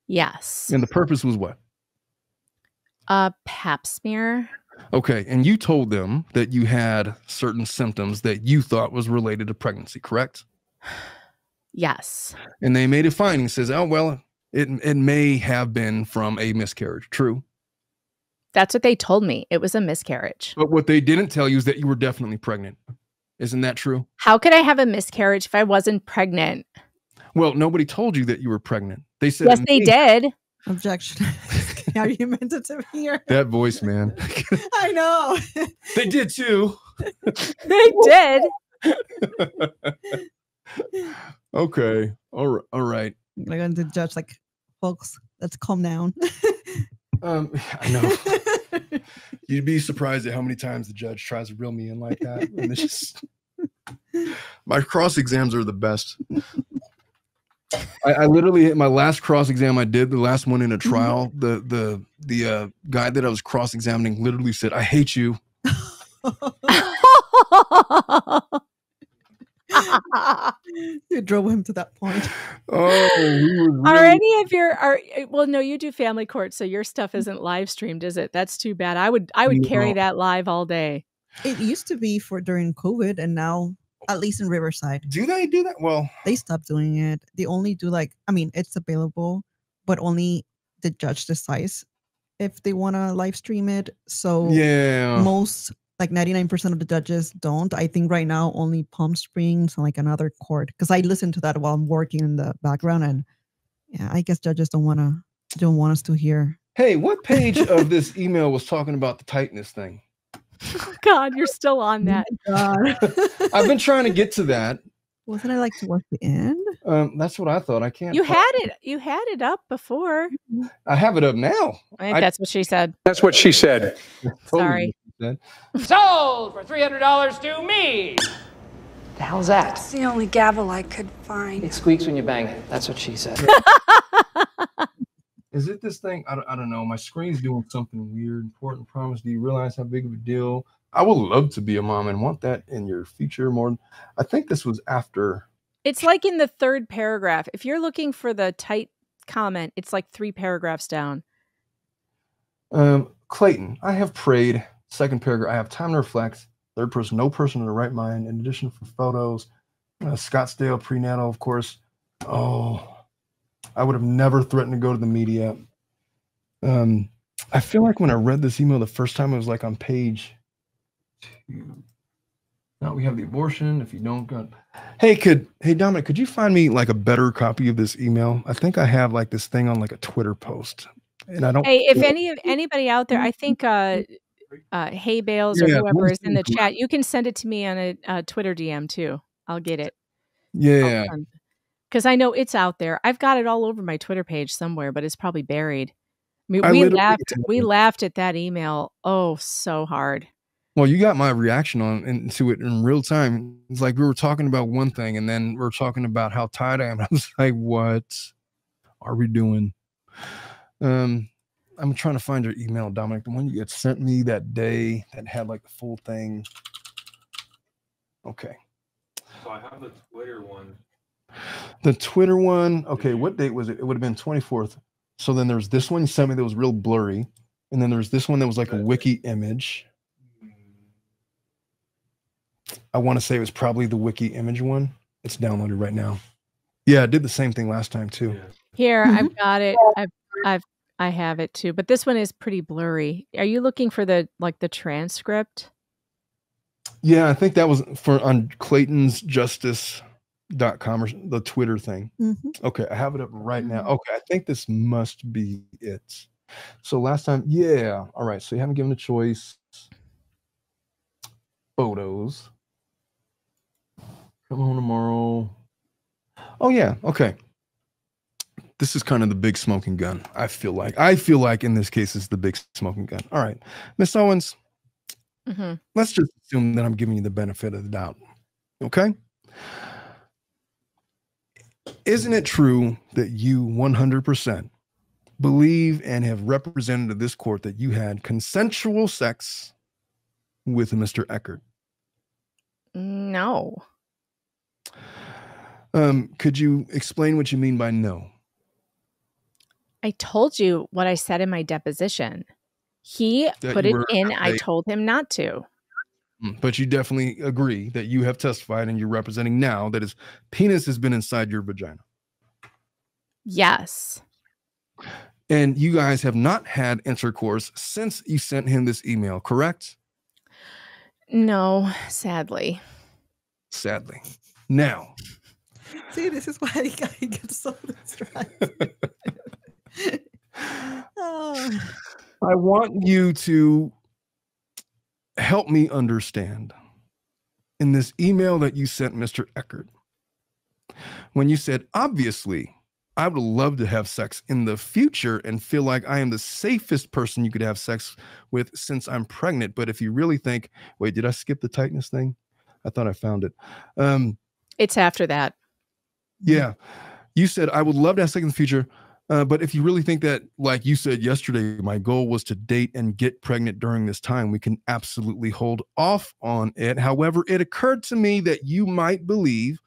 Yes. And the purpose was what? A pap smear. Okay, and you told them that you had certain symptoms that you thought was related to pregnancy, correct? Yes. And they made a finding, says, oh, well, it may have been from a miscarriage, true? That's what they told me. It was a miscarriage. But what they didn't tell you is that you were definitely pregnant. Isn't that true? How could I have a miscarriage if I wasn't pregnant? Well, nobody told you that you were pregnant. They said, yes, they did. Objection. Argumentative here. That voice, man. I know. They did too. They did. Okay. All right. I'm going to judge, like, folks, let's calm down. I know. You'd be surprised at how many times the judge tries to reel me in like that. And it's just, my cross exams are the best. I literally, my last cross exam I did, the last one in a trial, the guy that I was cross examining literally said, "I hate you." You drove him to that point. Oh, really... Are any of your well, no, you do family court, so your stuff isn't live streamed, is it? That's too bad. I would carry that live all day. It used to be for during COVID, and now, at least in Riverside. Do they do that? Well, they stopped doing it. They only do, like, I mean, it's available, but only the judge decides if they want to live stream it. So yeah, most, like 99% of the judges don't. I think right now only Palm Springs and like another court, because I listen to that while I'm working in the background, and yeah, I guess judges don't want us to hear. Hey, what page of this email was talking about the tightness thing? Oh, God, you're still on that. Oh, God. I've been trying to get to that. Wasn't I like towards the end? That's what I thought. I can't. You had it up before. I have it up now. I think that's what she said. That's what she said. Sorry. Sold for $300 to me. The hell's that? It's the only gavel I could find. It squeaks when you bang it. That's what she said. Is it this thing? I don't know. My screen's doing something weird. Important promise. Do you realize how big of a deal? I would love to be a mom and want that in your future more. I think this was after. It's like in the third paragraph. If you're looking for the tight comment, it's like 3 paragraphs down. Clayton, I have prayed. Second paragraph, I have time to reflect. Third person, no person in the right mind. In addition for photos, Scottsdale prenatal, of course. Oh, I would have never threatened to go to the media. I feel like when I read this email the first time, it was like on page 2. Now we have the abortion. If you don't got, hey Dominic, could you find me like a better copy of this email? I think I have like this thing on like a Twitter post, and I don't. Hey, if anybody out there, I think Hey Bales or whoever is in the chat, you can send it to me on a Twitter DM too. I'll get it. Yeah. Because I know it's out there. I've got it all over my Twitter page somewhere, but it's probably buried. We laughed at that email. Oh, so hard. Well, you got my reaction to it in real time. It's like we were talking about one thing, and then we're talking about how tired I am. I was like, "What are we doing?" I'm trying to find your email, Dominic. The one you had sent me that day that had like the full thing. Okay. So I have the Twitter one. The Twitter one. Okay, what date was it? It would have been 24th. So then there's this one you sent me that was real blurry, and then there's this one that was like a wiki image. I want to say it was probably the wiki image one. It's downloaded right now. Yeah, I did the same thing last time too. Here, I've got it. I have it too, but this one is pretty blurry. Are you looking for the transcript? Yeah, I think that was on Clayton's justice.com or the Twitter thing. Okay, I have it up right now. Okay, I think this must be it. So last time, yeah. All right, so you haven't given a choice. Photos. Come home tomorrow. Oh yeah, okay. This is kind of the big smoking gun. I feel like in this case it's the big smoking gun. All right, Miss Owens. Let's just assume that I'm giving you the benefit of the doubt. Okay. Isn't it true that you 100% believe and have represented to this court that you had consensual sex with Mr. Eckerd? No. Could you explain what you mean by no? I told you what I said in my deposition. He put it in. I told him not to. But you definitely agree that you have testified and you're representing now that his penis has been inside your vagina. Yes. And you guys have not had intercourse since you sent him this email, correct? No, sadly. Sadly. Now. See, this is why I get so distracted. Oh. I want you to help me understand in this email that you sent Mr. Eckerd, when you said, obviously, I would love to have sex in the future and feel like I am the safest person you could have sex with since I'm pregnant. But if you really think, wait, did I skip the tightness thing? I thought I found it. It's after that. Yeah. You said, I would love to have sex in the future. But if you really think that, like you said yesterday, my goal was to date and get pregnant during this time, we can absolutely hold off on it. However, it occurred to me that you might believe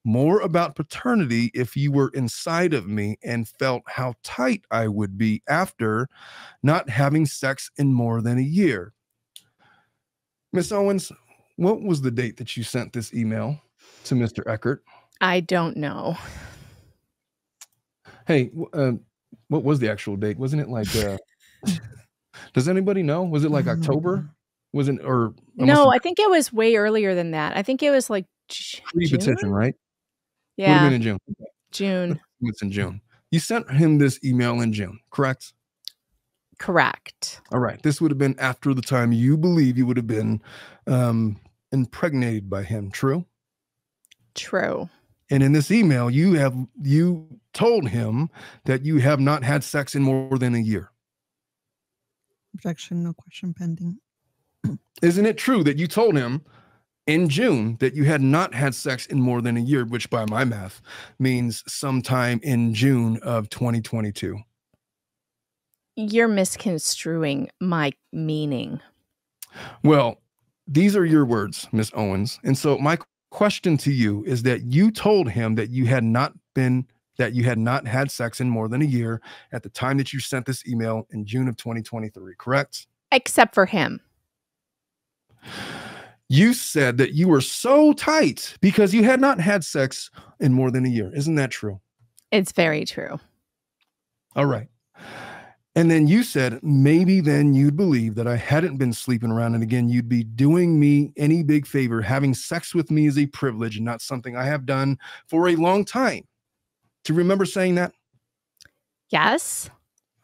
more about paternity if you were inside of me and felt how tight I would be after not having sex in more than a year. Miss Owens, what was the date that you sent this email to Mr. Eckerd? I don't know. Hey, what was the actual date? Wasn't it like, does anybody know? Was it like October? Wasn't, or? No, I think it was way earlier than that. I think it was like pre-petition, right? Yeah. Would have been in June. June. It's in June. You sent him this email in June, correct? Correct. All right. This would have been after the time you believe you would have been impregnated by him, true? True. And in this email, you told him that you have not had sex in more than a year. Objection, no question pending. Isn't it true that you told him in June that you had not had sex in more than a year, which by my math means sometime in June of 2022? You're misconstruing my meaning. Well, these are your words, Miss Owens. And so my question to you is that you told him that you had not had sex in more than a year at the time that you sent this email in June of 2023, correct? Except for him. You said that you were so tight because you had not had sex in more than a year. Isn't that true? It's very true. All right. And then you said, maybe then you'd believe that I hadn't been sleeping around. And again, you'd be doing me any big favor. Having sex with me is a privilege and not something I have done for a long time. Do you remember saying that? Yes.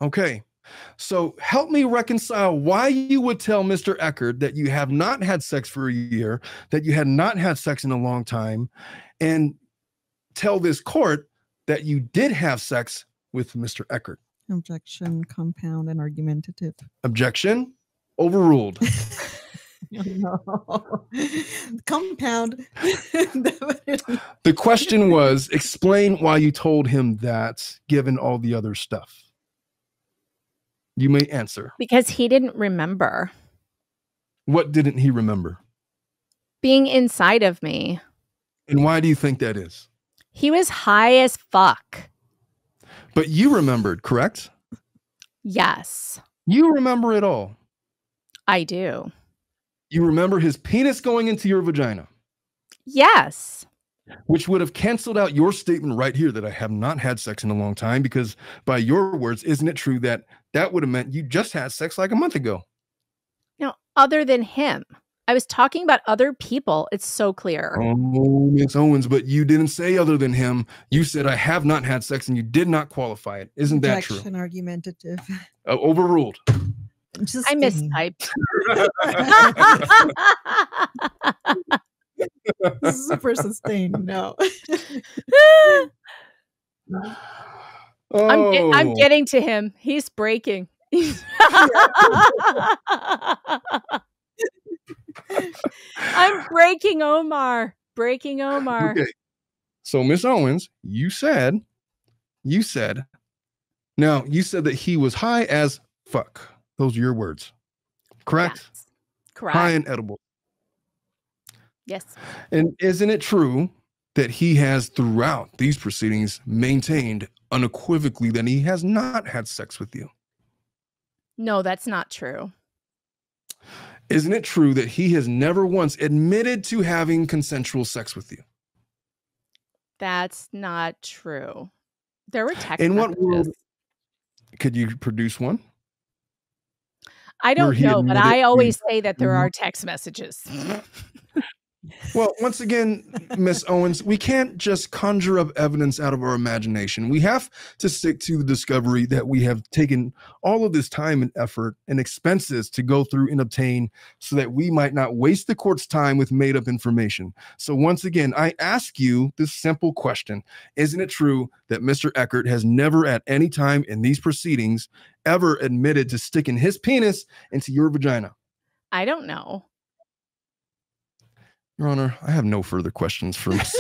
Okay. So help me reconcile why you would tell Mr. Eckerd that you have not had sex for a year, that you had not had sex in a long time, and tell this court that you did have sex with Mr. Eckerd. Objection, compound, and argumentative. Objection, overruled. No. Compound. The question was, explain why you told him that, given all the other stuff. You may answer. Because he didn't remember. What didn't he remember? Being inside of me. And why do you think that is? He was high as fuck. But you remembered, correct? Yes. You remember it all. I do. You remember his penis going into your vagina? Yes. Which would have canceled out your statement right here that I have not had sex in a long time, because by your words, isn't it true that that would have meant you just had sex like a month ago? No, other than him. I was talking about other people. It's so clear. Oh, Miss Owens, but you didn't say other than him. You said I have not had sex and you did not qualify it. Isn't that true? Objection, argumentative. Overruled. I mistyped. Super sustained. No. I'm getting to him. He's breaking. I'm breaking Omar. Breaking Omar. Okay. So, Miss Owens, you said that he was high as fuck. Those are your words. Correct? Yes. Correct. High and edible. Yes. And isn't it true that he has throughout these proceedings maintained unequivocally that he has not had sex with you? No, that's not true. Isn't it true that he has never once admitted to having consensual sex with you? That's not true. There were text In what messages. world could you produce one? I don't know, but I always say that there are text messages. Well, once again, Miss Owens, we can't just conjure up evidence out of our imagination. We have to stick to the discovery that we have taken all of this time and effort and expenses to go through and obtain so that we might not waste the court's time with made up information. So once again, I ask you this simple question. Isn't it true that Mr. Eckerd has never at any time in these proceedings ever admitted to sticking his penis into your vagina? I don't know. Your Honor, I have no further questions for Ms.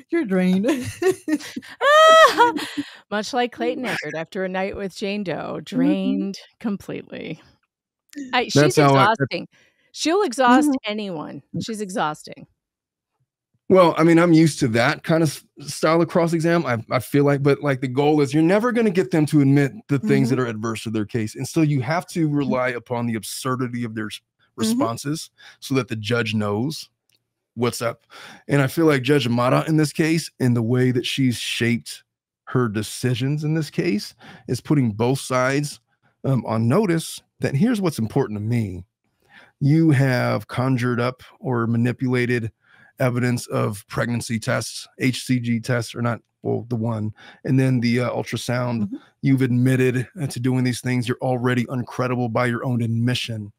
You're drained. Much like Clayton Eckerd after a night with Jane Doe, drained completely. She's exhausting. She'll exhaust anyone. She's exhausting. Well, I mean, I'm used to that kind of style of cross-exam. I feel like, but like the goal is you're never going to get them to admit the things that are adverse to their case. And so you have to rely upon the absurdity of their responses so that the judge knows what's up. And I feel like Judge Amata in this case, in the way that she's shaped her decisions in this case, is putting both sides on notice that here's what's important to me. You have conjured up or manipulated evidence of pregnancy tests, HCG tests, or not, well, the one, and then the ultrasound. You've admitted to doing these things. You're already uncredible by your own admission.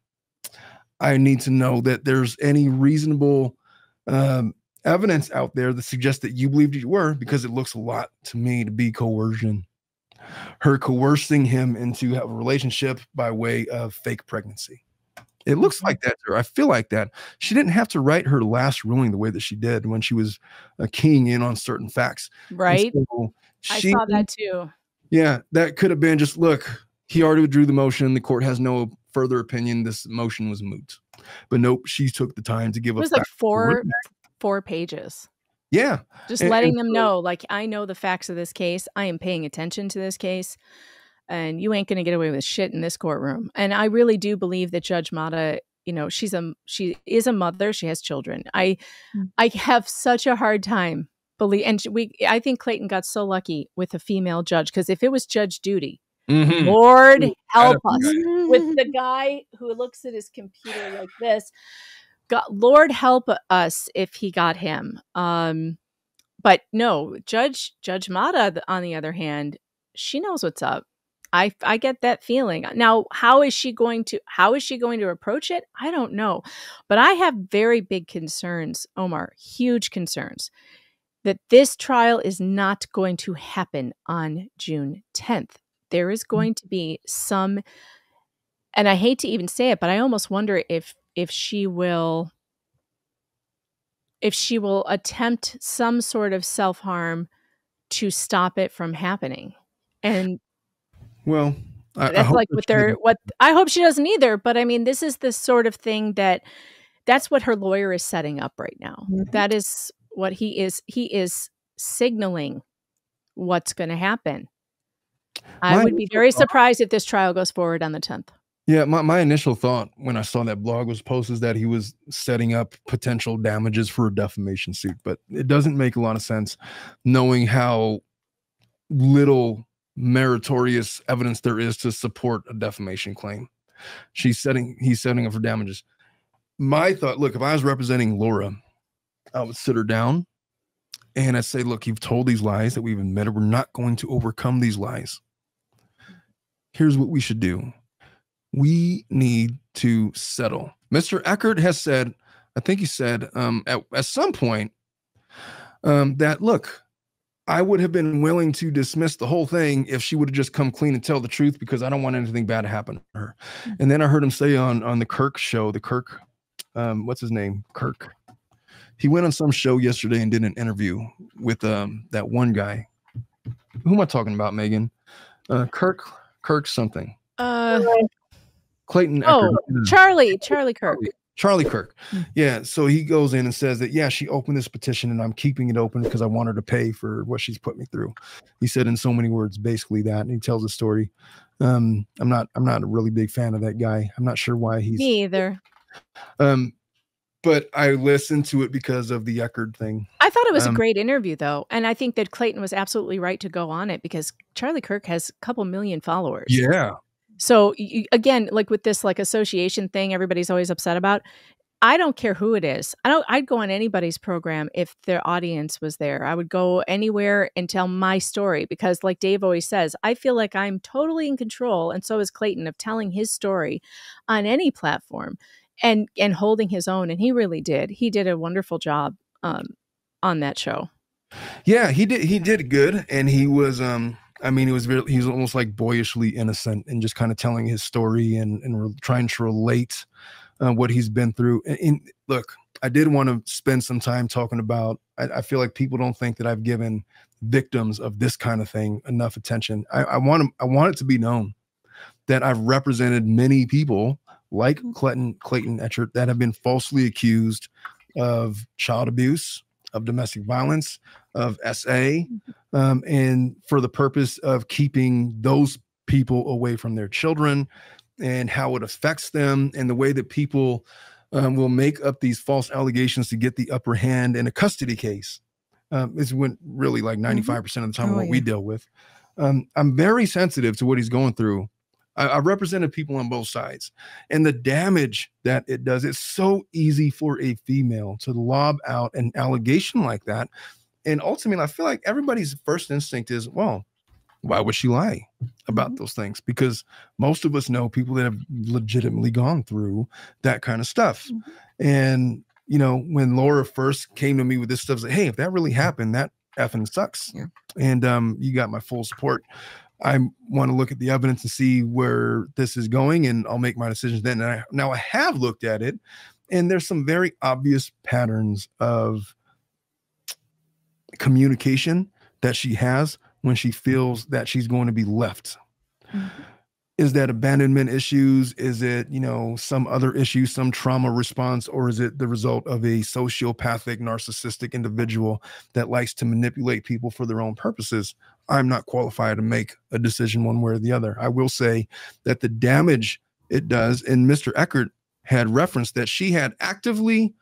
I need to know that there's any reasonable evidence out there that suggests that you believed you were, because it looks a lot to me to be coercion. Her coercing him into a relationship by way of fake pregnancy. It looks like that to her. I feel like that. She didn't have to write her last ruling the way that she did when she was keying in on certain facts. Right. So I saw that too. Yeah, that could have been just, look, he already withdrew the motion. The court has no further opinion. This motion was moot. But nope, she took the time to give us. It was like four pages. Yeah. Just letting them know, like, I know the facts of this case. I am paying attention to this case. And you ain't going to get away with shit in this courtroom. And I really do believe that Judge Mata, you know, she is a mother. She has children. I have such a hard time I think Clayton got so lucky with a female judge, because if it was Judge Judy, Lord help us, with the guy who looks at his computer like this, Lord help us if he got him. But no, Judge Mata, on the other hand, she knows what's up. I get that feeling. Now, how is she going to approach it? I don't know. But I have very big concerns, Omar, huge concerns. that this trial is not going to happen on June 10th. There is going to be some, and I hate to even say it, but I almost wonder if she will attempt some sort of self-harm to stop it from happening. And well, that's like I hope she doesn't either, but I mean, this is the sort of thing that's what her lawyer is setting up right now. Mm-hmm. That is what he is signaling what's going to happen. I would be very surprised if this trial goes forward on the 10th. Yeah, my initial thought when I saw that blog post is that he was setting up potential damages for a defamation suit, but it doesn't make a lot of sense knowing how little meritorious evidence there is to support a defamation claim. He's setting up for damages. My thought, look, if I was representing Laura, I would sit her down and I'd say, look, you've told these lies that we've admitted. We're not going to overcome these lies. Here's what we should do. We need to settle. Mr. Eckerd has said, I think he said at some point that, look, I would have been willing to dismiss the whole thing if she would have just come clean and tell the truth, because I don't want anything bad to happen to her. And then I heard him say on the Kirk show, what's his name? Kirk. He went on some show yesterday and did an interview with that one guy. Who am I talking about, Megan? Kirk something. Clayton. Oh, Charlie Kirk. Charlie Kirk. Yeah. So he goes in and says that, yeah, she opened this petition and I'm keeping it open because I want her to pay for what she's put me through. He said in so many words, basically that, and he tells a story. I'm not a really big fan of that guy. I'm not sure why he's me either. But I listened to it because of the Eckerd thing. I thought it was a great interview though. And I think that Clayton was absolutely right to go on it because Charlie Kirk has a couple million followers. Yeah. So again, like with this association thing, everybody's always upset about. I don't care who it is. I'd go on anybody's program if their audience was there. I would go anywhere and tell my story because, like Dave always says, I feel like I'm totally in control, and so is Clayton, of telling his story on any platform and holding his own. And he really did. He did a wonderful job on that show. Yeah, he did good, and he was. I mean, he was almost like boyishly innocent and just kind of telling his story and trying to relate what he's been through. And look, I did want to spend some time talking about, I feel like people don't think that I've given victims of this kind of thing enough attention. I want it to be known that I've represented many people like Clayton Echard that have been falsely accused of child abuse, of domestic violence, of SA, and for the purpose of keeping those people away from their children and how it affects them and the way that people will make up these false allegations to get the upper hand in a custody case is when really like 95% of the time we deal with. I'm very sensitive to what he's going through. I represented people on both sides, and the damage that it does. It's so easy for a female to lob out an allegation like that. And ultimately, I feel like everybody's first instinct is, well, why would she lie about those things? Because most of us know people that have legitimately gone through that kind of stuff. And, you know, when Laura first came to me with this stuff, I was like, hey, if that really happened, that effing sucks. Yeah. And you got my full support. I want to look at the evidence and see where this is going, and I'll make my decisions then. And now I have looked at it, and there's some very obvious patterns of communication that she has when she feels that she's going to be left. Is that abandonment issues? Is it, you know, some other issue, some trauma response, or is it the result of a sociopathic, narcissistic individual that likes to manipulate people for their own purposes? I'm not qualified to make a decision one way or the other. I will say that the damage it does, and Mr. Eckerd had referenced that she had actively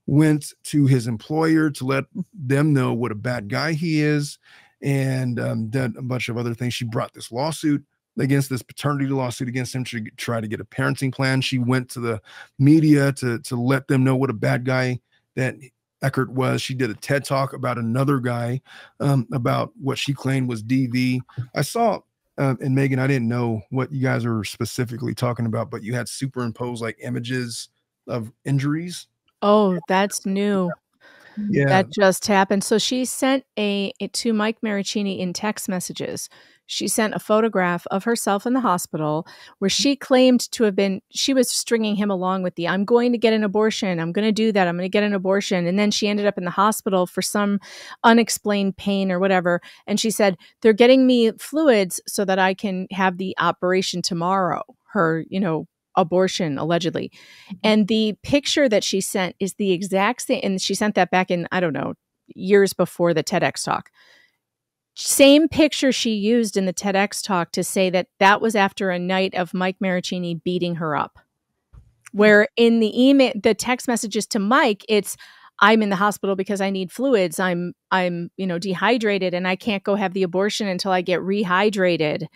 went to his employer to let them know what a bad guy he is, and did a bunch of other things. She brought this lawsuit against this paternity lawsuit against him to try to get a parenting plan. She went to the media to let them know what a bad guy that Eckerd was. She did a TED talk about another guy, about what she claimed was DV. I saw, and Megan, I didn't know what you guys were specifically talking about, but you had superimposed like images of injuries. Oh, that's new. Yeah. That just happened. So she sent it to Mike Maricini in text messages. She sent a photograph of herself in the hospital where she claimed to have been, she was stringing him along with I'm going to get an abortion. I'm going to do that. I'm going to get an abortion. And then she ended up in the hospital for some unexplained pain or whatever. And she said, they're getting me fluids so that I can have the operation tomorrow. Her, abortion, allegedly. And the picture that she sent is the exact same. And she sent that back in, I don't know, years before the TEDx talk. Same picture she used in the TEDx talk to say that was after a night of Mike Maricini beating her up. Where in the email, the text messages to Mike, it's, I'm in the hospital because I need fluids. I'm dehydrated and I can't go have the abortion until I get rehydrated.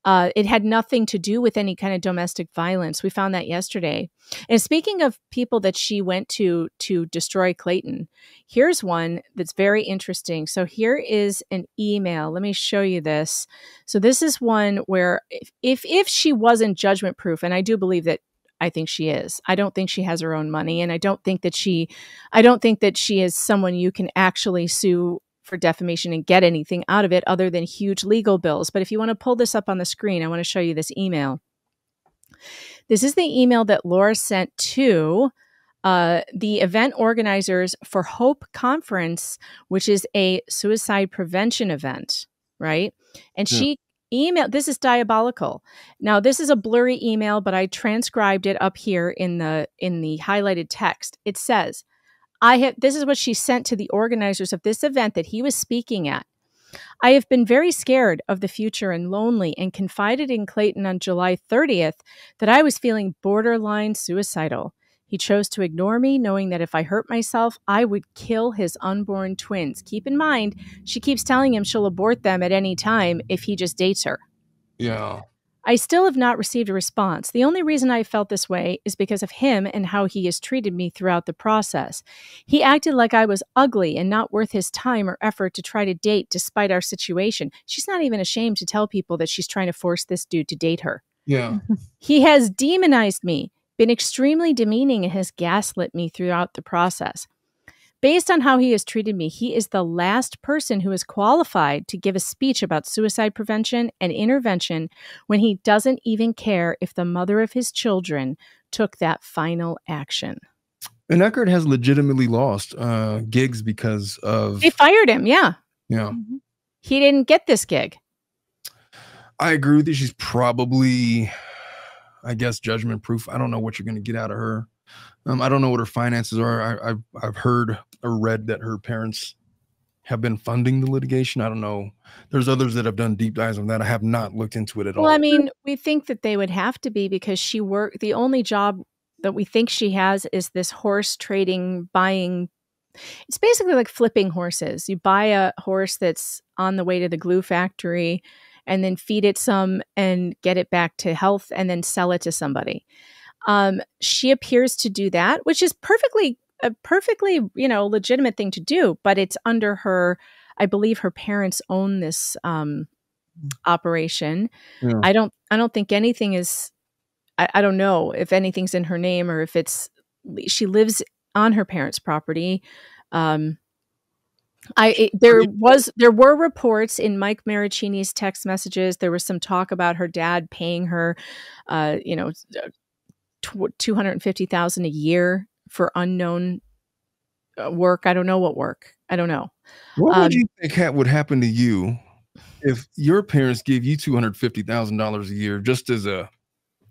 It had nothing to do with any kind of domestic violence. We found that yesterday. And speaking of people that she went to destroy Clayton, here's one that's very interesting. So here is an email. Let me show you this. So this is one where if she wasn't judgment proof, and I do believe that I think she is. I don't think she has her own money, and I don't think that she is someone you can actually sue for defamation and get anything out of it other than huge legal bills. But if you want to pull this up on the screen, I want to show you this email. This is the email that Laura sent to the event organizers for Hope Conference, which is a suicide prevention event, right? And she emailed, this is diabolical. Now, this is a blurry email, but I transcribed it up here in the highlighted text. It says, this is what she sent to the organizers of this event that he was speaking at. I have been very scared of the future and lonely, and confided in Clayton on July 30th that I was feeling borderline suicidal. He chose to ignore me, knowing that if I hurt myself, I would kill his unborn twins. Keep in mind, she keeps telling him she'll abort them at any time if he just dates her. Yeah. I still have not received a response. The only reason I felt this way is because of him and how he has treated me throughout the process. He acted like I was ugly and not worth his time or effort to try to date despite our situation. She's not even ashamed to tell people that she's trying to force this dude to date her. Yeah. He has demonized me, been extremely demeaning, and has gaslit me throughout the process. Based on how he has treated me, he is the last person who is qualified to give a speech about suicide prevention and intervention when he doesn't even care if the mother of his children took that final action. And Eckerd has legitimately lost gigs because of... They fired him, yeah. Yeah. He didn't get this gig. I agree with you. She's probably, I guess, judgment proof. I don't know what you're going to get out of her. I don't know what her finances are. I've heard or read that her parents have been funding the litigation. I don't know. There's others that have done deep dives on that. I have not looked into it at all. Well, I mean, we think that they would have to be because the only job that we think she has is this horse trading, buying. It's basically like flipping horses. You buy a horse that's on the way to the glue factory and then feed it some and get it back to health and then sell it to somebody. She appears to do that, which is a perfectly, legitimate thing to do, but it's under her, I believe her parents own this, operation. Yeah. I don't think anything is, I don't know if anything's in her name or if she lives on her parents' property. There were reports in Mike Maricini's text messages. There was some talk about her dad paying her, $250,000 a year for unknown work. I don't know what work. I don't know. What would you think would happen to you if your parents gave you $250,000 a year just as an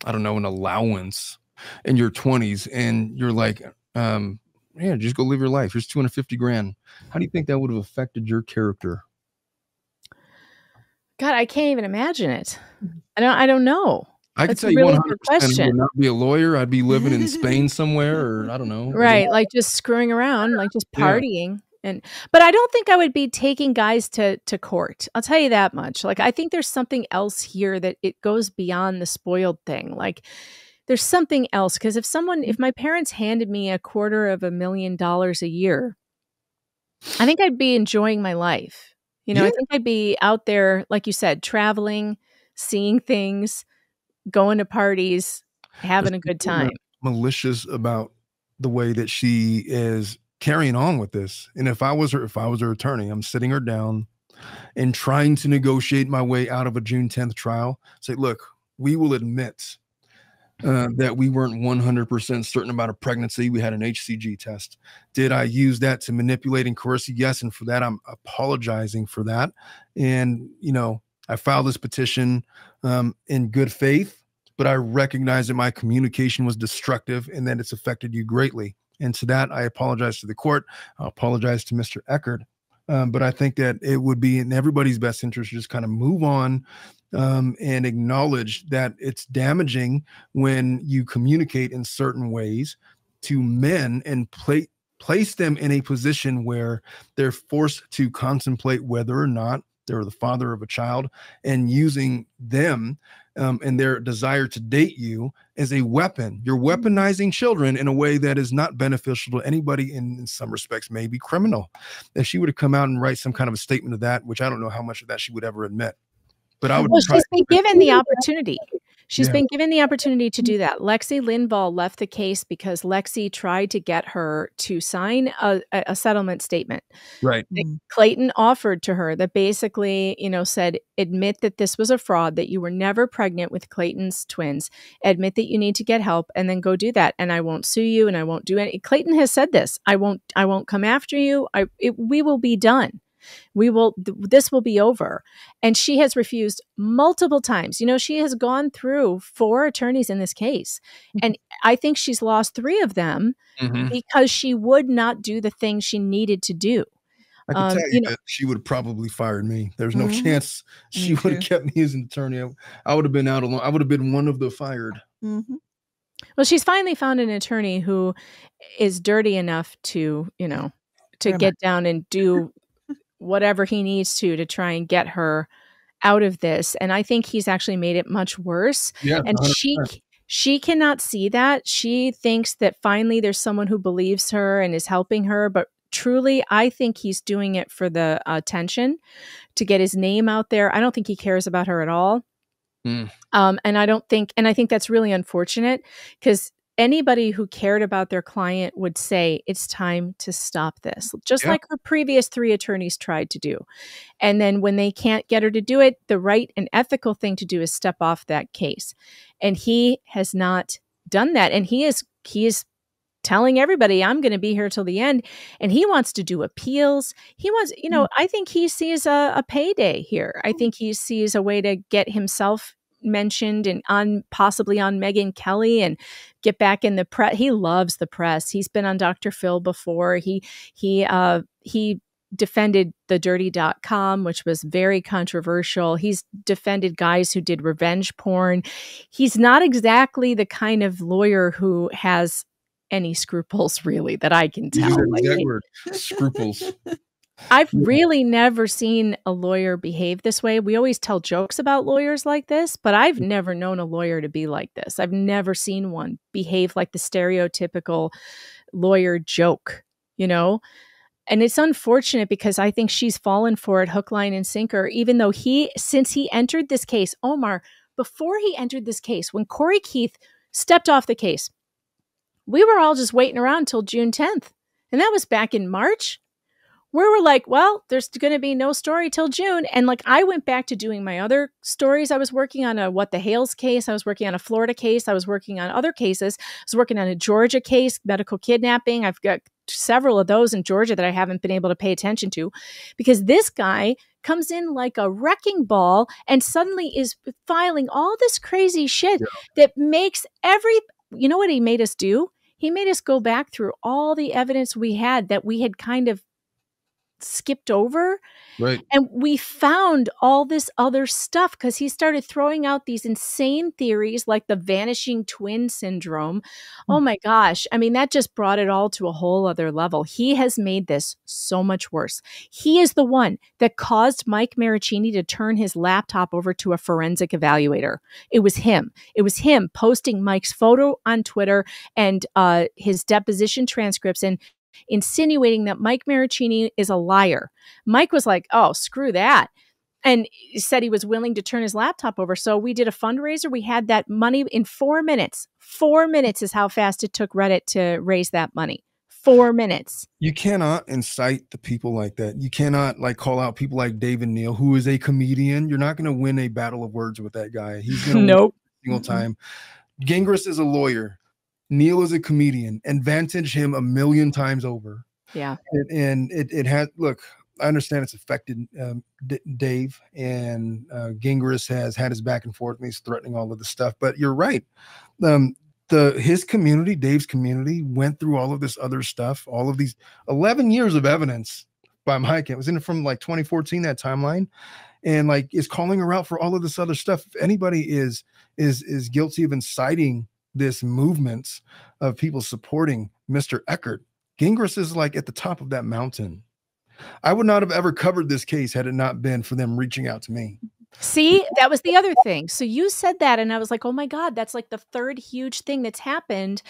allowance in your 20s, and you're like, just go live your life. Here's $250,000. How do you think that would have affected your character? God, I can't even imagine it. I don't know. I could tell you 100% I would not be a lawyer. I'd be living in Spain somewhere, or I don't know. Right, like just screwing around, like just partying. Yeah. But I don't think I would be taking guys to court. I'll tell you that much. Like, I think there's something else here that it goes beyond the spoiled thing. Like, there's something else. Because if my parents handed me $250,000 a year, I think I'd be enjoying my life. I think I'd be out there, like you said, traveling, seeing things, going to parties, having a good time. Malicious about the way that she is carrying on with this. And if I was her attorney, I'm sitting her down and trying to negotiate my way out of a June 10th trial. Say, look, we will admit that we weren't 100% certain about a pregnancy. We had an HCG test. Did I use that to manipulate and coerce you? Yes. And for that, I'm apologizing for that. And, you know, I filed this petition in good faith, but I recognize that my communication was destructive and that it's affected you greatly. And to that, I apologize to the court. I apologize to Mr. Eckerd. But I think that it would be in everybody's best interest to just kind of move on and acknowledge that it's damaging when you communicate in certain ways to men and place them in a position where they're forced to contemplate whether or not they're the father of a child, and using them and their desire to date you as a weapon. You're weaponizing children in a way that is not beneficial to anybody, in some respects, maybe criminal. If she would have come out and write some kind of a statement of that, which I don't know how much of that she would ever admit. But I would. Well, she's been given the opportunity. She's been given the opportunity to do that. Lexi Linval left the case because Lexi tried to get her to sign a settlement statement. Right. Clayton offered to her that basically, you know, said, admit that this was a fraud, that you were never pregnant with Clayton's twins, admit that you need to get help, and then go do that. And I won't sue you, and I won't do any. Clayton has said this. I won't come after you. We will be done. This will be over. And she has refused multiple times. You know, she has gone through 4 attorneys in this case. And I think she's lost 3 of them because she would not do the thing she needed to do. I can tell you that she would have probably fired me. There's no chance she would have kept me as an attorney. I would have been out alone. I would have been one of the fired. Well, she's finally found an attorney who is dirty enough to, you know, to get down and do whatever he needs to try and get her out of this. And I think he's actually made it much worse. Yeah, and 100%. she cannot see that. She thinks that finally there's someone who believes her and is helping her. But truly, I think he's doing it for the attention, to get his name out there. I don't think he cares about her at all. And I think that's really unfortunate, because anybody who cared about their client would say it's time to stop this, just like her previous 3 attorneys tried to do. And then when they can't get her to do it, the right and ethical thing to do is step off that case. And he has not done that. And he is telling everybody, I'm going to be here till the end. And he wants to do appeals. He wants, you know, I think he sees a payday here. I think he sees a way to get himself mentioned and possibly on Megyn Kelly and get back in the press. He loves the press. He's been on Dr. Phil before. He defended thedirty.com, which was very controversial. He's defended guys who did revenge porn. He's not exactly the kind of lawyer who has any scruples, really, that I can tell. That word, scruples. I've really never seen a lawyer behave this way. We always tell jokes about lawyers like this, but I've never known a lawyer to be like this. I've never seen one behave like the stereotypical lawyer joke, you know? And it's unfortunate, because I think she's fallen for it hook, line, and sinker, even though since he entered this case, Omar, before he entered this case, when Corey Keith stepped off the case, we were all just waiting around until June 10th. And that was back in March. We were like, well, there's going to be no story till June. And like, I went back to doing my other stories. I was working on a What the Hales case. I was working on a Florida case. I was working on other cases. I was working on a Georgia case, medical kidnapping. I've got several of those in Georgia that I haven't been able to pay attention to, because this guy comes in like a wrecking ball and suddenly is filing all this crazy shit that makes you know what he made us do? He made us go back through all the evidence we had that we had kind of skipped over. Right. And we found all this other stuff, because he started throwing out these insane theories like the vanishing twin syndrome. Oh my gosh. I mean, that just brought it all to a whole other level. He has made this so much worse. He is the one that caused Mike Maricini to turn his laptop over to a forensic evaluator. It was him. It was him posting Mike's photo on Twitter and his deposition transcripts and insinuating that Mike Maricini is a liar. Mike was like, oh, screw that. And said he was willing to turn his laptop over. So we did a fundraiser. We had that money in 4 minutes. 4 minutes is how fast it took Reddit to raise that money. 4 minutes. You cannot incite the people like that. You cannot like call out people like David Neal, who is a comedian. You're not going to win a battle of words with that guy. He's going to nope. win every single time. Gingras is a lawyer. Neal is a comedian. Advantage him a million times over. Yeah. And it has, look, I understand it's affected Dave, and Gingras has had his back and forth and he's threatening all of this stuff, but you're right. His community, Dave's community, went through all of this other stuff, all of these 11 years of evidence by my count. It was in from like 2014, that timeline, and like is calling her out for all of this other stuff. If anybody is guilty of inciting this movement of people supporting Mr. Eckerd, Gingras is like at the top of that mountain. I would not have ever covered this case had it not been for them reaching out to me. See, that was the other thing. So you said that, and I was like, oh my God, that's like the third huge thing that's happened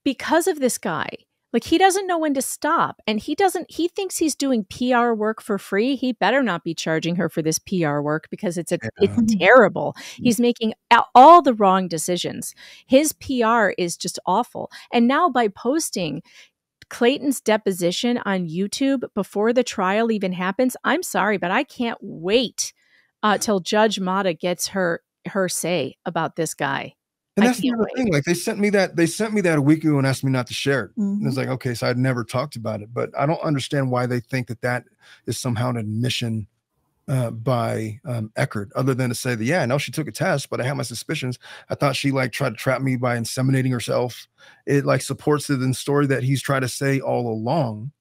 because of this guy. Like, he doesn't know when to stop, and he thinks he's doing PR work for free. He better not be charging her for this PR work because it's terrible. He's making all the wrong decisions. His PR is just awful. And now by posting Clayton's deposition on YouTube before the trial even happens, I'm sorry, but I can't wait till Judge Mata gets her say about this guy. And that's the other thing. Like, they sent me that a week ago and asked me not to share it. And it's like, okay, so I'd never talked about it, but I don't understand why they think that is somehow an admission by Eckerd, other than to say that, yeah, I know she took a test, but I have my suspicions. I thought she like tried to trap me by inseminating herself. It like supports it in the story that he's tried to say all along.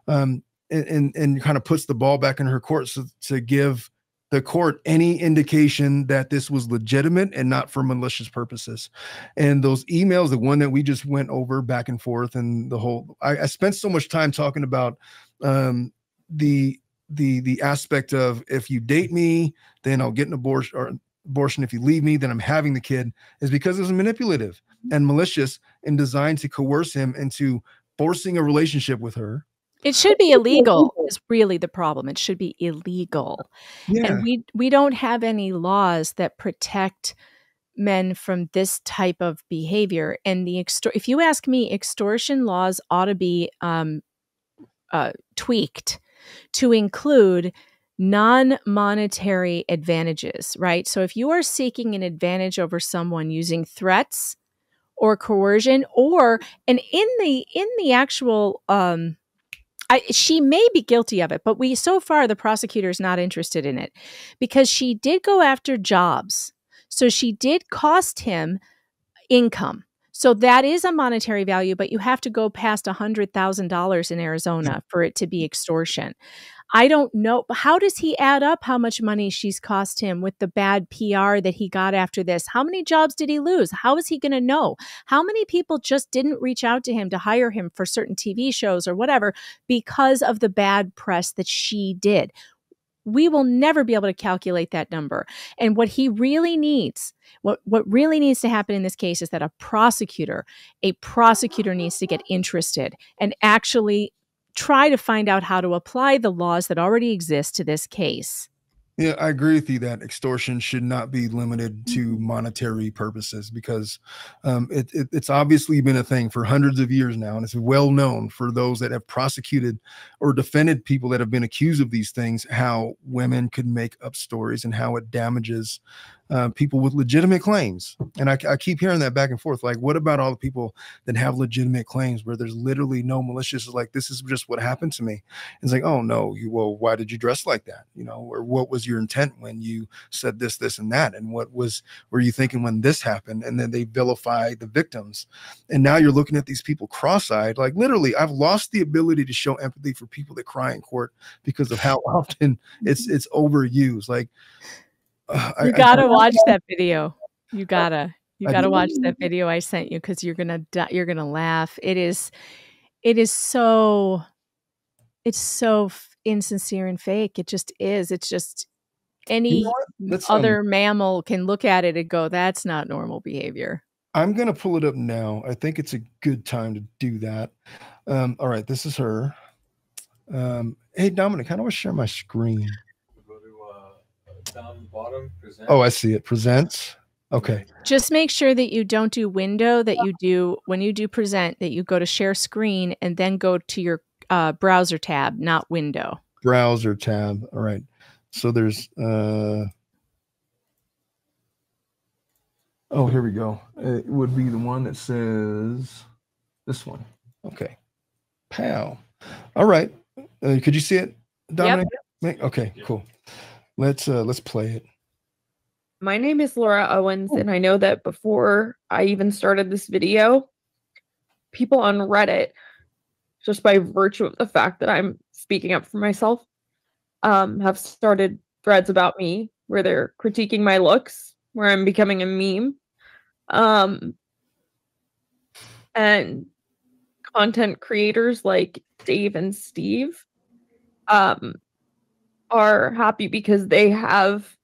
And kind of puts the ball back in her court to give the court any indication that this was legitimate and not for malicious purposes. And those emails, the one that we just went over back and forth, and the whole, I spent so much time talking about the aspect of, if you date me, then I'll get an abortion, or abortion. If you leave me, then I'm having the kid, is because it was manipulative and malicious and designed to coerce him into forcing a relationship with her. It should be illegal is really the problem. It should be illegal. Yeah. And we don't have any laws that protect men from this type of behavior. And if you ask me, extortion laws ought to be tweaked to include non-monetary advantages, right? So if you are seeking an advantage over someone using threats or coercion, and in the actual she may be guilty of it, but so far the prosecutor is not interested in it because she did go after jobs. So she did cost him income. So that is a monetary value, but you have to go past $100,000 in Arizona for it to be extortion. I don't know. How does he add up how much money she's cost him with the bad PR that he got after this? How many jobs did he lose? How is he going to know? How many people just didn't reach out to him to hire him for certain TV shows or whatever because of the bad press that she did? We will never be able to calculate that number. And what he really needs, what really needs to happen in this case is that a prosecutor needs to get interested and actually try to find out how to apply the laws that already exist to this case. Yeah, I agree with you that extortion should not be limited to monetary purposes, because it's obviously been a thing for hundreds of years now, and it's well known for those that have prosecuted or defended people that have been accused of these things, how women could make up stories and how it damages people with legitimate claims. And I keep hearing that back and forth. Like, what about all the people that have legitimate claims where there's literally no malicious, like, this is just what happened to me? It's like, oh no, well, why did you dress like that? You know, or what was your intent when you said this, this, and that? And what were you thinking when this happened? And then they vilify the victims. And now you're looking at these people cross-eyed. Like, literally, I've lost the ability to show empathy for people that cry in court because of how often it's overused. Like, you gotta watch that video. You gotta watch that video I sent you, because you're gonna laugh. It's so insincere and fake. It just is. It's just any other mammal can look at it and go, that's not normal behavior. I'm gonna pull it up now. I think it's a good time to do that. All right, this is her. Hey Dominic, how do I share my screen? Down bottom, present. Oh, I see it. Presents. Okay. Just make sure that you don't do window, that you do, when you do present, that you go to share screen and then go to your browser tab, not window. Browser tab. All right. So there's, oh, here we go. It would be the one that says this one. Okay. Pow. All right. Could you see it, Dominic? Yep. Okay, cool. Let's play it. My name is Laura Owens, and I know that before I even started this video, people on Reddit, just by virtue of the fact that I'm speaking up for myself, have started threads about me where they're critiquing my looks, where I'm becoming a meme. And content creators like Dave and Steve are happy because they have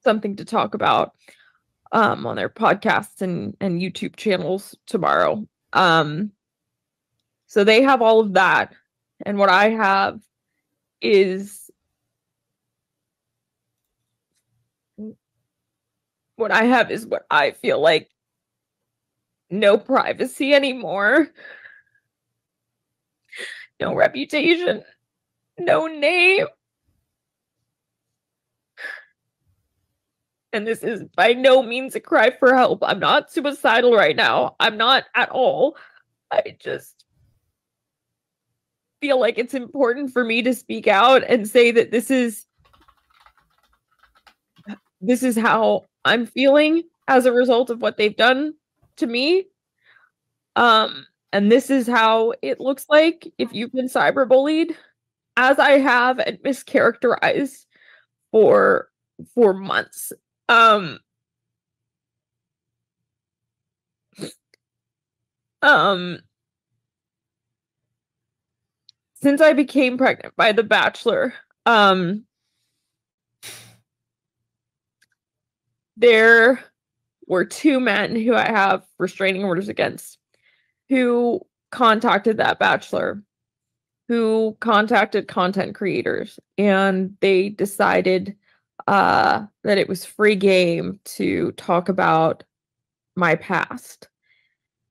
something to talk about on their podcasts and YouTube channels tomorrow. So they have all of that. And what I have is what I feel like no privacy anymore. No reputation. No name. And this is by no means a cry for help. I'm not suicidal right now. I'm not at all. I just feel like it's important for me to speak out and say that this is how I'm feeling as a result of what they've done to me. And this is how it looks like if you've been cyberbullied, as I have, and mischaracterized for months. Since I became pregnant by The Bachelor, there were two men who I have restraining orders against who contacted that Bachelor, who contacted content creators, and they decided that it was free game to talk about my past.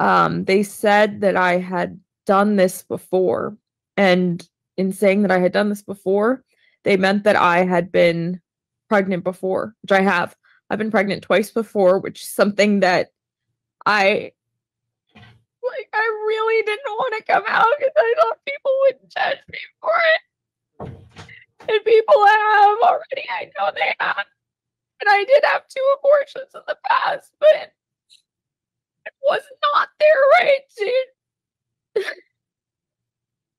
They said that I had done this before, and in saying that I had done this before, they meant that I had been pregnant before, which I have. I've been pregnant twice before, which is something that I really didn't want to come out because I thought people would judge me for it. And people have already, I know they have. And I did have 2 abortions in the past, but it was not their right to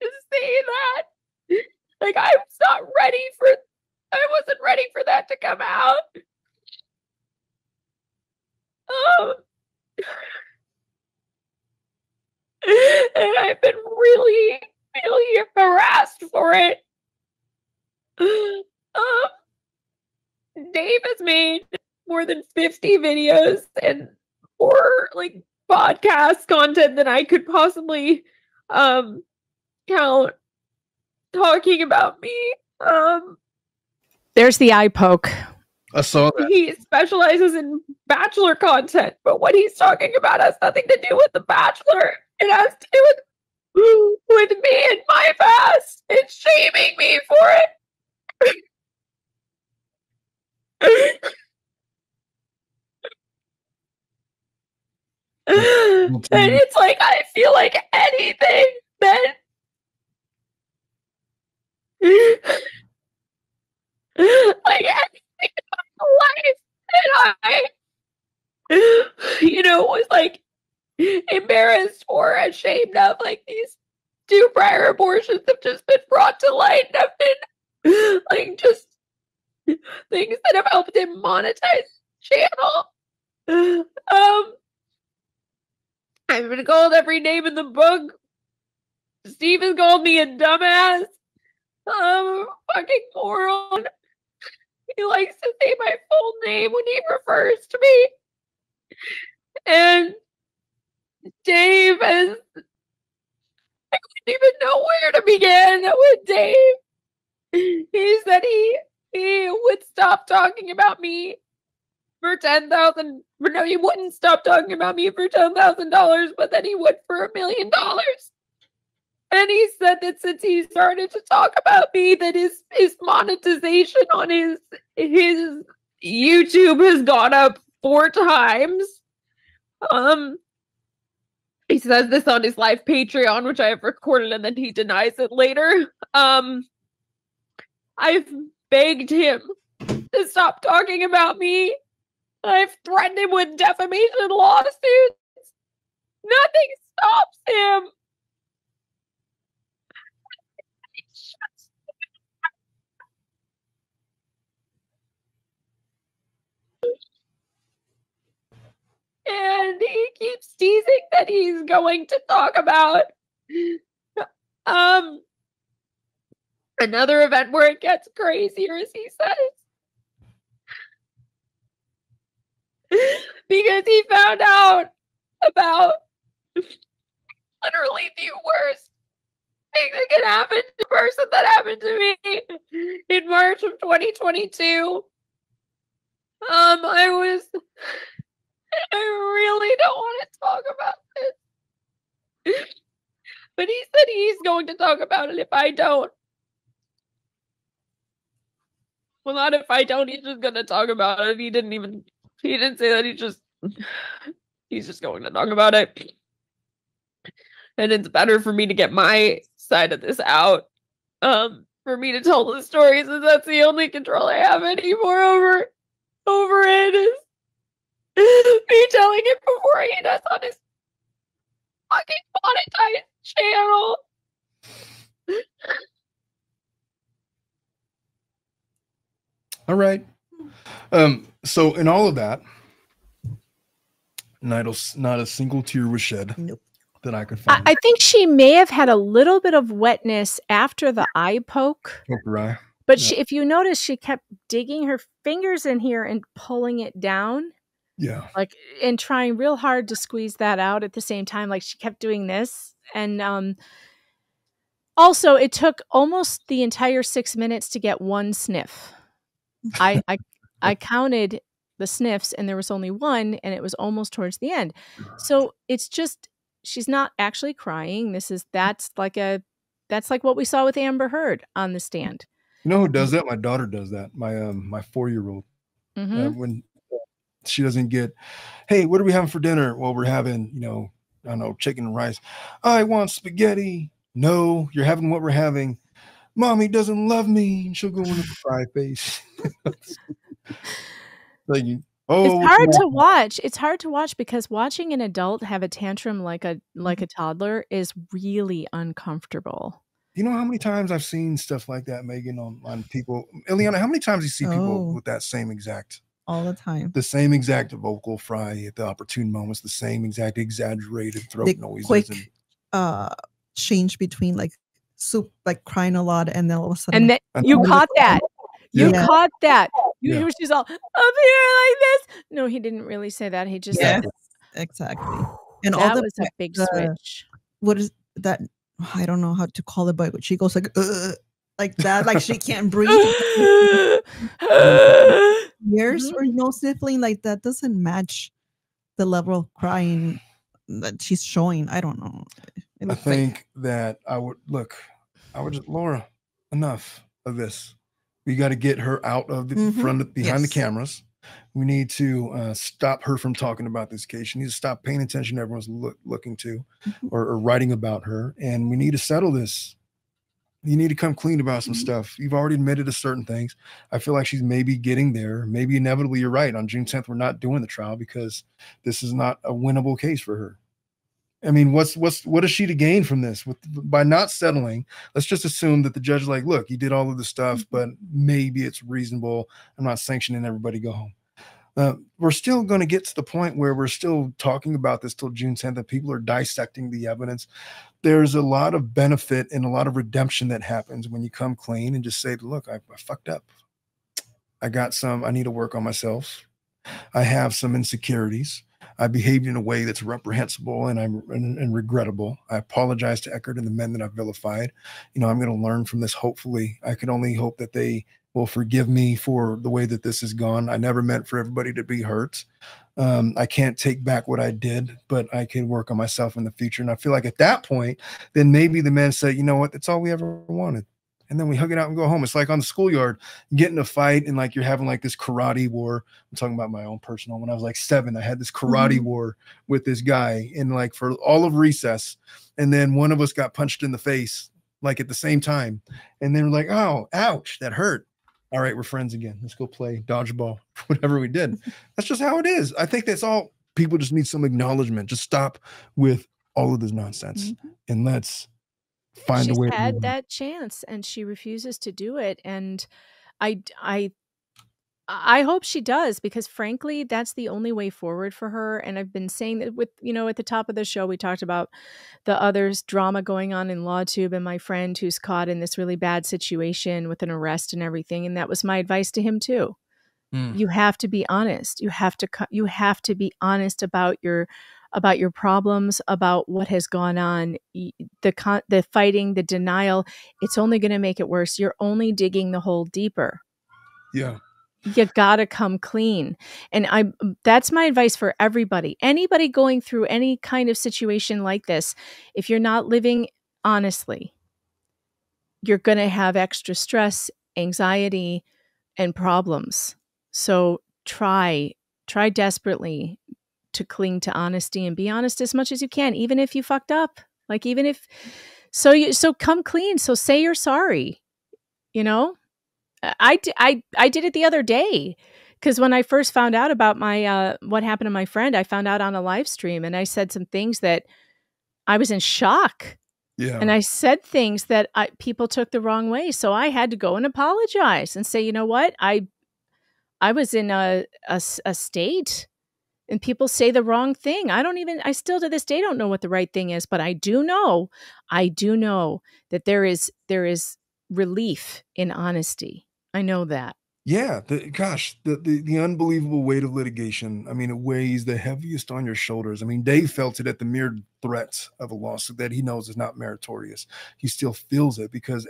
say that. Like, I wasn't ready for that to come out. And I've been really, really harassed for it. Dave has made more than 50 videos and more like podcast content than I could possibly count talking about me. There's the eye poke. I saw that. He specializes in Bachelor content, but what he's talking about has nothing to do with The Bachelor. It has to do with me and my past. It's shaming me for it. And it's like, I feel like anything that like anything in my life that I was like embarrassed or ashamed of, like these 2 prior abortions have just been brought to light and have been like just things that have helped him monetize the channel. I've been called every name in the book. Steve has called me a dumbass. Fucking moron. He likes to say my full name when he refers to me. And Dave is... I couldn't even know where to begin with Dave. He said he would stop talking about me for $10,000. No, he wouldn't stop talking about me for $10,000, but then he would for $1 million. And he said that since he started to talk about me, that his monetization on his YouTube has gone up 4 times. He says this on his live Patreon, which I have recorded, and then he denies it later. I've begged him to stop talking about me. I've threatened him with defamation lawsuits. Nothing stops him. And he keeps teasing that he's going to talk about another event where it gets crazier, as he says. Because he found out about literally the worst thing that could happen to the person that happened to me in March of 2022. I really don't want to talk about this. But he said he's going to talk about it if I don't. Well, not if I don't, he's just going to talk about it. He didn't say that, he's just going to talk about it. And it's better for me to get my side of this out. For me to tell the stories, and that's the only control I have anymore over it is me telling it before he does on his fucking monetized channel. All right. So in all of that, not a single tear was shed. Nope. That I could find. I think she may have had a little bit of wetness after the eye poke. Right. But yeah. If you notice, she kept digging her fingers in here and pulling it down. Yeah. Like, and trying real hard to squeeze that out at the same time. Like, she kept doing this. And also, it took almost the entire 6 minutes to get one sniff. I counted the sniffs, and there was only one, and it was almost towards the end. So it's just, she's not actually crying. That's like what we saw with Amber Heard on the stand. You know who does that? My daughter does that. My 4-year-old. Mm-hmm. When she doesn't get, hey, what are we having for dinner? Well, we're having, I don't know, chicken and rice. I want spaghetti. No, you're having what we're having. Mommy doesn't love me. She'll go into the cry face. Like, oh, it's hard to watch. It's hard to watch because watching an adult have a tantrum like a toddler is really uncomfortable. You know how many times I've seen stuff like that, Megan, on people? Iliana, how many times do you see people with that same exact? All the time. The same exact vocal fry at the opportune moments, the same exact exaggerated throat noises. Quick change between like crying a lot and then all of a sudden. And then you caught that. You caught that. You hear she's all up here like this. No, he didn't really say that. He just said exactly. And that all was a big switch. What is that? I don't know how to call it, but she goes like that, like she can't breathe. Years or no sniffling, like that doesn't match the level of crying that she's showing. I don't know. I think that Laura, enough of this. We got to get her out of the behind the cameras. We need to stop her from talking about this case. She needs to stop paying attention to everyone's looking to or writing about her. And we need to settle this. You need to come clean about some stuff. You've already admitted to certain things. I feel like she's maybe getting there. Maybe inevitably you're right. On June 10th, we're not doing the trial because this is not a winnable case for her. I mean, what is she to gain from this? By not settling, let's just assume that the judge is like, look, you did all of this stuff, but maybe it's reasonable. I'm not sanctioning everybody go home. We're still going to get to the point where we're still talking about this till June 10th, and people are dissecting the evidence. There's a lot of benefit and a lot of redemption that happens when you come clean and just say, look, I fucked up. I need to work on myself. I have some insecurities. I behaved in a way that's reprehensible and regrettable. I apologize to Eckerd and the men that I've vilified. I'm going to learn from this. Hopefully, I could only hope that they will forgive me for the way that this has gone. I never meant for everybody to be hurt. I can't take back what I did, but I can work on myself in the future. And I feel like at that point, then maybe the men say, you know what, that's all we ever wanted. And then we hug it out and go home. It's like on the schoolyard, get in a fight and like you're having like this karate war. I'm talking about my own personal. When I was like 7, I had this karate war with this guy and like for all of recess. And then one of us got punched in the face like at the same time. And they were like, oh, ouch, that hurt. All right, we're friends again. Let's go play dodgeball, whatever we did. That's just how it is. I think that's all. People just need some acknowledgement. Just stop with all of this nonsense and let's find a way. She's had that chance and she refuses to do it. And I hope she does, because frankly, that's the only way forward for her. And I've been saying that with, at the top of the show, we talked about the others drama going on in LawTube and my friend who's caught in this really bad situation with an arrest and everything. And that was my advice to him too. You have to be honest. You have to be honest about your problems, about what has gone on, the fighting, the denial. It's only going to make it worse. You're only digging the hole deeper. Yeah. You gotta come clean. And that's my advice for everybody. Anybody going through any kind of situation like this, if you're not living honestly, you're gonna have extra stress, anxiety, and problems. So try desperately to cling to honesty and be honest as much as you can, even if you fucked up. Like even if so come clean. So say you're sorry. I did it the other day, because when I first found out about my what happened to my friend, I found out on a live stream, and I said some things that I was in shock. Yeah, and I said things that people took the wrong way, so I had to go and apologize and say, you know what, I was in a state, and people say the wrong thing. I still to this day don't know what the right thing is, but I do know that there is relief in honesty. I know that. Yeah. The unbelievable weight of litigation. I mean, it weighs the heaviest on your shoulders. I mean, Dave felt it at the mere threat of a lawsuit that he knows is not meritorious. He still feels it because,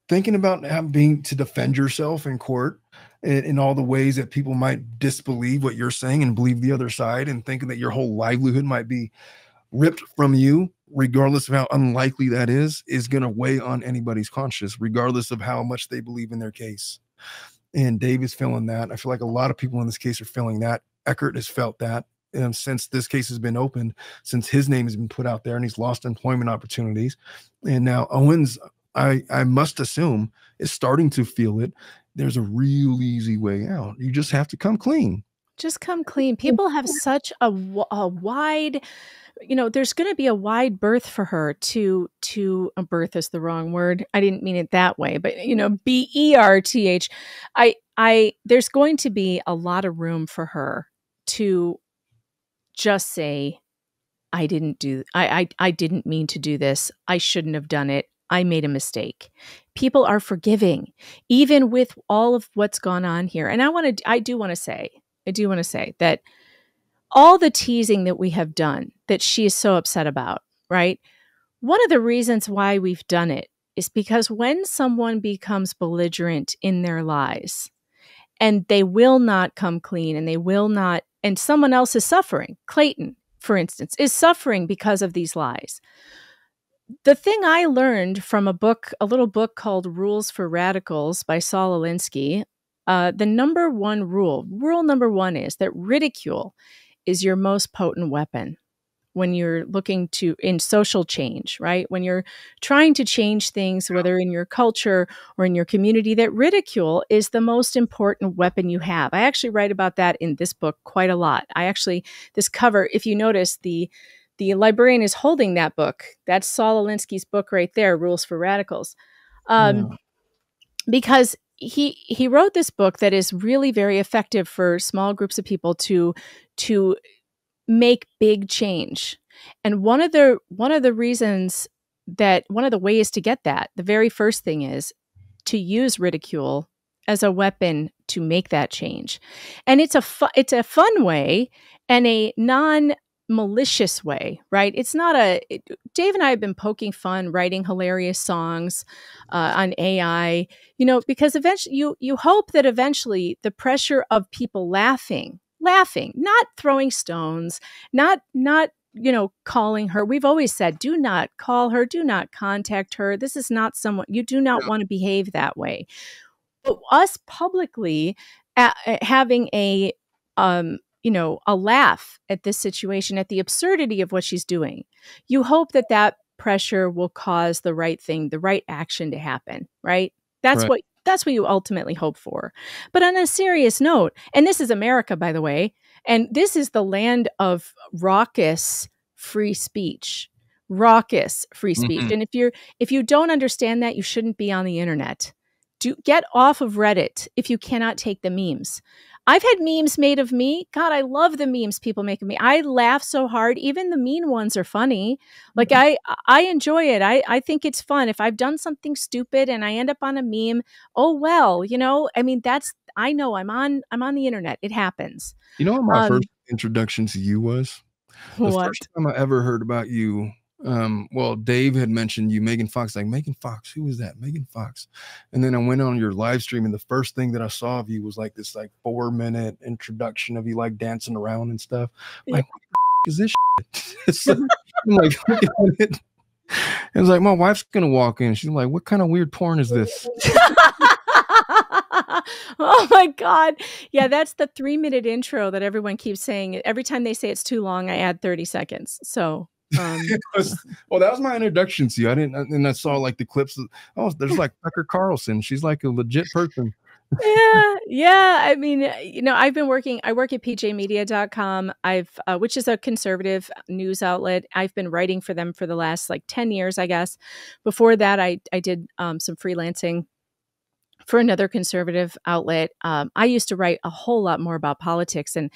thinking about being to defend yourself in court in all the ways that people might disbelieve what you're saying and believe the other side, and thinking that your whole livelihood might be ripped from you, regardless of how unlikely that is going to weigh on anybody's conscience, regardless of how much they believe in their case. And Dave is feeling that. I feel like a lot of people in this case are feeling that. Eckerd has felt that since this case has been opened, since his name has been put out there and he's lost employment opportunities. And now Owens, I must assume, is starting to feel it. There's a real easy way out. You just have to come clean. Just come clean. People have such a wide, there's going to be a wide berth for her to a berth is the wrong word. I didn't mean it that way, but BERTH. There's going to be a lot of room for her to just say, I didn't mean to do this. I shouldn't have done it. I made a mistake. People are forgiving, even with all of what's gone on here. And I do want to say that all the teasing that we have done that she is so upset about, right? One of the reasons why we've done it is because when someone becomes belligerent in their lies and they will not come clean and someone else is suffering, Clayton, for instance, is suffering because of these lies. The thing I learned from a little book called Rules for Radicals by Saul Alinsky, the rule number one is that ridicule is your most potent weapon when you're looking in social change, right? When you're trying to change things, whether in your culture or in your community, that ridicule is the most important weapon you have. I actually write about that in this book quite a lot. This cover, if you notice, the librarian is holding that book. That's Saul Alinsky's book right there, Rules for Radicals. Because he wrote this book that is really very effective for small groups of people to make big change. And one of the ways to get that, the very first thing is to use ridicule as a weapon to make that change. And it's a fun way and a malicious way, right? It's not Dave and I have been poking fun, writing hilarious songs on AI, because eventually you hope that eventually the pressure of people laughing, not throwing stones, not calling her. We've always said, do not call her, do not contact her. This is not someone, you do not want to behave that way. But us publicly having a laugh at this situation, at the absurdity of what she's doing, you hope that pressure will cause the right thing, the right action to happen, right? That's what you ultimately hope for. But on a serious note, and this is America, by the way, and this is the land of raucous free speech. Mm-hmm. And if you don't understand that, you shouldn't be on the internet. Get off of Reddit if you cannot take the memes. I've had memes made of me. God, I love the memes people make of me. I laugh so hard. Even the mean ones are funny. Like I enjoy it. I think it's fun. If I've done something stupid and I end up on a meme, oh well, I know I'm on the internet. It happens. You know what my first introduction to you was? The first time I ever heard about you. Well, Dave had mentioned you, Megan Fox, like Megan Fox, who was that? Megan Fox. And then I went on your live stream, and the first thing that I saw of you was like this 4-minute introduction of you like dancing around and stuff. Yeah. Like, what the is this shit? So, I'm like, look at it. And it's like, my wife's gonna walk in. She's like, what kind of weird porn is this? Oh my God. Yeah, that's the 3-minute intro that everyone keeps saying. Every time they say it's too long, I add 30 seconds. So well, that was my introduction to you. And I saw like the clips of, there's like Tucker Carlson. She's like a legit person. Yeah. I mean, I work at pjmedia.com. Which is a conservative news outlet. I've been writing for them for the last 10 years, I guess. Before that, I did some freelancing for another conservative outlet. I used to write a whole lot more about politics, and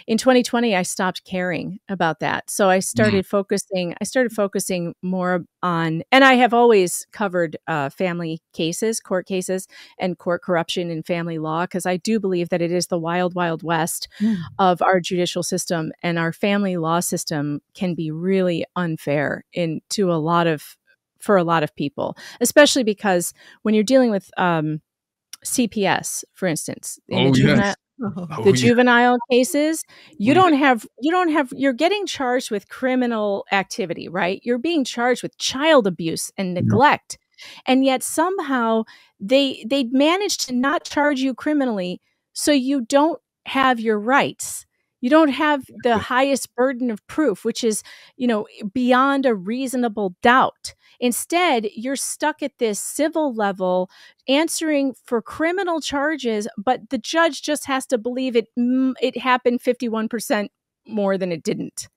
in 2020 I stopped caring about that. So I started focusing more on, and I have always covered family cases, court cases, and court corruption and family law, because I do believe that it is the wild, wild west of our judicial system, and our family law system can be really unfair for a lot of people, especially because when you're dealing with CPS, for instance, in the juvenile cases, you're getting charged with criminal activity, right? You're being charged with child abuse and neglect. And yet somehow they managed to not charge you criminally, so you don't have your rights. You don't have the highest burden of proof, which is, beyond a reasonable doubt. Instead, you're stuck at this civil level answering for criminal charges, but the judge just has to believe it happened 51% more than it didn't.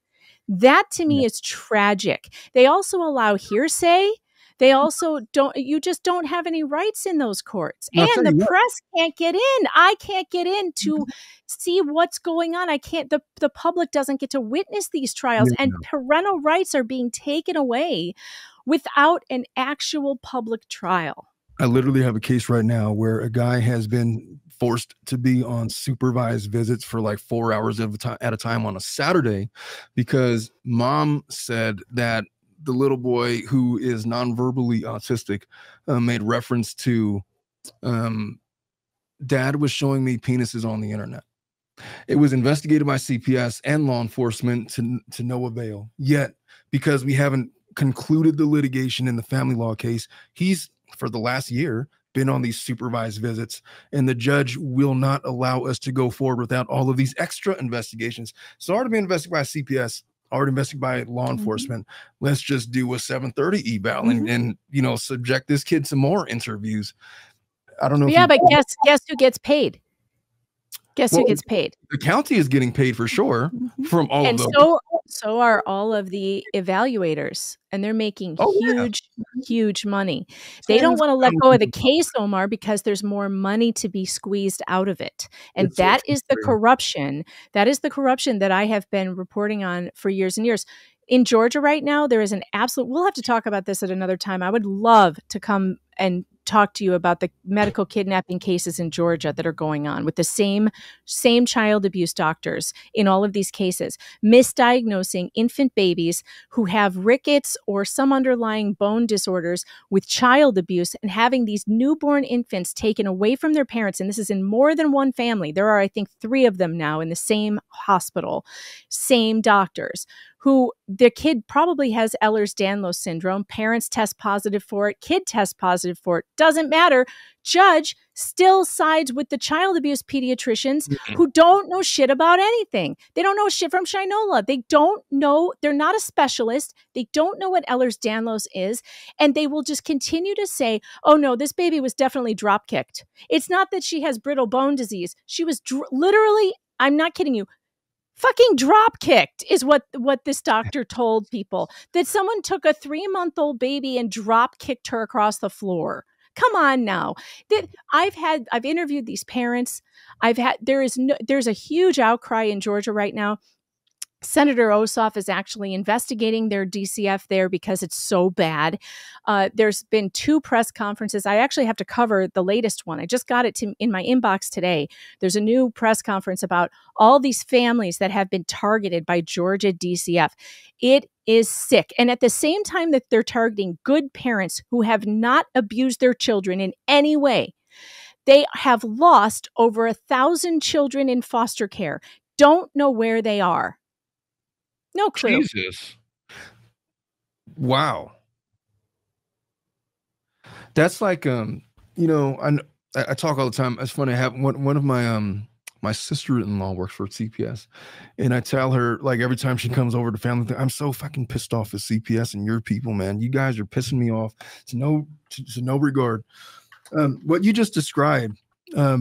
That to me is tragic. They also allow hearsay. They also you just don't have any rights in those courts. And the press can't get in. I can't get in to see what's going on. The public doesn't get to witness these trials, and parental rights are being taken away without an actual public trial. I literally have a case right now where a guy has been forced to be on supervised visits for 4 hours at a time on a Saturday because mom said that the little boy, who is non-verbally autistic, made reference to dad was showing me penises on the internet. It was investigated by CPS and law enforcement to no avail. Yet, because we haven't concluded the litigation in the family law case, he's, for the last year, been on these supervised visits, and the judge will not allow us to go forward without all of these extra investigations. So already been investigated by CPS, already investigated by law enforcement. Let's just do a 7:30 eval and subject this kid to more interviews. I don't know. Yeah, but guess who gets paid? Guess who gets paid? The county is getting paid for sure from all of them. And so are all of the evaluators, and they're making huge money. They don't want to let go of the case, Omar, because there's more money to be squeezed out of it. And that is the corruption. That is the corruption that I have been reporting on for years and years. In Georgia right now, there is an absolute, we'll have to talk about this at another time. I would love to come and talk to you about the medical kidnapping cases in Georgia that are going on with the same child abuse doctors in all of these cases, misdiagnosing infant babies who have rickets or some underlying bone disorders with child abuse and having these newborn infants taken away from their parents. And this is in more than one family. There are, I think, 3 of them now in the same hospital, same doctors, who the kid probably has Ehlers-Danlos syndrome. Parents test positive for it. Kid tests positive for it. Doesn't matter. Judge still sides with the child abuse pediatricians who don't know shit about anything. They don't know shit from Shinola. They don't know. They're not a specialist. They don't know what Ehlers-Danlos is. And they will just continue to say, oh no, this baby was definitely drop kicked. It's not that she has brittle bone disease. She was literally, I'm not kidding you, fucking drop kicked is what this doctor told people, that someone took a 3-month-old baby and drop kicked her across the floor. Come on now. I've interviewed these parents. There's a huge outcry in Georgia right now. Senator Ossoff is actually investigating their DCF there because it's so bad. There's been 2 press conferences. I actually have to cover the latest one. I just got it in my inbox today. There's a new press conference about all these families that have been targeted by Georgia DCF. It is sick. And at the same time that they're targeting good parents who have not abused their children in any way, they have lost over 1,000 children in foster care. Don't know where they are. No clue. Jesus. Wow. That's like, you know, I talk all the time. It's funny. I have one of my sister-in-law works for CPS, and I tell her, like, every time she comes over to family, I'm so fucking pissed off at CPS and your people, man. You guys are pissing me off to no regard. What you just described, I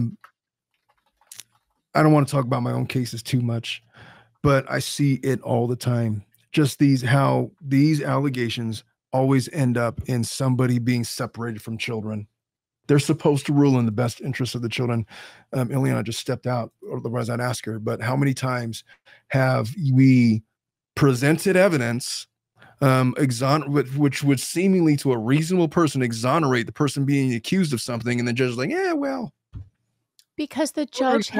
don't want to talk about my own cases too much, but I see it all the time. Just how these allegations always end up in somebody being separated from children. They're supposed to rule in the best interest of the children. Iliana just stepped out, otherwise I'd ask her, but how many times have we presented evidence which would seemingly to a reasonable person exonerate the person being accused of something, and the judge is like, yeah, well. Because the judge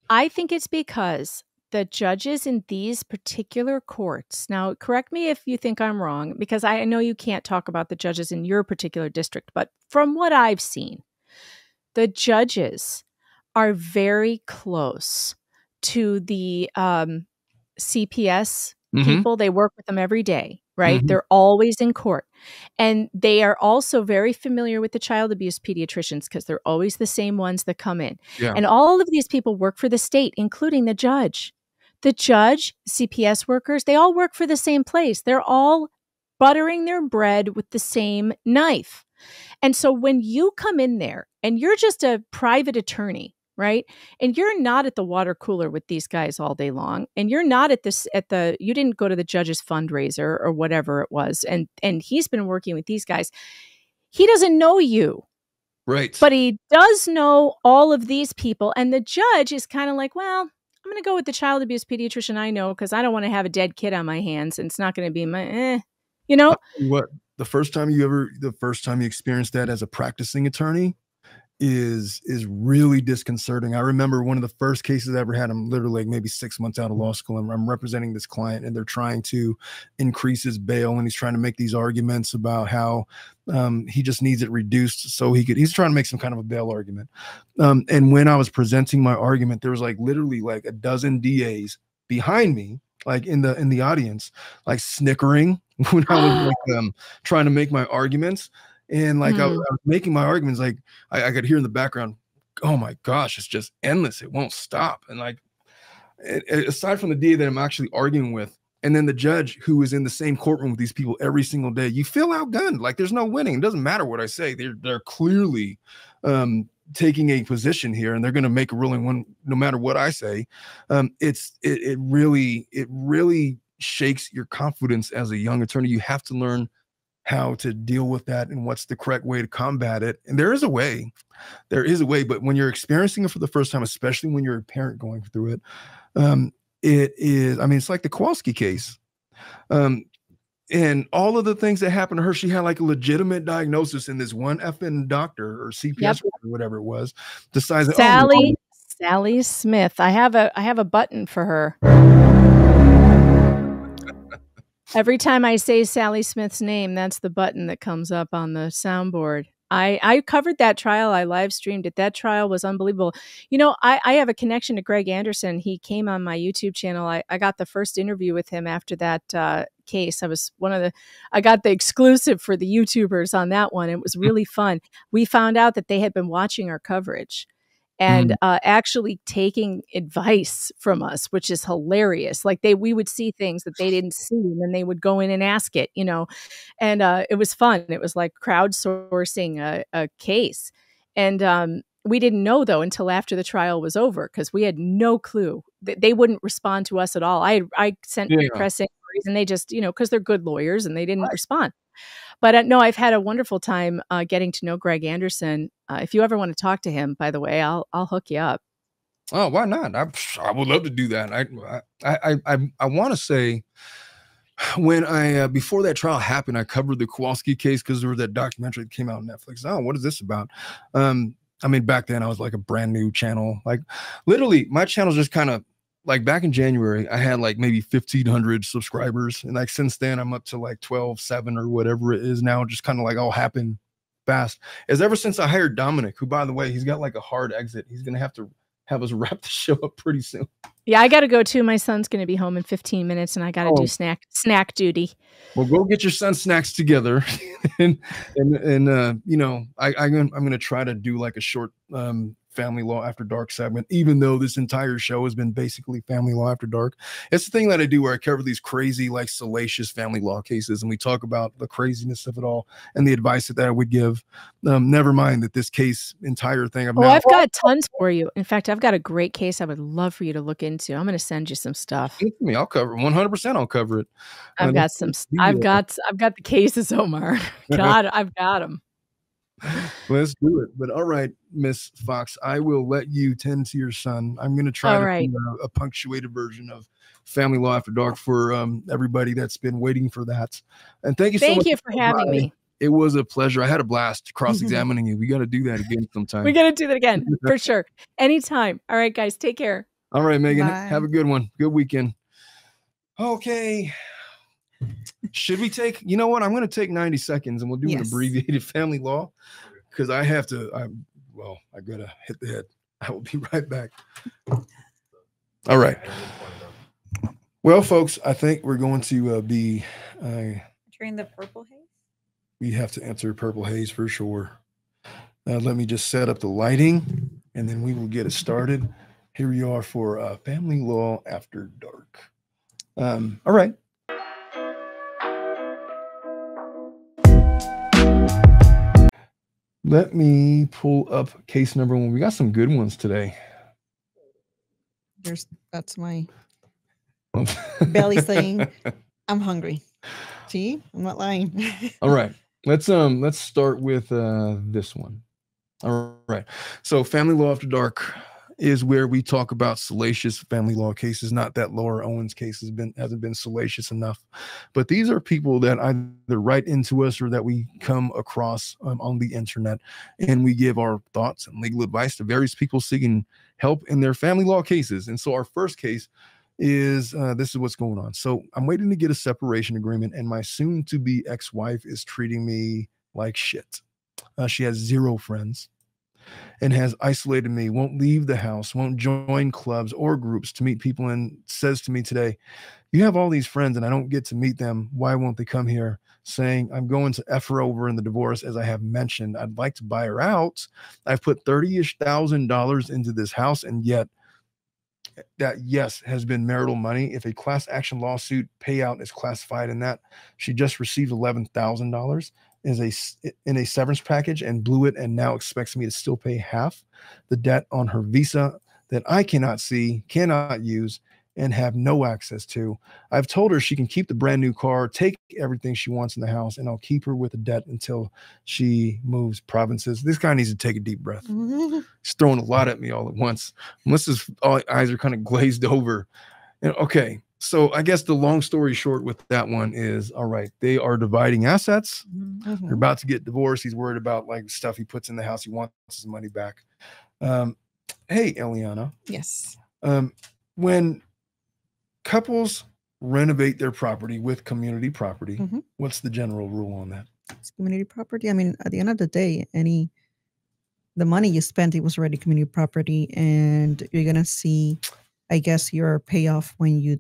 I think it's because the judges in these particular courts, now correct me if you think I'm wrong, because I know you can't talk about the judges in your particular district, but from what I've seen, the judges are very close to the CPS people. They work with them every day, right? They're always in court. And they are also very familiar with the child abuse pediatricians because they're always the same ones that come in. Yeah. And all of these people work for the state, including the judge. The judge, CPS workers, they all work for the same place. They're all buttering their bread with the same knife. And so when you come in there and you're just a private attorney, right? And you're not at the water cooler with these guys all day long. And you're not you didn't go to the judge's fundraiser or whatever it was. And he's been working with these guys. He doesn't know you. Right. But he does know all of these people. And the judge is kind of like, well, I'm going to go with the child abuse pediatrician I know because I don't want to have a dead kid on my hands. And it's not going to be you know? What the first time you experienced that as a practicing attorney is really disconcerting. I remember one of the first cases I ever had. I'm literally like maybe 6 months out of law school, and I'm representing this client, and they're trying to increase his bail, and he's trying to make these arguments about how he just needs it reduced so he's trying to make some kind of a bail argument. And when I was presenting my argument, there was like literally like a dozen DAs behind me, like in the audience, like snickering when I was like trying to make my arguments. And like I was making my arguments, like I could hear in the background, oh my gosh, it's just endless. It won't stop. And like, aside from the DA that I'm actually arguing with, and then the judge who is in the same courtroom with these people every single day, you feel outgunned. Like there's no winning. It doesn't matter what I say. They're clearly taking a position here, and they're going to make a ruling no matter what I say. It really shakes your confidence as a young attorney. You have to learn how to deal with that and what's the correct way to combat it. And there is a way, but when you're experiencing it for the first time, especially when you're a parent going through it, it's like the Kowalski case. And all of the things that happened to her, she had like a legitimate diagnosis, and this one effing doctor or CPS or whatever it was decided. Sally Smith. I have a button for her. Every time I say Sally Smith's name, that's the button that comes up on the soundboard. I covered that trial. I live streamed it. That trial was unbelievable. You know, I have a connection to Greg Anderson. He came on my YouTube channel. I got the first interview with him after that case. I got the exclusive for the YouTubers on that one. It was really fun. We found out that they had been watching our coverage and actually taking advice from us, which is hilarious. Like we would see things that they didn't see, and then they would go in and ask it, you know, and it was fun. It was like crowdsourcing a case. And we didn't know, though, until after the trial was over, because we had no clue. They wouldn't respond to us at all. I sent press inquiries, and they just, you know, because they're good lawyers, and they didn't respond. But no, I've had a wonderful time getting to know Greg Anderson. If you ever want to talk to him, by the way, I'll hook you up. Oh, why not? I would love to do that. I want to say, when before that trial happened, I covered the Kowalski case because there was that documentary that came out on Netflix. Oh, what is this about? I mean, back then I was like a brand new channel. Like literally, my channel's just kind of like back in January, I had like maybe 1,500 subscribers. And like since then, I'm up to like 12,700 or whatever it is now. Just kind of like all happened fast. As ever since I hired Dominic, who, by the way, he's got like a hard exit. He's going to have us wrap the show up pretty soon. Yeah, I got to go too. My son's going to be home in 15 minutes, and I got to do snack duty. Well, go get your son's snacks together, and you know, I'm going to try to do like a short Family Law After Dark segment, even though this entire show has been basically Family Law After Dark. It's the thing that I do where I cover these crazy, like salacious family law cases, and we talk about the craziness of it all and the advice that I would give. Never mind that this case, entire thing. I've got tons for you. In fact, I've got a great case I would love for you to look into. I'm going to send you some stuff. I'll cover it. 100%. I'll cover it. I've got the cases, Omar. God, I've got them. Let's do it. But all right, Miss Fox, I will let you tend to your son. I'm going to try to do a punctuated version of Family Law After Dark for everybody that's been waiting for that. And thank you so much. Thank you for having me. It was a pleasure. I had a blast cross-examining you. We got to do that again sometime. We got to do that again for sure. Anytime. All right, guys, take care. All right, Megan, have a good one. Good weekend. Okay. Should we take, you know what? I'm going to take 90 seconds and we'll do an abbreviated family law because I got to hit the head. I will be right back. All right. Well, folks, I think we're going to be entering the purple haze. We have to enter purple haze for sure. Let me just set up the lighting and then we will get it started. Here we are for Family Law After Dark. All right. Let me pull up case number 1. We got some good ones today. That's my belly saying I'm hungry. See, I'm not lying. All right. Let's start with this one. All right. So Family Law After Dark is where we talk about salacious family law cases. Not that Laura Owens case hasn't been salacious enough, but these are people that either write into us or that we come across on the internet, and we give our thoughts and legal advice to various people seeking help in their family law cases. And so our first case is this is what's going on. So I'm waiting to get a separation agreement, and my soon-to-be ex-wife is treating me like shit. She has 0 friends and has isolated me, won't leave the house, won't join clubs or groups to meet people, and says to me today, "You have all these friends and I don't get to meet them. Why won't they come here?" Saying, "I'm going to F her over in the divorce, as I have mentioned. I'd like to buy her out. I've put $30,000 into this house, and yet that, yes, has been marital money. If a class action lawsuit payout is classified in that, she just received $11,000 in a severance package and blew it, and now expects me to still pay half the debt on her visa that I cannot see, cannot use, and have no access to. I've told her she can keep the brand new car, take everything she wants in the house, and I'll keep her with the debt until she moves provinces." This guy needs to take a deep breath. He's throwing a lot at me all at once. Melissa's eyes are kind of glazed over. And okay, So I guess the long story short with that one is, all right, they are dividing assets. Mm-hmm. They're about to get divorced. He's worried about like stuff he puts in the house. He wants his money back. Hey, Iliana. Yes. When couples renovate their property with community property, what's the general rule on that? It's community property. I mean, at the end of the day, the money you spent, it was already community property, and you're gonna see, I guess, your payoff when you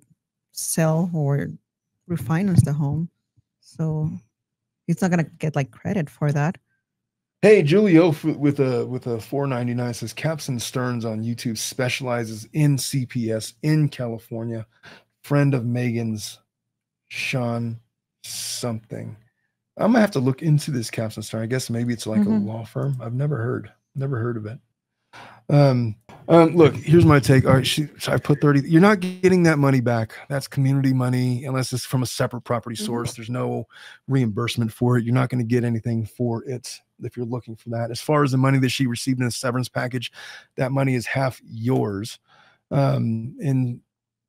sell or refinance the home. So it's not gonna get like credit for that. Hey, Julio with a $4.99 says Capson Stearns on YouTube specializes in CPS in California. Friend of Megan's, Sean something. I'm gonna have to look into this Capson Stearns. I guess maybe it's like a law firm. I've never heard of it. Look, here's my take. All right, I put 30. You're not getting that money back. That's community money unless it's from a separate property source. There's no reimbursement for it. You're not going to get anything for it if you're looking for that. As far as the money that she received in a severance package, that money is half yours. And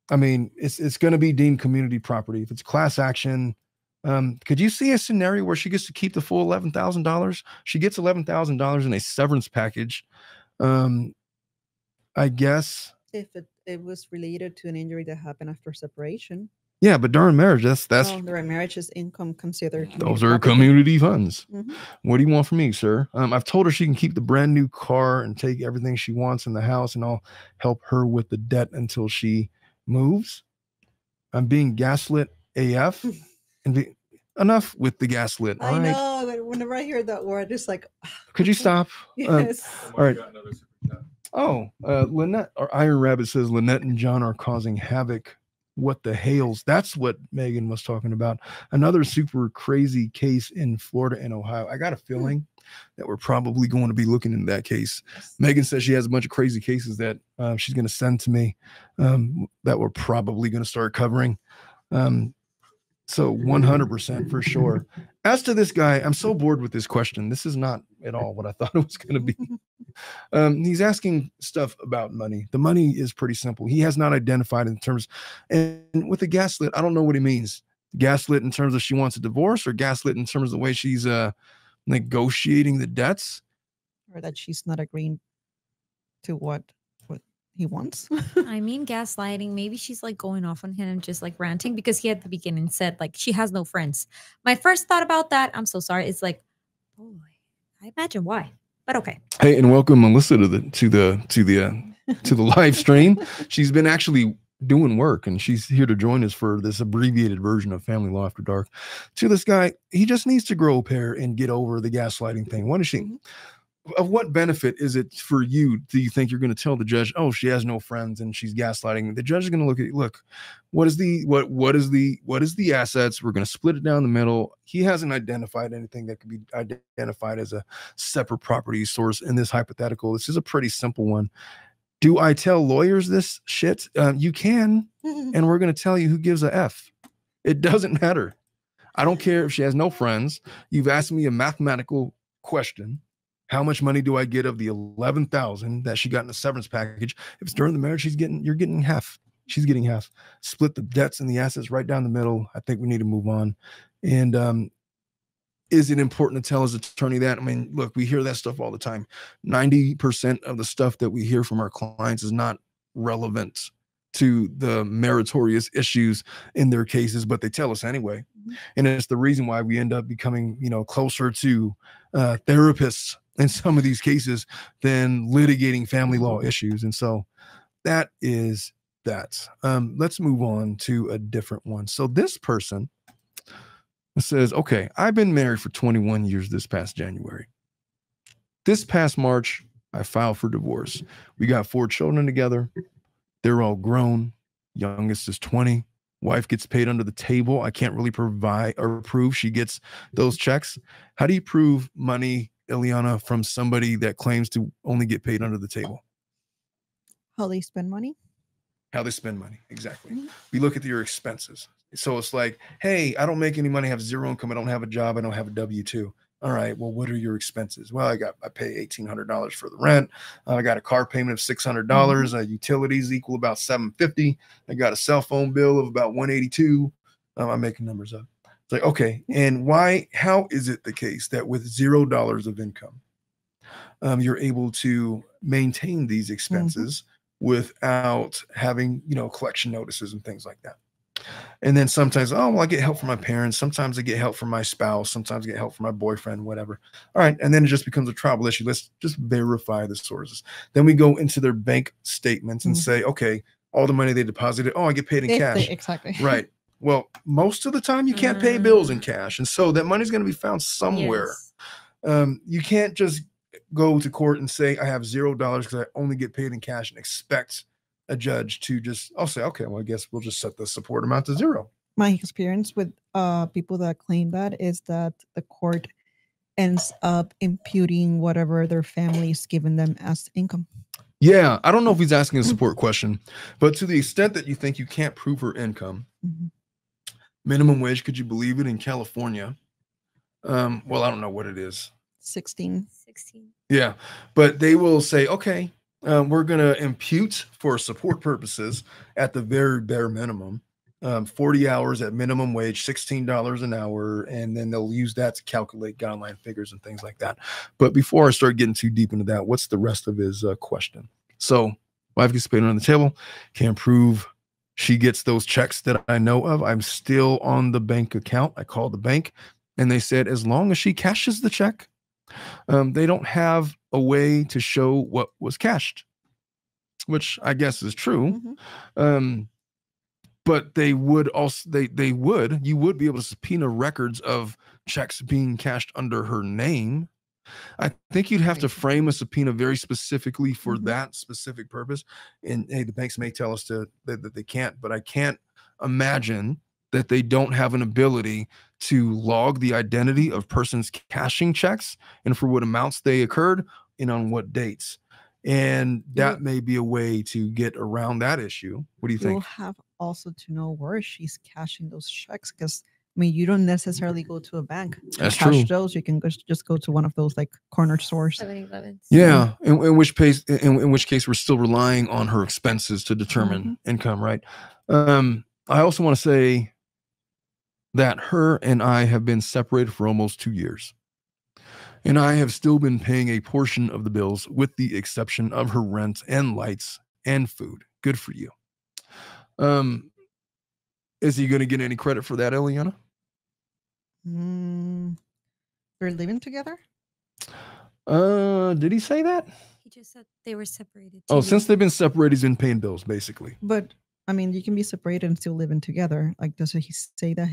I mean, it's going to be deemed community property. If it's class action, could you see a scenario where she gets to keep the full $11,000? She gets $11,000 in a severance package. I guess if it was related to an injury that happened after separation. Yeah, but during marriage, that's during marriage is income considered. Those are community funds. What do you want from me, sir? I've told her she can keep the brand new car and take everything she wants in the house, and I'll help her with the debt until she moves. I'm being gaslit AF, and enough with the gaslit. I know, but whenever I hear that word, it's like, could you stop? Yes. All right. Lynette or Iron Rabbit says Lynette and John are causing havoc. What the hails? That's what Megan was talking about. Another super crazy case in Florida and Ohio. I got a feeling that we're probably going to be looking into that case. Megan says she has a bunch of crazy cases that she's going to send to me that we're probably going to start covering. So 100% for sure. As to this guy, I'm so bored with this question. This is not at all what I thought it was going to be. He's asking stuff about money. The money is pretty simple. He has not identified in terms, and with the gaslit, I don't know what he means. Gaslit in terms of she wants a divorce, or gaslit in terms of the way she's negotiating the debts, or that she's not agreeing to what he wants. I mean, gaslighting. Maybe she's like going off on him and just like ranting, because he at the beginning said like she has no friends. My first thought about that, I'm so sorry, it's like, boy, I imagine why, but okay. Hey, and welcome Melissa to the live stream. She's been actually doing work, and she's here to join us for this abbreviated version of Family Law After Dark. To this guy, he just needs to grow a pair and get over the gaslighting thing. What is she? Of what benefit is it for you? Do you think you're going to tell the judge, oh, she has no friends and she's gaslighting? The judge is going to look at you. Look, what is the assets? We're going to split it down the middle. He hasn't identified anything that could be identified as a separate property source in this hypothetical. This is a pretty simple one. Do I tell lawyers this shit? You can, and we're going to tell you who gives a F. It doesn't matter. I don't care if she has no friends. You've asked me a mathematical question. How much money do I get of the $11,000 that she got in the severance package? If it's during the marriage, you're getting half. She's getting half. Split the debts and the assets right down the middle. I think we need to move on. And is it important to tell his attorney that? I mean, look, we hear that stuff all the time. 90% of the stuff that we hear from our clients is not relevant to the meritorious issues in their cases, but they tell us anyway. And it's the reason why we end up becoming, closer to therapists in some of these cases than litigating family law issues. And so that is that. Let's move on to a different one. So this person says, okay, I've been married for 21 years this past January. This past March, I filed for divorce. We got 4 children together. They're all grown. Youngest is 20. Wife gets paid under the table. I can't really provide or prove she gets those checks. How do you prove money, Iliana, from somebody that claims to only get paid under the table? How they spend money? How they spend money, exactly. We look at your expenses. So it's like, hey, I don't make any money, I have zero income, I don't have a job, I don't have a W-2. All right, well, what are your expenses? Well, I pay $1,800 for the rent. I got a car payment of $600. Utilities equal about $750. I got a cell phone bill of about $182. I'm making numbers up. It's like, okay, and how is it the case that with $0 of income, you're able to maintain these expenses without having, collection notices and things like that? And then sometimes, oh, well, I get help from my parents. Sometimes I get help from my spouse. Sometimes I get help from my boyfriend, whatever. All right. And then it just becomes a tribal issue. Let's just verify the sources. Then we go into their bank statements and say, okay, all the money they deposited, I get paid in cash. Exactly. Right. Well, most of the time you can't pay bills in cash. And so that money's going to be found somewhere. Yes. You can't just go to court and say, I have $0 because I only get paid in cash and expect a judge to I'll say, okay, well, I guess we'll just set the support amount to 0. My experience with people that claim that is that the court ends up imputing whatever their family's given them as income. Yeah, I don't know if he's asking a support question, but to the extent that you think you can't prove her income, minimum wage, could you believe it, in California? Well, I don't know what it is. 16. Yeah, but they will say, okay, we're going to impute for support purposes at the very bare minimum, 40 hours at minimum wage, $16 an hour, and then they'll use that to calculate guideline figures and things like that. But before I start getting too deep into that, what's the rest of his question? So wife gets paid on the table, can't prove she gets those checks that I know of. I'm still on the bank account. I called the bank and they said, as long as she cashes the check, they don't have a way to show what was cashed, which I guess is true. But they would also, you would be able to subpoena records of checks being cashed under her name. I think you'd have to frame a subpoena very specifically for that specific purpose. And hey, the banks may tell us that they can't, but I can't imagine that they don't have an ability to log the identity of persons cashing checks and for what amounts they occurred and on what dates. And that may be a way to get around that issue. What do you think? You'll have also to know where she's cashing those checks, because you don't necessarily go to a bank to cash those. You can just go to one of those like corner stores. 7-Elevens. Yeah, in which case we're still relying on her expenses to determine income, right? I also want to say that her and I have been separated for almost 2 years. And I have still been paying a portion of the bills with the exception of her rent and lights and food. Good for you. Is he going to get any credit for that, Iliana? They're living together? Did he say that? He just said they were separated. Oh, since they've been separated, he's been paying bills, basically. But, you can be separated and still living together. Like, does he say that?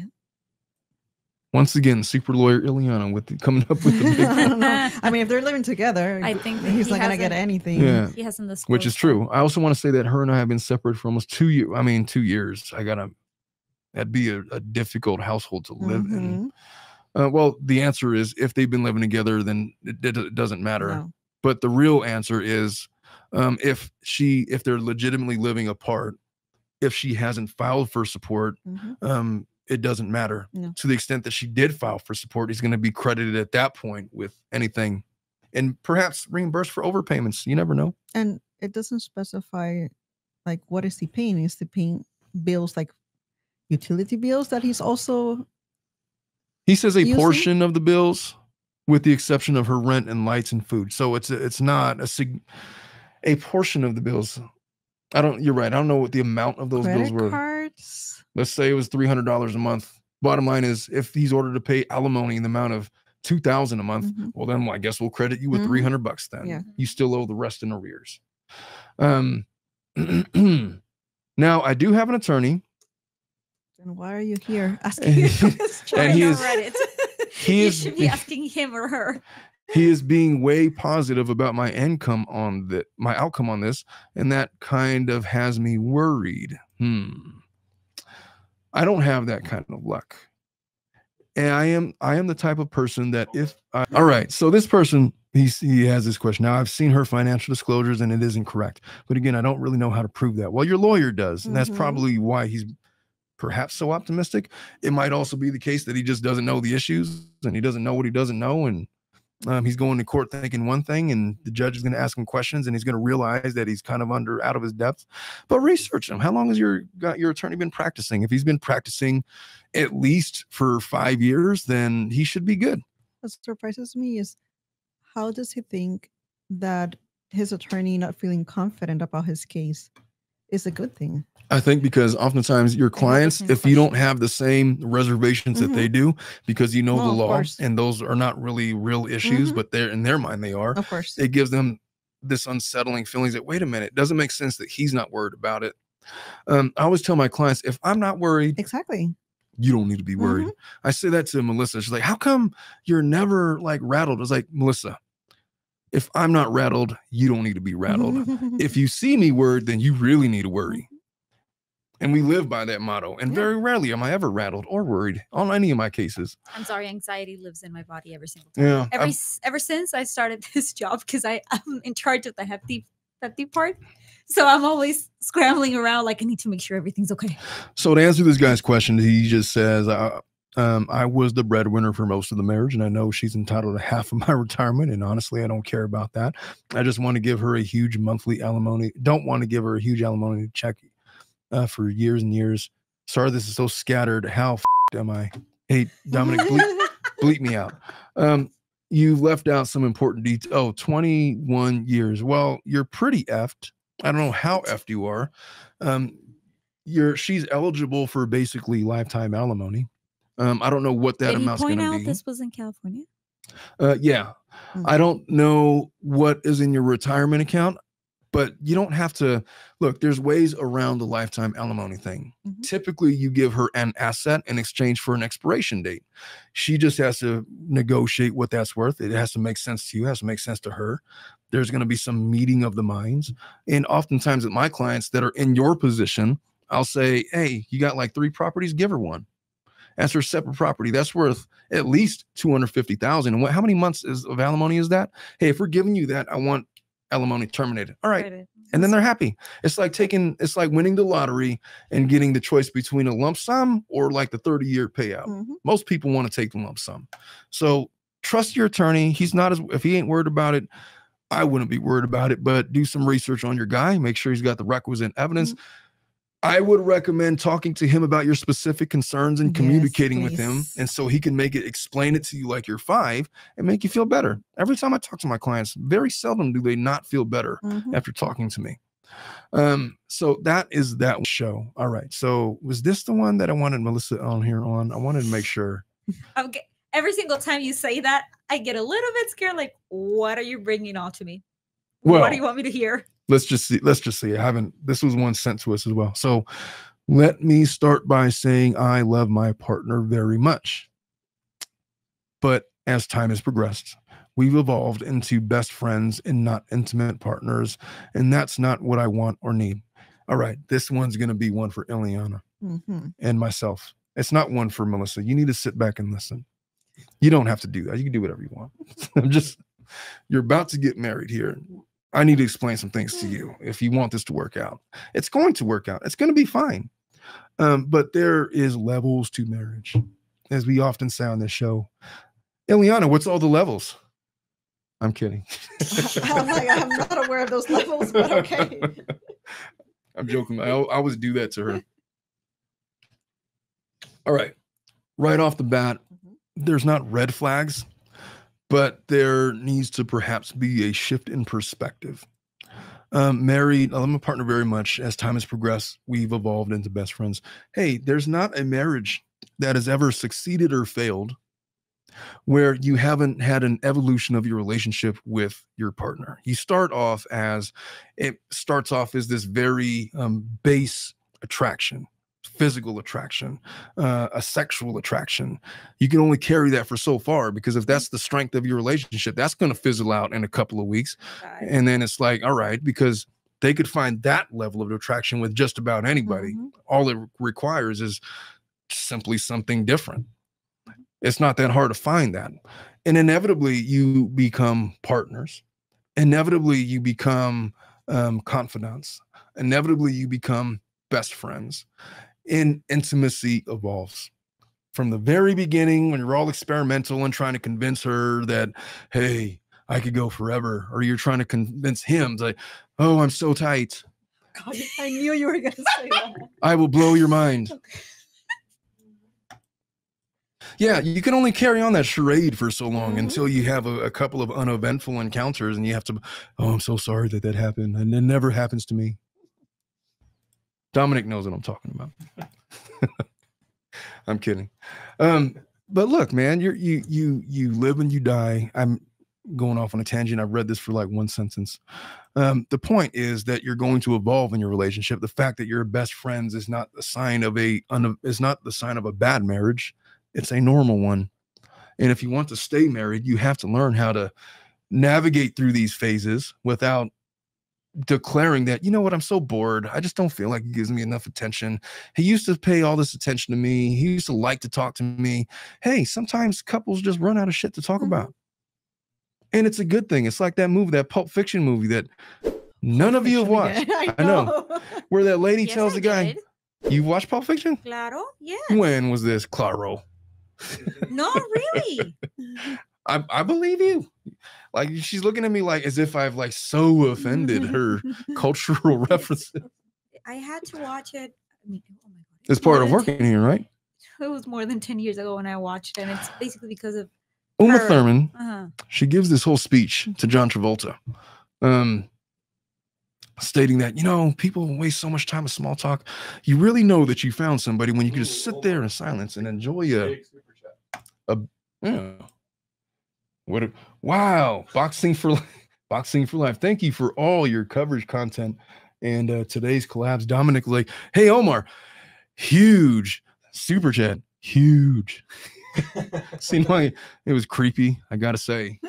Once again, super lawyer Iliana coming up with the big I don't know. If they're living together, I think he's not going to get anything. Yeah. He hasn't disclosed, which is true. I also want to say that her and I have been separated for almost 2 years. 2 years. That'd be a difficult household to live in. Well, the answer is if they've been living together, then it doesn't matter. No. But the real answer is if they're legitimately living apart, if she hasn't filed for support, it doesn't matter. No. To the extent that she did file for support, he's going to be credited at that point with anything and perhaps reimbursed for overpayments. You never know. And it doesn't specify, like, what is he paying? Is he paying bills like utility bills that he's also... He says a portion of the bills with the exception of her rent and lights and food. So it's not a portion of the bills. You're right. I don't know what the amount of those bills were. Cards. Let's say it was $300 a month. Bottom line is, if he's ordered to pay alimony in the amount of $2,000 a month, well, then I guess we'll credit you with $300 then. Yeah. You still owe the rest in arrears. Now, I do have an attorney. Then why are you here asking me questions? And you should be asking him or her. He is being way positive about my outcome on this, and that kind of has me worried. I don't have that kind of luck. And I am the type of person that all right, so this person, he has this question. Now, I've seen her financial disclosures and it isn't correct. But again, I don't really know how to prove that. Well, your lawyer does. And that's probably why he's perhaps so optimistic. It might also be the case that he just doesn't know the issues and he doesn't know what he doesn't know. And he's going to court thinking one thing, and the judge is going to ask him questions, and he's going to realize that he's kind of out of his depth. But research him. How long has your attorney been practicing? If he's been practicing at least for 5 years, then he should be good. What surprises me is how does he think that his attorney not feeling confident about his case is a good thing? I think because oftentimes your clients, if you don't have the same reservations that they do, because you know the law, and those are not really real issues, but they're in their mind they are. Of course, it gives them this unsettling feelings that, wait a minute, it doesn't make sense that he's not worried about it. I always tell my clients, if I'm not worried, exactly, you don't need to be worried. I say that to Melissa. She's like, how come you're never like rattled? I was like, Melissa, if I'm not rattled, you don't need to be rattled. If you see me worried, then you really need to worry. And we live by that motto. And very rarely am I ever rattled or worried on any of my cases. I'm sorry, anxiety lives in my body every single time. Yeah, ever since I started this job, because I'm in charge of the hefty part. So I'm always scrambling around like I need to make sure everything's okay. So to answer this guy's question, he just says, I was the breadwinner for most of the marriage, and I know she's entitled to half of my retirement. And honestly, I don't care about that. I just want to give her a huge monthly alimony. Don't want to give her a huge alimony check for years and years. Sorry, this is so scattered. How am I? Hey, Dominic, bleep me out. You left out some important details. Oh, 21 years. Well, you're pretty effed. I don't know how effed you are. She's eligible for basically lifetime alimony. I don't know what that amount's going to be. Did he point out this was in California? Yeah. I don't know what is in your retirement account, but you don't have to look. There's ways around the lifetime alimony thing. Typically, you give her an asset in exchange for an expiration date. She just has to negotiate what that's worth. It has to make sense to you. It has to make sense to her. There's going to be some meeting of the minds. And oftentimes with my clients that are in your position, I'll say, hey, you got like 3 properties, give her one. As her separate property, that's worth at least $250,000. And how many months of alimony is that? Hey, if we're giving you that, I want alimony terminated. All right. And then they're happy. It's like winning the lottery and getting the choice between a lump sum or like the 30-year payout. Most people want to take the lump sum. So trust your attorney. If he ain't worried about it, I wouldn't be worried about it, but do some research on your guy. Make sure he's got the requisite evidence. I would recommend talking to him about your specific concerns and communicating with him. And so he can explain it to you like you're 5 and make you feel better. Every time I talk to my clients, very seldom do they not feel better after talking to me. So that is that show. All right. So was this the one that I wanted Melissa on here on? I wanted to make sure. Okay. Every single time you say that, I get a little bit scared. Like, what are you bringing on to me? Well, what do you want me to hear? Let's just see. This was one sent to us as well. So let me start by saying I love my partner very much. But as time has progressed, we've evolved into best friends and not intimate partners. And that's not what I want or need. All right. This one's going to be one for Iliana and myself. It's not one for Melissa. You need to sit back and listen. You don't have to do that. You can do whatever you want. You're about to get married here. I need to explain some things to you if you want this to work out. It's going to work out. It's going to be fine. But there is levels to marriage, as we often say on this show. Iliana, what's all the levels? I'm kidding. I'm not aware of those levels, but okay. I'm joking. I always do that to her. All right. Right off the bat, there's not red flags, but there needs to perhaps be a shift in perspective. Married, I love my partner very much. As time has progressed, we've evolved into best friends. Hey, there's not a marriage that has ever succeeded or failed where you haven't had an evolution of your relationship with your partner. It starts off as this very base attraction. Physical attraction, a sexual attraction. You can only carry that for so far, because if that's the strength of your relationship, that's going to fizzle out in a couple of weeks. And then it's like, all right, because they could find that level of attraction with just about anybody. All it requires is simply something different. It's not that hard to find that. And inevitably you become partners. Inevitably you become confidants. Inevitably you become best friends. intimacy evolves. From the very beginning, when you're all experimental and trying to convince her that, hey, I could go forever, or you're trying to convince him, like, oh, I'm so tight. God, I knew you were going to say that. I will blow your mind. Yeah, you can only carry on that charade for so long until you have a couple of uneventful encounters, and you have to, oh, I'm so sorry that happened, and it never happens to me. Dominic knows what I'm talking about. I'm kidding. But look, man, you live and you die. I'm going off on a tangent. I've read this for like one sentence. The point is that you're going to evolve in your relationship. The fact that you're best friends is not the sign of a bad marriage. It's a normal one. And if you want to stay married, you have to learn how to navigate through these phases without declaring that, you know what, I'm so bored. I just don't feel like he gives me enough attention. He used to pay all this attention to me. He used to like to talk to me. Hey, sometimes couples just run out of shit to talk about. And it's a good thing. It's like that movie, that Pulp Fiction movie that none of you have watched. I know. Where that lady tells the guy, you watched Pulp Fiction? Claro, yeah. When was this? Claro. No, really. I believe you. Like, she's looking at me like as if I've like so offended her cultural references. I had to watch it. I mean, oh my God. It's part of working here, right? It was more than 10 years ago when I watched it, and it's basically because of Uma Thurman. She gives this whole speech to John Travolta, stating that, you know, people waste so much time with small talk. You really know that you found somebody when you can just sit there in silence and enjoy wow, boxing for life. Thank you for all your coverage content and today's collabs. Dominic, like, hey Omar, huge super chat, huge. Seemed like it was creepy, I gotta say.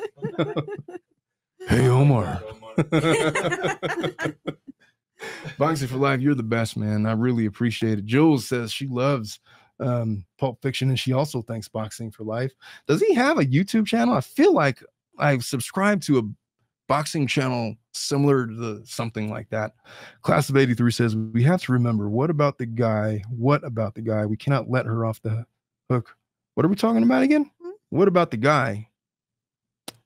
Hey Omar. Boxing for life, you're the best, man. I really appreciate it. Jules says she loves Pulp Fiction, and she also thanks Boxing for Life. Does he have a YouTube channel? I feel like I've subscribed to a boxing channel similar to something like that. Class of 83 says we have to remember, what about the guy? We cannot let her off the hook. What are we talking about again? What about the guy?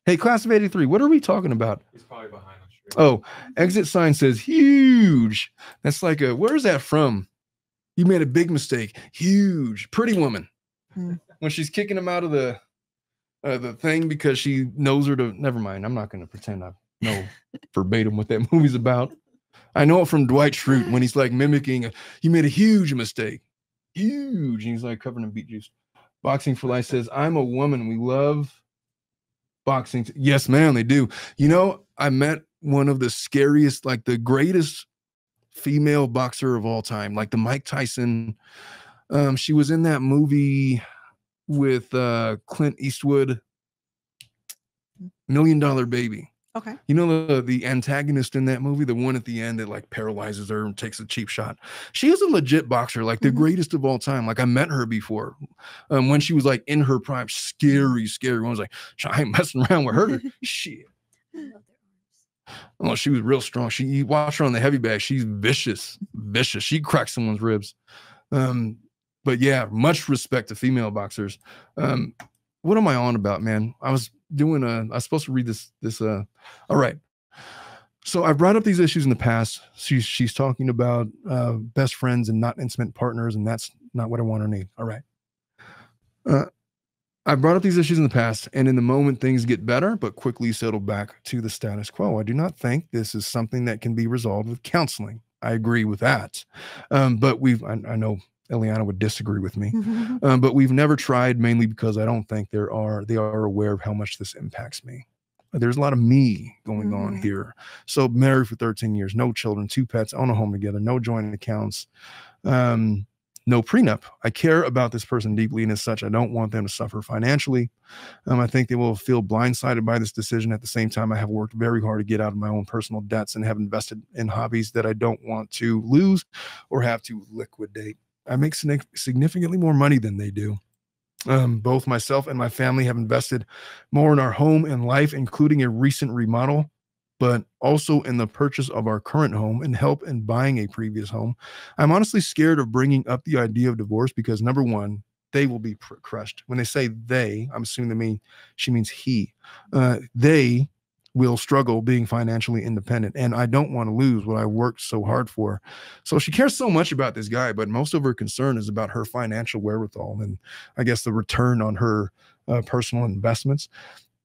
Hey, Class of 83, what are we talking about? He's probably behind us. Oh, exit sign says huge. That's like where's that from? You made a big mistake. Huge. Pretty Woman. When she's kicking him out of the thing because she knows her to, never mind. I'm not going to pretend I know verbatim what that movie's about. I know it from Dwight Schrute when he's like mimicking, you made a huge mistake. Huge. And he's like covered in beet juice. Boxing for Life says, I'm a woman. We love boxing. Yes, man, they do. You know, I met one of the scariest, like the greatest female boxer of all time, like the Mike Tyson. She was in that movie with Clint Eastwood, $1 Million Baby. Okay. You know the antagonist in that movie, the one at the end that like paralyzes her and takes a cheap shot. She was a legit boxer, like the greatest of all time. Like I met her before when she was like in her prime. Scary. I was like, I ain't messing around with her. Shit. Oh, she was real strong. You watch her on the heavy bag. She's vicious. She cracks someone's ribs. But yeah, much respect to female boxers. What am I on about, man? I was supposed to read this. All right. So I've brought up these issues in the past. She's talking about best friends and not intimate partners, and that's not what I want or need. All right. I've brought up these issues in the past, and in the moment things get better, but quickly settle back to the status quo. I do not think this is something that can be resolved with counseling. I agree with that. But I know Iliana would disagree with me, but we've never tried, mainly because I don't think they are aware of how much this impacts me. There's a lot of me going on here. So married for 13 years, no children, 2 pets, own a home together, no joint accounts, no prenup. I care about this person deeply, and as such, I don't want them to suffer financially. I think they will feel blindsided by this decision. At the same time, I have worked very hard to get out of my own personal debts and have invested in hobbies that I don't want to lose or have to liquidate. I make significantly more money than they do. Both myself and my family have invested more in our home and life, including a recent remodel. but also in the purchase of our current home and help in buying a previous home. I'm honestly scared of bringing up the idea of divorce because, number one, they will be crushed. When they say they, I'm assuming she means he. They will struggle being financially independent, and I don't want to lose what I worked so hard for. So she cares so much about this guy, but most of her concern is about her financial wherewithal and I guess the return on her personal investments.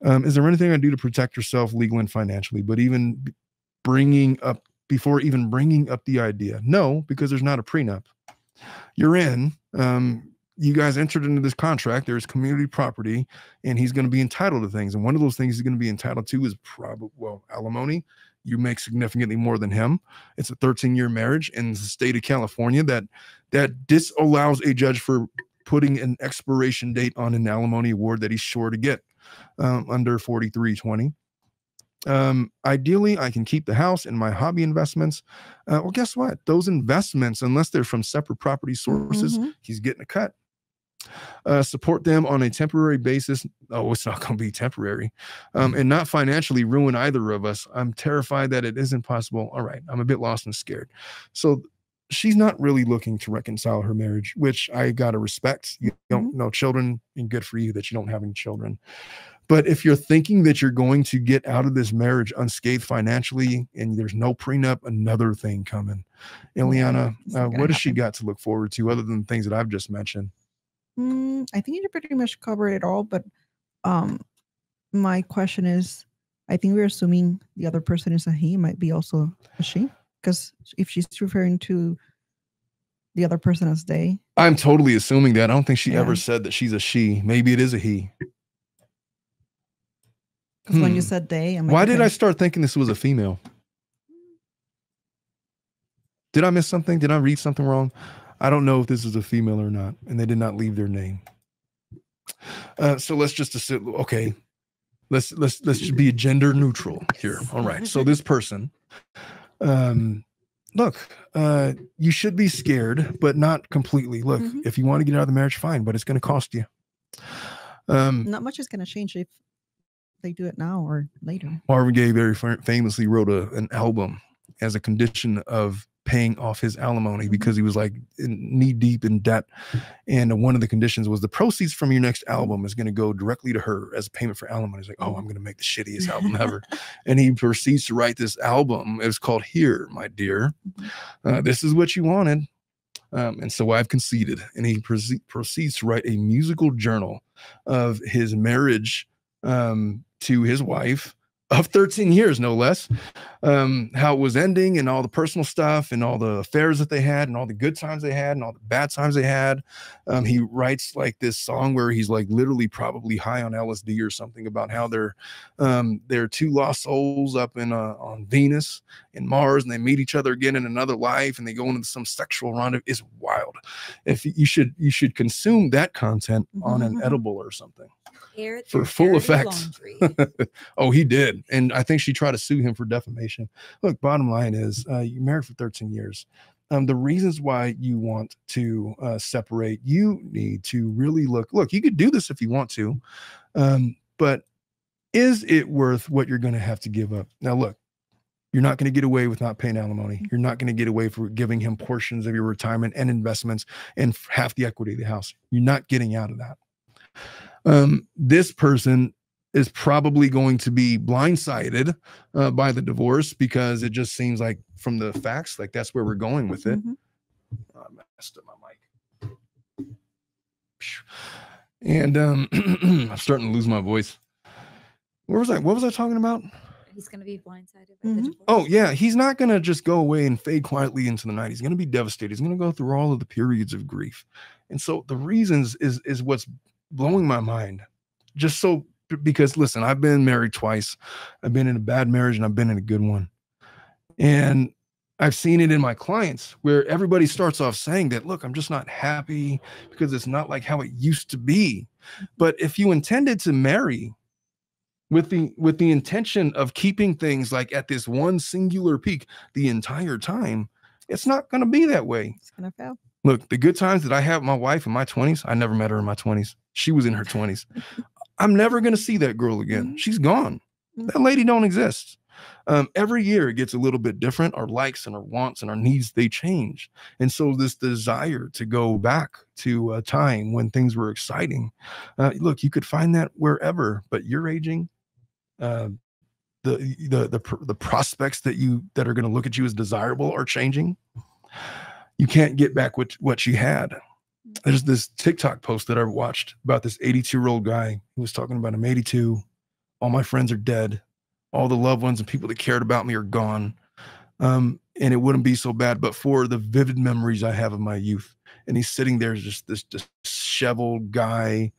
Is there anything I do to protect herself legally and financially? But before even bringing up the idea, no, because there's not a prenup. You're in. You guys entered into this contract. There's community property, and he's going to be entitled to things. And one of those things he's going to be entitled to is alimony. You make significantly more than him. It's a 13-year marriage in the state of California that disallows a judge for putting an expiration date on an alimony award that he's sure to get under 4320. Ideally, I can keep the house and my hobby investments. Well, guess what? Those investments, unless they're from separate property sources, he's getting a cut. Support them on a temporary basis. Oh, it's not going to be temporary. And not financially ruin either of us. I'm terrified that it isn't possible. All right, I'm a bit lost and scared. So she's not really looking to reconcile her marriage, which I got to respect. You don't know children, and good for you that you don't have any children. But if you're thinking that you're going to get out of this marriage unscathed financially and there's no prenup, another thing coming. Iliana, what has she got to look forward to other than the things that I've just mentioned? I think you pretty much covered it all, but my question is, I think we're assuming the other person is a he, might be also a she, because if she's referring to the other person as they. I'm totally assuming that. I don't think she ever said that she's a she. Maybe it is a he. Because when you said they, I'm like, why did I start thinking this was a female? Did I miss something? Did I read something wrong? I don't know if this is a female or not, and they did not leave their name. So let's just assume, okay, let's just be gender neutral here. All right. So this person, look, you should be scared, but not completely. Look, if you want to get out of the marriage, fine, but it's going to cost you. Not much is going to change if they do it now or later. Marvin Gaye very famously wrote an album as a condition of paying off his alimony because he was like knee deep in debt. And one of the conditions was the proceeds from your next album is going to go directly to her as a payment for alimony. He's like, oh, I'm going to make the shittiest album ever. And he proceeds to write this album. It was called Here, My Dear. This is what you wanted. And so I've conceded. And he proceeds to write a musical journal of his marriage to his wife of 13 years, no less, how it was ending and all the personal stuff and all the affairs that they had and all the good times they had and all the bad times they had. He writes like this song where he's like literally probably high on LSD or something about how they're two lost souls up in on Venus and Mars, and they meet each other again in another life and they go into some sexual rendezvous. It's wild. If you should consume that content on an edible or something. For full effect. Oh, he did. And I think she tried to sue him for defamation. Look, bottom line is you're married for 13 years. The reasons why you want to separate, you need to really look, you could do this if you want to, but is it worth what you're going to have to give up? Now, look, you're not going to get away with not paying alimony. You're not going to get away for giving him portions of your retirement and investments and half the equity of the house. You're not getting out of that. This person is probably going to be blindsided by the divorce because it just seems like from the facts, like that's where we're going with it. I messed up my mic. And I'm starting to lose my voice. Where was I? What was I talking about? He's going to be blindsided by the divorce. Oh, yeah. He's not going to just go away and fade quietly into the night. He's going to be devastated. He's going to go through all of the periods of grief. And so the reasons is what's blowing my mind. Just so, because listen, I've been married twice. I've been in a bad marriage and I've been in a good one. And I've seen it in my clients where everybody starts off saying that, look, I'm just not happy because it's not like how it used to be. But if you intended to marry with the intention of keeping things like at this one singular peak the entire time, it's not going to be that way. It's going to fail. Look, the good times that I had with my wife in my 20s, I never met her in my 20s. She was in her 20s. I'm never going to see that girl again. She's gone. That lady don't exist. Every year it gets a little bit different. Our likes and our wants and our needs, they change. And so this desire to go back to a time when things were exciting, look, you could find that wherever, but you're aging. The prospects that are going to look at you as desirable are changing. You can't get back what you had. There's this TikTok post that I watched about this 82-year-old guy who was talking about, I'm 82. All my friends are dead. All the loved ones and people that cared about me are gone. And it wouldn't be so bad, but for the vivid memories I have of my youth. And he's sitting there, just this disheveled guy,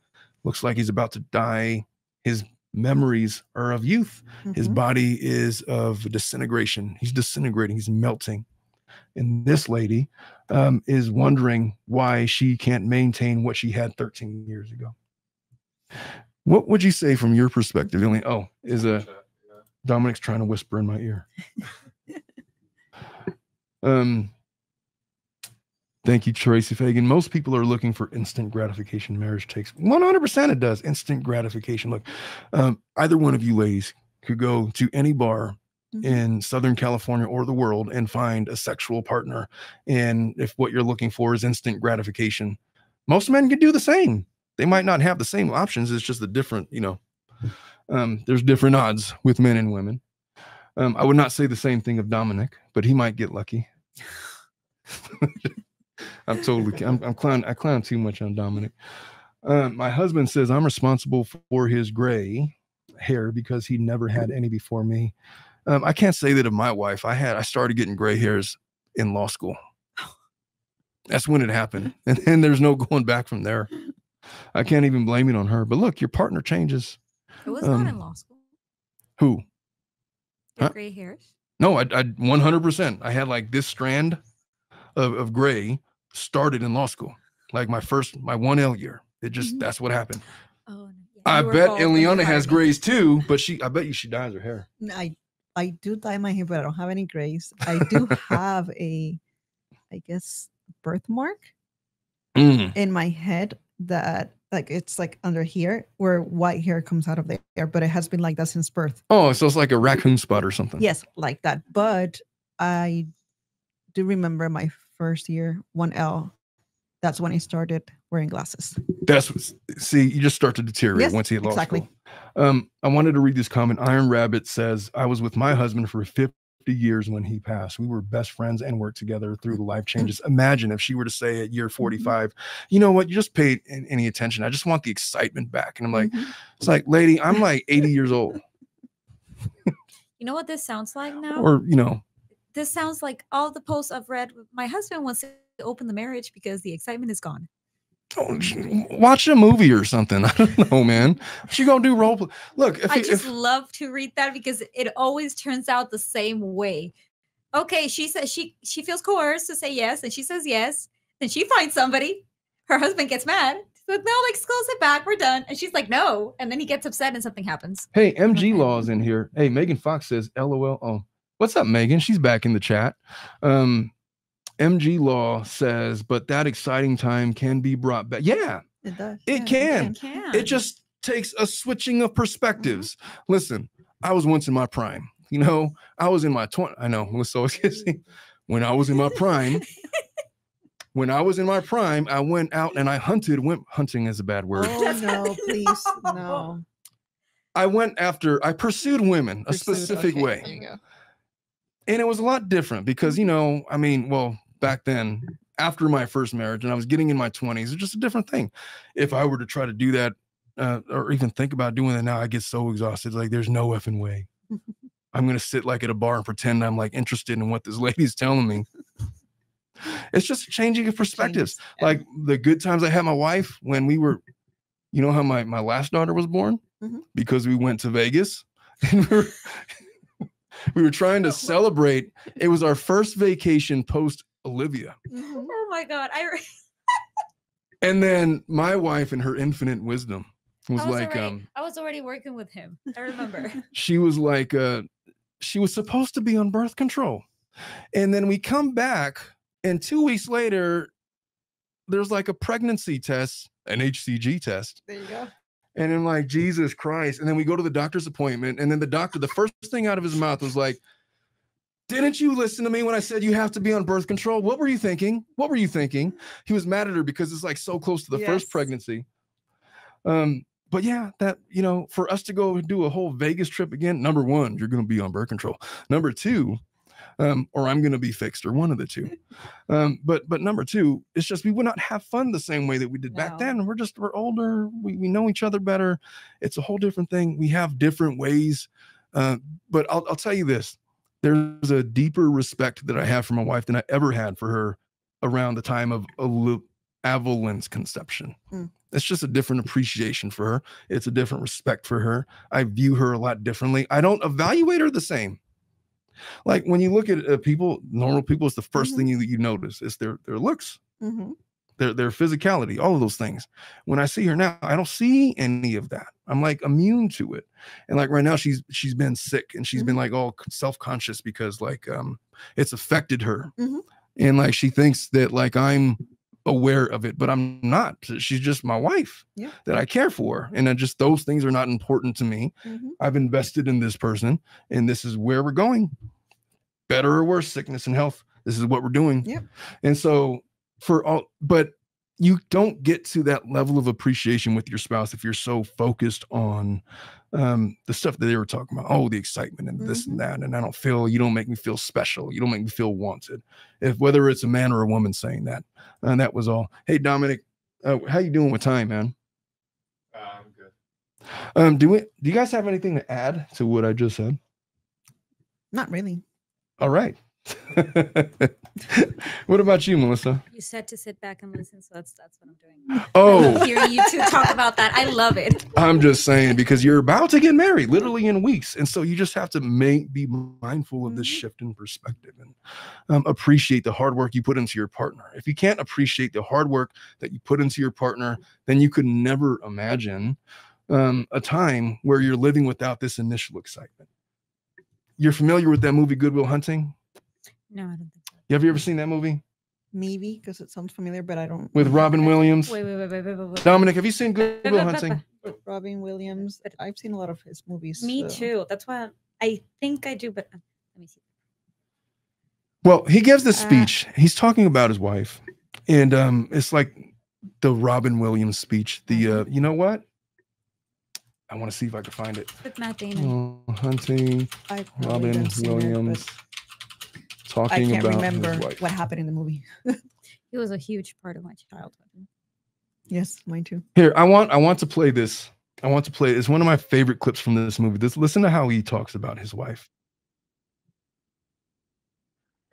looks like he's about to die. His memories are of youth. His body is of disintegration. He's disintegrating. He's melting. And this lady is wondering why she can't maintain what she had 13 years ago. What would you say from your perspective? Oh, Dominic's trying to whisper in my ear. Thank you, Tracy Fagan. Most people are looking for instant gratification. Marriage takes 100%. It does instant gratification. Look, either one of you ladies could go to any bar in Southern California or the world and find a sexual partner. And if what you're looking for is instant gratification, most men can do the same. They might not have the same options. It's just a different, there's different odds with men and women. I would not say the same thing of Dominic, but he might get lucky. I clown too much on Dominic. My husband says I'm responsible for his gray hair because he never had any before me. I can't say that of my wife. I started getting gray hairs in law school. That's when it happened. And then there's no going back from there. I can't even blame it on her. But look, your partner changes. It was not in law school. Who? Your gray hairs? No, I 100%. I had like this strand of gray started in law school. Like my 1L year. It just, that's what happened. Oh, yeah. I bet Iliana has grays too, but I bet you she dyes her hair. I do dye my hair, but I don't have any grays. I do have I guess, birthmark in my head that it's like under here where white hair comes out of there, but it has been like that since birth. Oh, so it's like a raccoon spot or something. Yes, like that. But I do remember my first year, 1L. That's when I started wearing glasses. You just start to deteriorate once you hit law school. I wanted to read this comment. Iron Rabbit says, I was with my husband for 50 years when he passed. We were best friends and worked together through the life changes. Imagine if she were to say at year 45, you know what, you just paid any attention. I just want the excitement back. And I'm like, it's like, lady, I'm like 80 years old. You know what this sounds like now? Or, this sounds like all the posts I've read. My husband wants to open the marriage because the excitement is gone. Oh, watch a movie or something. I don't know, man. She gonna do role play. Look, I just love to read that because it always turns out the same way. Okay, she says she feels coerced to say yes, and she says yes. Then she finds somebody. Her husband gets mad. He's like, no, like, close it back. We're done. And she's like, no. And then he gets upset and something happens. Hey, MG Law is in here. Hey, Megan Fox says, LOL. Oh, what's up, Megan? She's back in the chat. MG Law says, but that exciting time can be brought back. Yeah, it does. It can. It just takes a switching of perspectives. Listen, I was once in my prime. I was in my 20s. I know, Melissa was kissing. When I was in my prime, I went out and I hunted. Hunting is a bad word. Oh, no, please, no. I pursued women a specific way. There you go. And it was a lot different because, back then, after my first marriage, and I was getting in my 20s, it's just a different thing. If I were to try to do that or even think about doing that now, I get so exhausted. Like, there's no effing way. I'm going to sit like at a bar and pretend I'm like interested in what this lady's telling me. It's just changing of perspectives. Like the good times I had my wife when we were, how my last daughter was born? Because we went to Vegas and we were trying to celebrate. It was our first vacation post Olivia. Oh my God. And then my wife in her infinite wisdom was I was already working with him. I remember. She was like, she was supposed to be on birth control. And then we come back and 2 weeks later, there's like a pregnancy test, an HCG test. There you go. And I'm like, Jesus Christ. And then we go to the doctor's appointment. And then the doctor, the first thing out of his mouth was like, didn't you listen to me when I said you have to be on birth control? What were you thinking? What were you thinking? He was mad at her because it's like so close to the first pregnancy. But yeah, that, you know, for us to go do a whole Vegas trip again, number one, you're going to be on birth control. Number two, or I'm going to be fixed, or one of the two. But number two, it's just we would not have fun the same way that we did back then. We're older. We know each other better. It's a whole different thing. We have different ways. But I'll tell you this. There's a deeper respect that I have for my wife than I ever had for her around the time of Evelyn's conception. It's just a different appreciation for her. It's a different respect for her. I view her a lot differently. I don't evaluate her the same. Like when you look at people, normal people, it's the first thing you notice is their looks, their physicality, all of those things. When I see her now, I don't see any of that. I'm like immune to it. And like right now, she's been sick and she's been like all self-conscious because like it's affected her. And like she thinks that like I'm aware of it, but I'm not. She's just my wife that I care for. And then just those things are not important to me. I've invested in this person and this is where we're going. Better or worse, sickness and health. This is what we're doing. And so but you don't get to that level of appreciation with your spouse if you're so focused on the stuff that they were talking about. Oh, the excitement and this and that. And you don't make me feel special. You don't make me feel wanted. Whether it's a man or a woman saying that. And that was all. Hey, Dominic, how you doing with time, man? I'm good. Do you guys have anything to add to what I just said? Not really. All right. What about you, Melissa? You said to sit back and listen, so that's what I'm doing. Oh, hearing you two talk about that, I love it. I'm just saying because you're about to get married, literally in weeks, and so you just have to be mindful of this shift in perspective and appreciate the hard work you put into your partner. If you can't appreciate the hard work that you put into your partner, then you could never imagine a time where you're living without this initial excitement. You're familiar with that movie Good Will Hunting? No, I don't think so. Have you ever seen that movie? Maybe, because it sounds familiar, but I don't. With Robin Williams? Wait. Dominic, have you seen Good Will Hunting? Robin Williams. I've seen a lot of his movies. Me too. That's why I think I do, but let me see. Well, he gives this speech. He's talking about his wife. And it's like the Robin Williams speech. The, you know what? I want to see if I can find it. With Matt Damon. Hunting, Robin Williams. Talking I can't about remember what happened in the movie. It was a huge part of my childhood. Yes, mine too. Here, I want to play this. I want to play. It's one of my favorite clips from this movie. Listen to how he talks about his wife.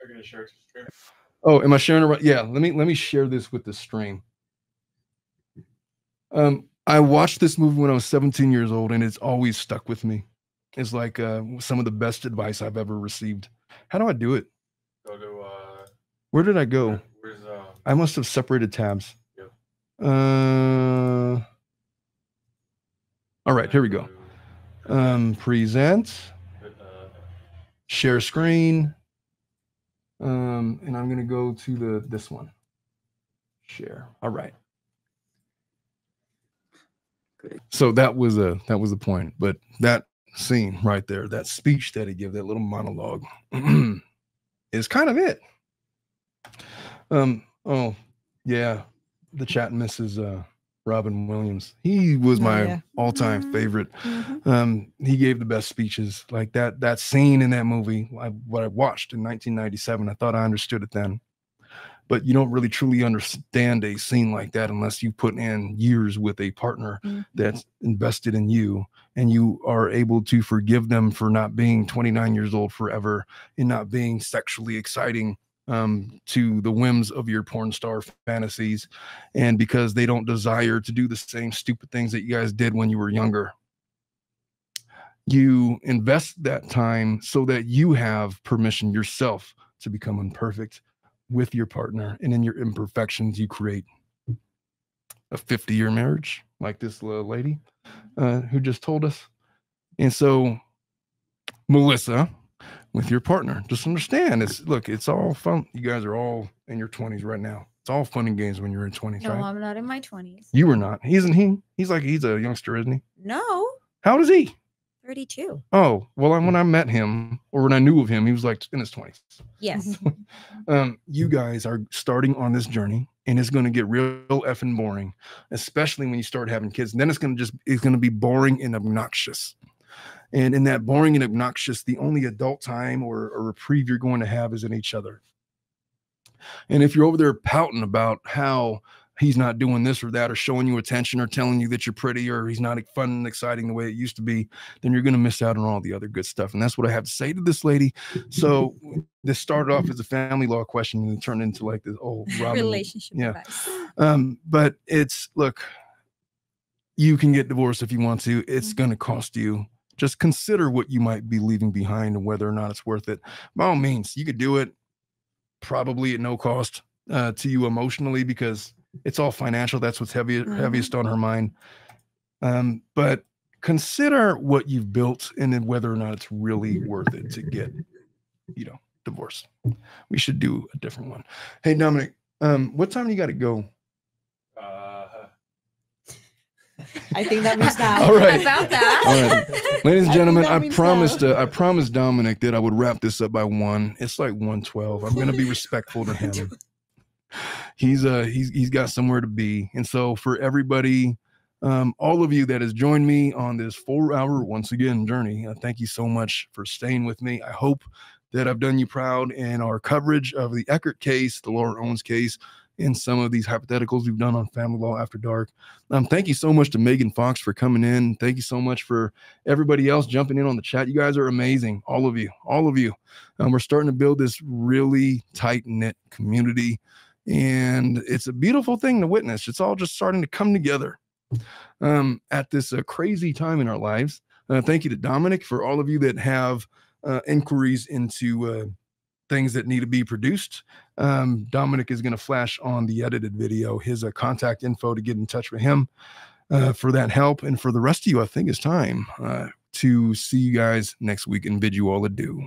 Are you gonna share it to stream? Oh, am I sharing it right? Yeah, let me share this with the stream. I watched this movie when I was 17 years old, and it's always stuck with me. It's like some of the best advice I've ever received. How do I do it? Go to where did I go? Where's I must have separated tabs. Yep. All right, here we go. Present, share screen, and I'm gonna go to this one. Share. All right. So that was the point, but that scene right there, that speech that he gave, that little monologue, is kind of it. Oh yeah, the chat misses Robin Williams. He was my all-time favorite. He gave the best speeches. Like that scene in that movie, what I watched in 1997, I thought I understood it then. But you don't really truly understand a scene like that unless you put in years with a partner that's invested in you, and you are able to forgive them for not being 29 years old forever and not being sexually exciting to the whims of your porn star fantasies, and because they don't desire to do the same stupid things that you guys did when you were younger. You invest that time so that you have permission yourself to become imperfect with your partner, and in your imperfections you create a 50-year marriage like this lady who just told us. And so Melissa, with your partner, just understand it's all fun. You guys are all in your 20s right now. It's all fun and games when you're in 20s, No, right? I'm not in my 20s. You were not. Isn't he? He's a youngster, isn't he? No. How old is he? 32. Oh, well, when I met him, or when I knew of him, he was like in his 20s. Yes. You guys are starting on this journey, and it's going to get real effing boring, especially when you start having kids. And then it's going to be boring and obnoxious. And in that boring and obnoxious, the only adult time or reprieve you're going to have is in each other. And if you're over there pouting about how he's not doing this or that, or showing you attention, or telling you that you're pretty, or he's not fun and exciting the way it used to be, then you're going to miss out on all the other good stuff. And that's what I have to say to this lady. So this started off as a family law question, and it turned into like this old relationship advice. But look, you can get divorced if you want to. It's going to cost you. Just consider what you might be leaving behind and whether or not it's worth it. By all means, you could do it probably at no cost to you emotionally, because it's all financial. That's what's heaviest on her mind. But consider what you've built and then whether or not it's really worth it to get, divorced. We should do a different one. Hey, Dominic, what time do you got to go? I think that means now. All right. About that. All right. Ladies and gentlemen, I promised now. I promised Dominic that I would wrap this up by 1. It's like 1:12. I'm going to be respectful to him. He's got somewhere to be. And so for everybody, all of you that has joined me on this 4-hour, once again, journey, thank you so much for staying with me. I hope that I've done you proud in our coverage of the Eckerd case, the Laura Owens case, and some of these hypotheticals we've done on Family Law After Dark. Thank you so much to Megan Fox for coming in. Thank you so much for everybody else jumping in on the chat. You guys are amazing. All of you. We're starting to build this really tight-knit community, and it's a beautiful thing to witness. It's all just starting to come together at this crazy time in our lives. Thank you to Dominic for all of you that have inquiries into things that need to be produced. Dominic is going to flash on the edited video his contact info to get in touch with him for that help. And for the rest of you, I think it's time to see you guys next week and bid you all adieu.